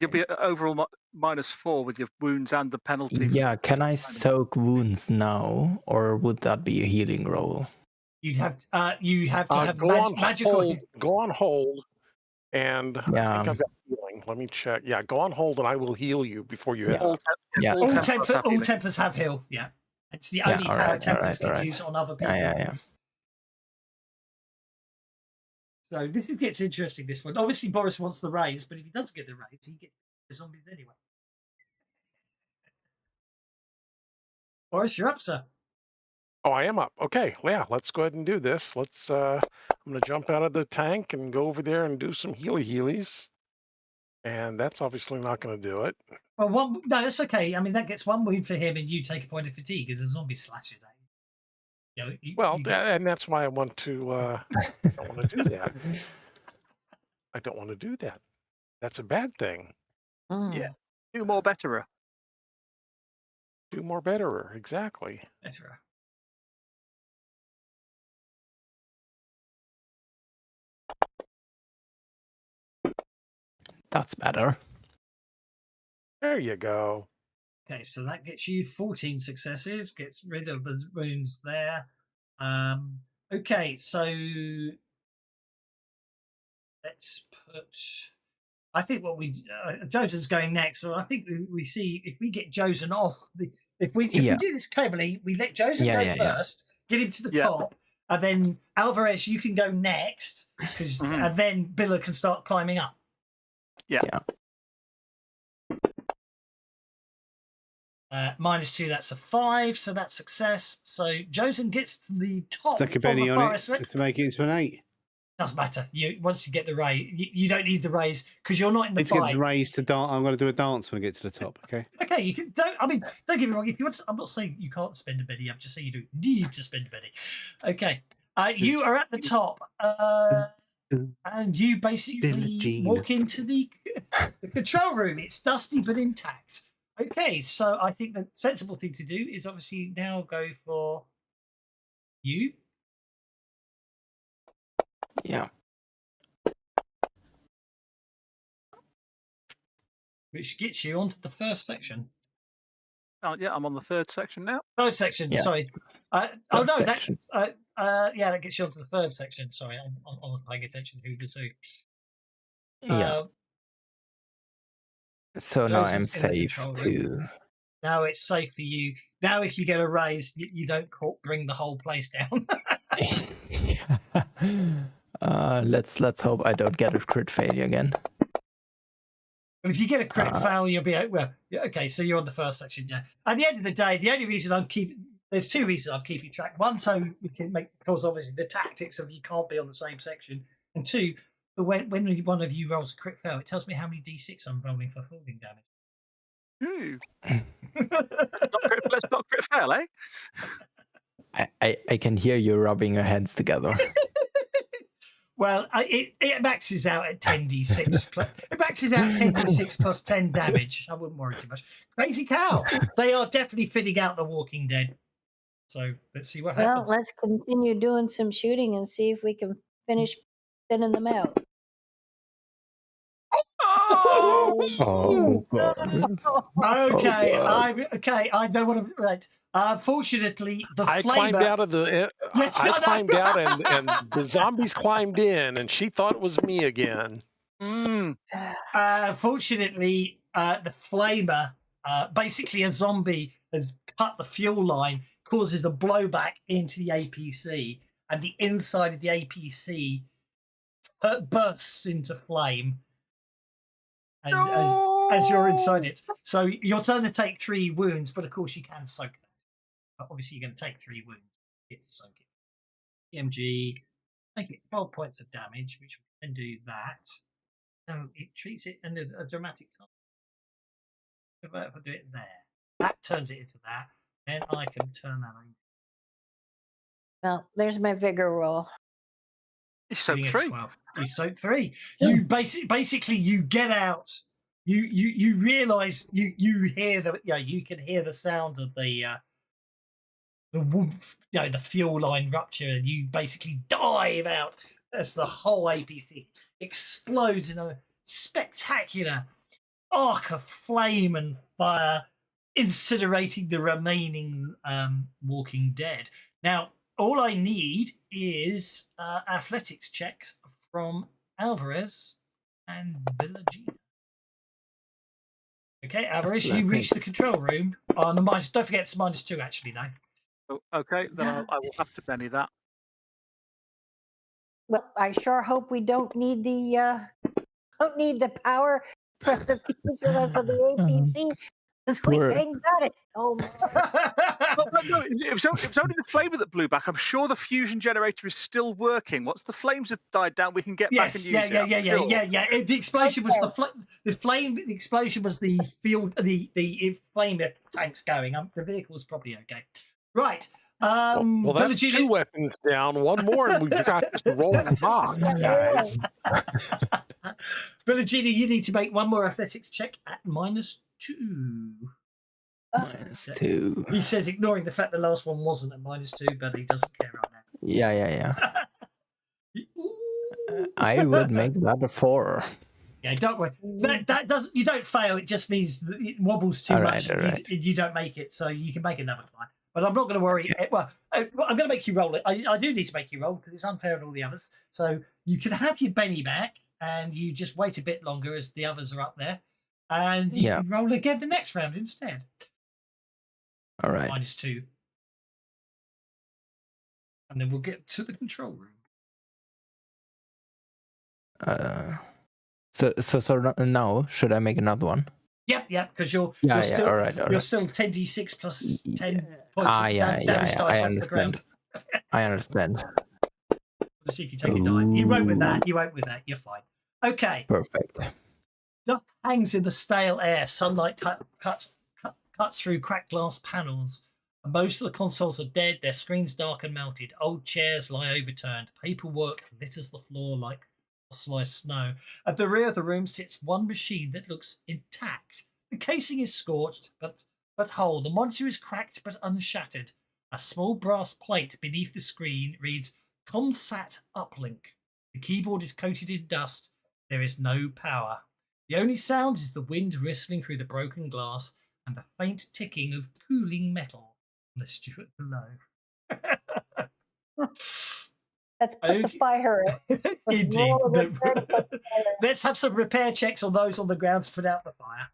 you'll be overall -4 with your wounds and the penalty. Yeah, can I soak wounds now, or would that be a healing roll? You have to have magical. Hold, go on hold, and Yeah. I think I've got healing. Let me check. Yeah, go on hold, and I will heal you before you hit. Yeah. All Templars have heal. Yeah, it's the only power Templars can use on other people. Yeah. So this gets interesting. This one, obviously, Boris wants the raise, but if he doesn't get the raise, he gets the zombies anyway. Boris, you're up, sir. Oh, I am up. Okay, yeah, let's go ahead and do this. Let's. I'm gonna jump out of the tank and go over there and do some healies. And that's obviously not going to do it. Well, no, that's okay. I mean, that gets 1 wound for him, and you take a point of fatigue as a zombie slashes at you. And that's why I want to. I don't want to do that. I don't want to do that. That's a bad thing. Yeah, do more betterer. Do more betterer, exactly. Betterer. That's better. There you go. Okay, so that gets you 14 successes, gets rid of the wounds there. Okay, so let's put. I think what we Josen's going next, so I think we see if we get Josen off. If we do this cleverly, we let Josen go first, get him to the top, and then Alvarez, you can go next, and then Billa can start climbing up. Yeah. -2, that's a 5, so that's success. So Josen gets to the top Stick a of penny the on forest. it to make it into an 8. Doesn't matter. Once you get the raise, you don't need the raise because you're not in the It's get fight. the raise to dance. I'm going to do a dance when I get to the top. Okay. Okay, you can. Don't get me wrong. If you want, I'm not saying you can't spend a penny. I'm just saying you do need to spend a penny. Okay, you are at the top, and you basically walk into the control room. It's dusty but intact. Okay, so I think the sensible thing to do is obviously now go for you, Yeah. which gets you onto the first section. Oh, yeah, I'm on the third section now. Third section, Yeah. sorry. Oh Third no, section. yeah, that gets you onto the third section. Sorry, I'm paying attention to who to who. Yeah. So now I'm Joseph's in the safe control room. too. Now it's safe for you. Now, if you get a raise, you don't bring the whole place down. Let's hope I don't get a crit failure again. But if you get a crit fail, you'll be well. Yeah, okay, so you're on the first section. Yeah. At the end of the day, the only reason there's two reasons I'm keeping track. One, so we can because obviously the tactics of you can't be on the same section, and two, when one of you rolls a crit fail, it tells me how many d6 I'm rolling for falling damage. Ooh. Let's not crit fail, eh? I can hear you rubbing your hands together. Well, it maxes out at 10d6. It maxes out 10d6 plus 10 damage. I wouldn't worry too much. Crazy cow. They are definitely fitting out The Walking Dead. So let's see what happens. Well, let's continue doing some shooting and see if we can finish thinning them out. Oh god. Okay, God. I know what I'm right. Fortunately, the I flavor. climbed out of the. Yes, I I know. climbed out, and the zombies climbed in, and she thought it was me again. Fortunately, the flamer, basically a zombie, has cut the fuel line, causes a blowback into the APC, and the inside of the APC bursts into flame. As you're inside it. So you're turn to take 3 wounds, but of course you can soak that. But obviously you're going to take 3 wounds. Get to soak it. EMG, make it 12 points of damage, which we can do that. So it treats it, and there's a dramatic time. If I do it there, that turns it into that. Then I can turn that on. Well, there's my vigor roll. You soaked 3. You soak 3. You basically you get out. You realise you hear you can hear the sound of the woof, the fuel line rupture, and you basically dive out as the whole APC explodes in a spectacular arc of flame and fire, incinerating the remaining Walking Dead. Now, all I need is athletics checks from Alvarez and Villagina. Okay, Alvarez, you reach the control room on the minus. Don't forget it's -2 actually now. Oh, okay, then I will have to Benny that. Well, I sure hope we don't need the power for the future for the APC. Because we ain't got it. Oh man. No, it was only the flamer that blew back. I'm sure the fusion generator is still working. Once the flames have died down, we can get back and use it. Yeah. The explosion was the flame. The explosion was the fuel. The flame tanks going. The vehicle's probably okay. Right. Well, that's 2 weapons down. One more, and we've got to roll the box, guys. Villagina, you need to make one more athletics check at -2. -2. He says, ignoring the fact the last one wasn't at -2, but he doesn't care right now. Yeah. I would make that a 4. Yeah, don't worry. That doesn't. You don't fail. It just means that it wobbles too much. You don't make it, so you can make another time. But I'm not going to worry. Okay. Well, I'm going to make you roll it. I do need to make you roll because it's unfair on all the others. So you can have your Benny back, and you just wait a bit longer as the others are up there, and you can roll again the next round instead. All right. -2, and then we'll get to the control room. So now should I make another one? Yep, because you're still all right. You're still 10d6 plus 10 points of damage dice I off the ground. I understand. Let's see if you take a die. You won't with that. You're fine. Okay. Perfect. Stuff hangs in the stale air. Sunlight cuts through cracked glass panels. And most of the consoles are dead. Their screens dark and melted. Old chairs lie overturned. Paperwork litters the floor like fossilized snow. At the rear of the room sits one machine that looks intact. The casing is scorched, but whole. The monitor is cracked but unshattered. A small brass plate beneath the screen reads ComSat Uplink. The keyboard is coated in dust. There is no power. The only sound is the wind whistling through the broken glass and the faint ticking of cooling metal on the Stuart below. Let's put the fire. Indeed. roll a repair to put the fire. Let's have some repair checks on those on the ground to put out the fire.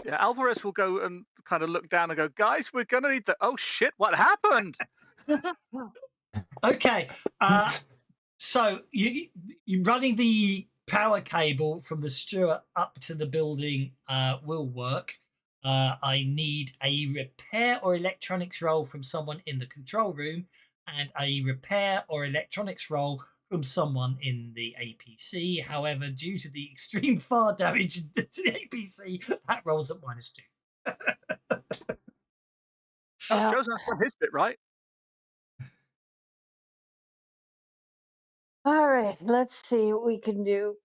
Yeah, Alvarez will go and kind of look down and go, guys, we're going to need the. Oh, shit, what happened? Okay. So you running the power cable from the Stuart up to the building will work. I need a repair or electronics roll from someone in the control room and a repair or electronics roll from someone in the APC. However, due to the extreme fire damage to the APC, that rolls at -2. Joe's not done his bit, right? All right, let's see what we can do.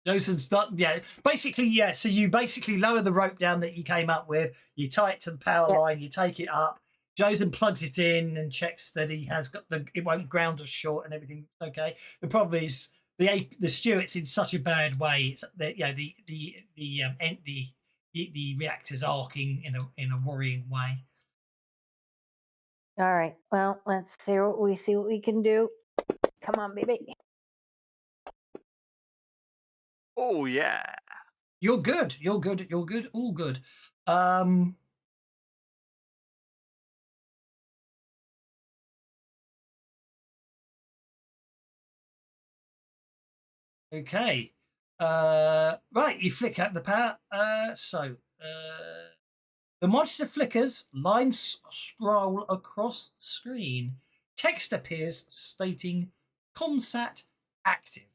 Josen's done, yeah. Basically, yeah. So you basically lower the rope down that you came up with. You tie it to the power line. You take it up. Josen plugs it in and checks that he has got it won't ground or short and everything's okay. The problem is the Stuart's in such a bad way. It's that the reactor's arcing in a worrying way. All right. Well, let's see what we can do. Come on, baby. Oh, yeah. You're good. You're good. You're good. All good. Okay. Right, you flick out the power. The monitor flickers, lines scroll across the screen. Text appears stating ComSat active.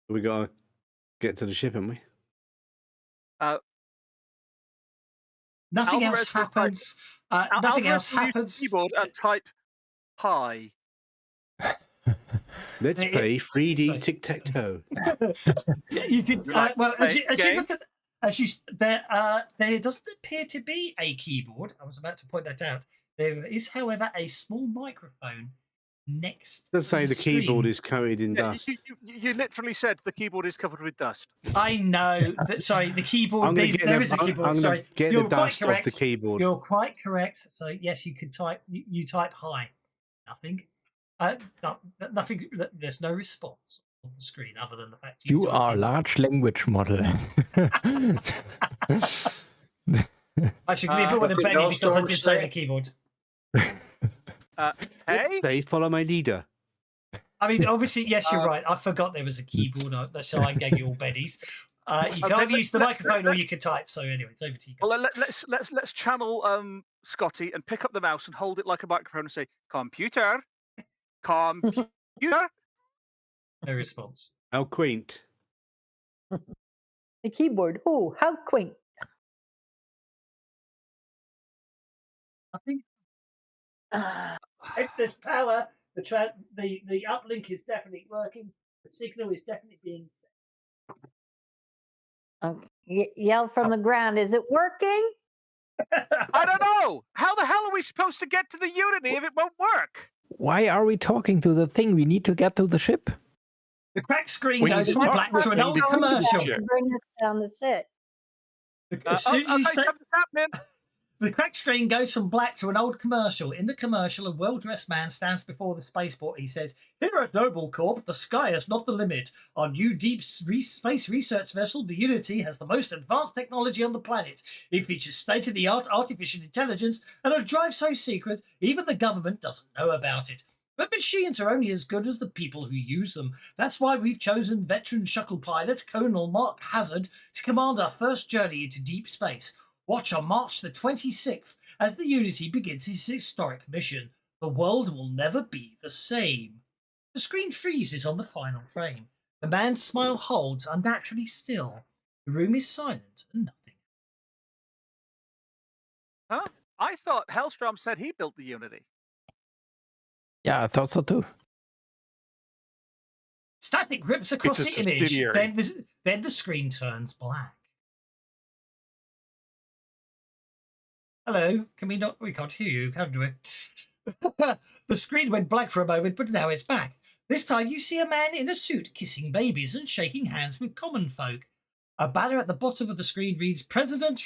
We got to get to the ship, haven't we? Nothing Alvarez else happens. Nothing else happens. Keyboard and type pi. Let's It- play 3D sorry. tic-tac-toe. You could Like well as you game? look at there doesn't appear to be a keyboard. I was about to point that out. There is, however, a small microphone next. Let's say to the screen. keyboard is coated in Yeah, dust. you literally said the keyboard is covered with dust. I know. Sorry, the keyboard. I'm gonna get There the- is a I'm keyboard. gonna Sorry, get you're the quite dust off correct. the keyboard. You're quite correct. So yes, you can type. You type hi. Nothing. Nothing. There's no response on the screen other than the fact You typed are a in. large language model. I should leave it with a Nothing Benny else because I to did say say? the keyboard. Hey? They follow my leader. I mean, obviously, yes, you're right. I forgot there was a keyboard, so I gave you all Bennies. You can Okay, either use the let's- microphone or let's- you can type. So anyway, it's over to you. Well, let's channel Scotty and pick up the mouse and hold it like a microphone and say, computer, computer. No response. How quaint. The keyboard. Oh, how quaint. I think Ah, if there's power, the uplink is definitely working. The signal is definitely being sent. okay. Yell from the ground. Is it working? I don't know. How the hell are we supposed to get to the Unity if it won't work? Why are we talking to the thing? We need to get to the ship. The crack screen We goes need to from talk black to to an the old thing to commercial. Sure. Bring us down the set. As soon as you say, Something's happening. the crack screen goes from black to an old commercial. In the commercial, a well-dressed man stands before the spaceport. He says, "Here at Noble Corp, the sky is not the limit. Our new deep space research vessel, the Unity, has the most advanced technology on the planet. It features state-of-the-art artificial intelligence and a drive so secret, even the government doesn't know about it. But machines are only as good as the people who use them. That's why we've chosen veteran shuttle pilot Colonel Mark Hazard to command our first journey into deep space. Watch on March the 26th as the Unity begins its historic mission. The world will never be the same." The screen freezes on the final frame. The man's smile holds unnaturally still. The room is silent and nothing. Huh? I thought Hellstrom said he built the Unity. Yeah, I thought so too. Static rips across It's the a image. subsidiary. Then the screen turns black. Hello, can we not? We can't hear you, can we? The screen went black for a moment, but now it's back. This time you see a man in a suit kissing babies and shaking hands with common folk. A banner at the bottom of the screen reads, President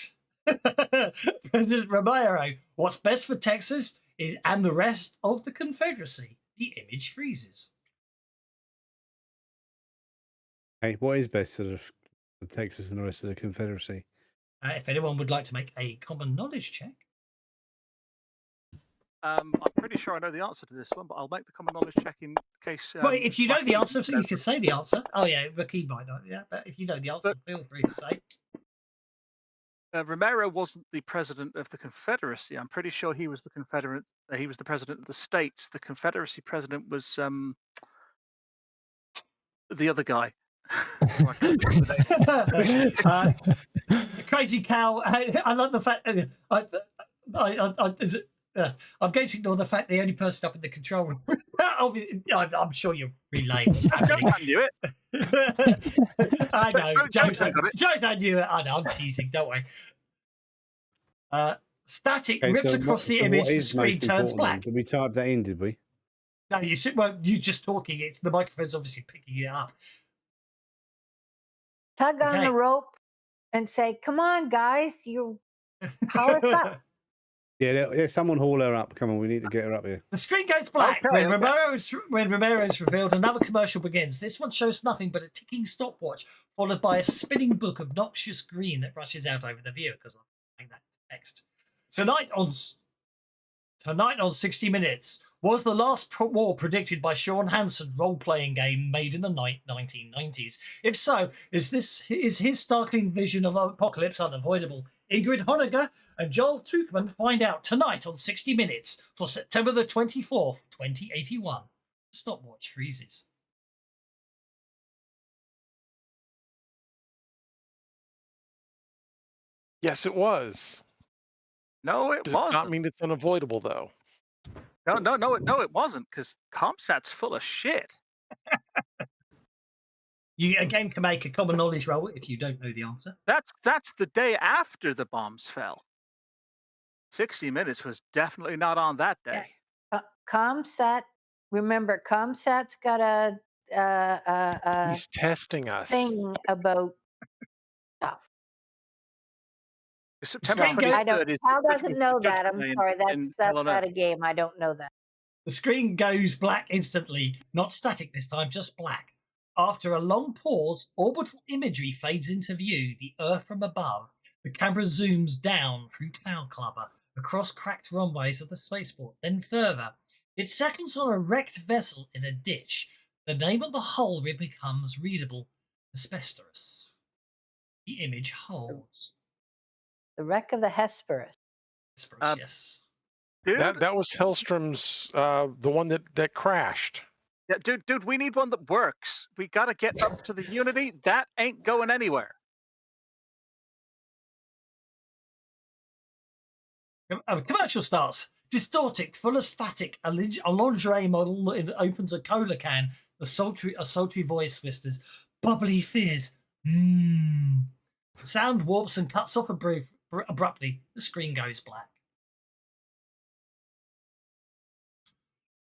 Romero, what's best for Texas is and the rest of the Confederacy. The image freezes. Hey, what is best for Texas and the rest of the Confederacy? If anyone would like to make a common knowledge check. I'm pretty sure I know the answer to this one, but I'll make the common knowledge check in case. Well, if you know Mike- the answer, you can say the answer. Oh, yeah, Ricky might not. Yeah, but if you know the answer, feel free to say. Romero wasn't the president of the Confederacy. I'm pretty sure he was the Confederate. He was the president of the states. The Confederacy president was the other guy. I can't think of the name. Crazy cow. I love the fact. I'm going to ignore the fact the only person up in the control room. Obviously, I'm sure you're relaying what's happening. I knew it. I know. Joe's got it. Joe's I knew it. I know. I'm teasing. Don't worry. Static rips across the image. The screen turns black. Did we type that in? Did we? No, you should. Well, you just talking. It's the microphone's obviously picking it up. Tug on the rope and say, "Come on, guys, you haul us up." Yeah, someone haul her up. Come on, we need to get her up here. The screen goes black when Romero's revealed. Another commercial begins. This one shows nothing but a ticking stopwatch, followed by a spinning book of noxious green that rushes out over the viewer. Because I'm saying that text. Tonight on 60 Minutes was the last war predicted by Sean Hansen role-playing game made in the 1990s. If so, is his startling vision of apocalypse unavoidable? Ingrid Honegger and Joel Toothman find out tonight on 60 Minutes for September the 24th, 2081. Stopwatch freezes. Yes, it was. No, it Does wasn't. not mean it's unavoidable, though. No, it wasn't, because CompSat's full of shit. You again can make a common knowledge roll if you don't know the answer. That's the day after the bombs fell. 60 Minutes was definitely not on that day. ComSat, remember, ComSat's got a He's testing us. thing about stuff. September Screen goes- 23rd is Hal the doesn't know that. I'm Judgment Day sorry. in That's Hell on not Earth. a game. I don't know that. The screen goes black instantly, not static this time, just black. After a long pause, orbital imagery fades into view, the Earth from above. The camera zooms down through cloud cover, across cracked runways of the spaceport, then further. It settles on a wrecked vessel in a ditch. The name of the hull becomes readable, Asbestos. The image holds. The wreck of the Hesperus. Hesperus, yes. Dude, That was Hellstrom's, the one that crashed. yeah, dude, we need one that works. We got to get up to the Unity. That ain't going anywhere. Commercial starts. Distorted, full of static. A lingerie model opens a cola can. A sultry voice whispers, "Bubbly fizz." The sound warps and cuts off abruptly. The screen goes black.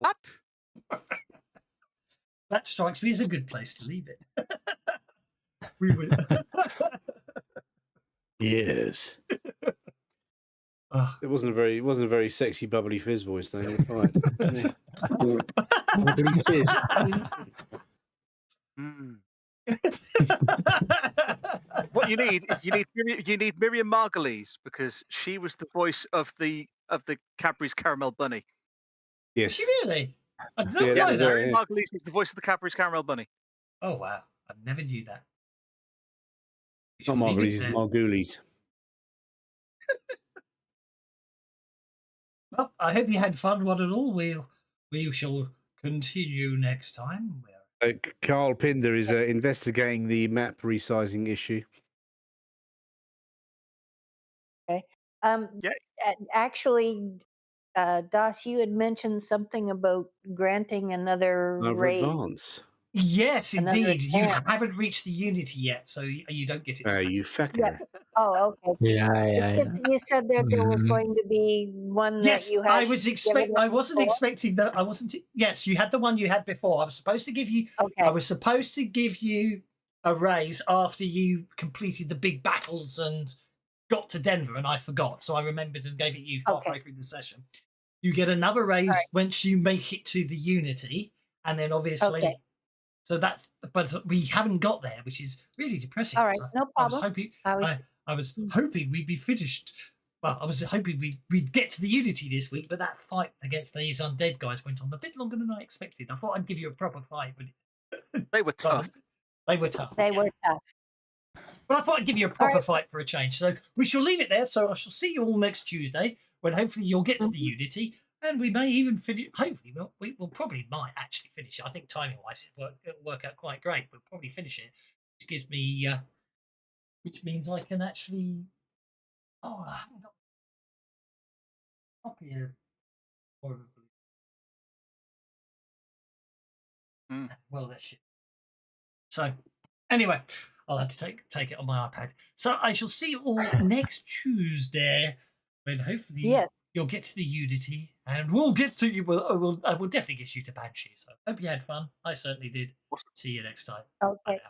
What? That strikes me as a good place to leave it. We would. Yes. Oh. It wasn't a very sexy bubbly fizz voice though. Right. Yeah. Bubbly fizz. What you need is you need Miriam Margolyes, because she was the voice of the Cadbury's Caramel Bunny. Yes. Is she really? I didn't Yeah, know that that. was Miriam Margolyes was the voice of the Cadbury's Caramel Bunny. Oh wow, I never knew that. Not Margulies, it's Margulies. Well, I hope you had fun, one and all. We shall continue next time. Carl Pinder is investigating the map resizing issue. Okay. Yeah. Actually, Das, you had mentioned something about granting another Over raise. advance. Yes, Another indeed. You advance. haven't reached the Unity yet, so you don't get it. You fucker. Oh, okay. Yeah, It's just you said that there was Mhm. going to be one that Yes, you had. I was I wasn't before? expecting that. I wasn't. Yes, you had the one you had before. I was supposed to give you. Okay. I was supposed to give you a raise after you completed the big battles and got to Denver, and I forgot. So I remembered and gave it you halfway through the session. You get another raise once you make it to the Unity, and then obviously. Okay. So that's, but we haven't got there, which is really depressing. All right, no I was problem. hoping, I I was hoping we'd be finished. Well, I was hoping we'd get to the Unity this week, but that fight against these undead guys went on a bit longer than I expected. I thought I'd give you a proper fight, but They were tough. They were tough. They yeah. were tough. But I thought I'd give you a proper fight for a change. So we shall leave it there. So I shall see you all next Tuesday when hopefully you'll get to the Unity. And we may even finish. Hopefully, we'll probably might actually finish it. I think timing wise, it'll work out quite great. We'll probably finish it, which gives me, which means I can actually. Oh, I haven't got a copy of horrible. Well, that's shit. So, anyway, I'll have to take it on my iPad. So I shall see you all next Tuesday, when hopefully you'll get to the Unity, and we'll get to you. I will definitely get you to Banshee. So hope you had fun. I certainly did. See you next time. Okay.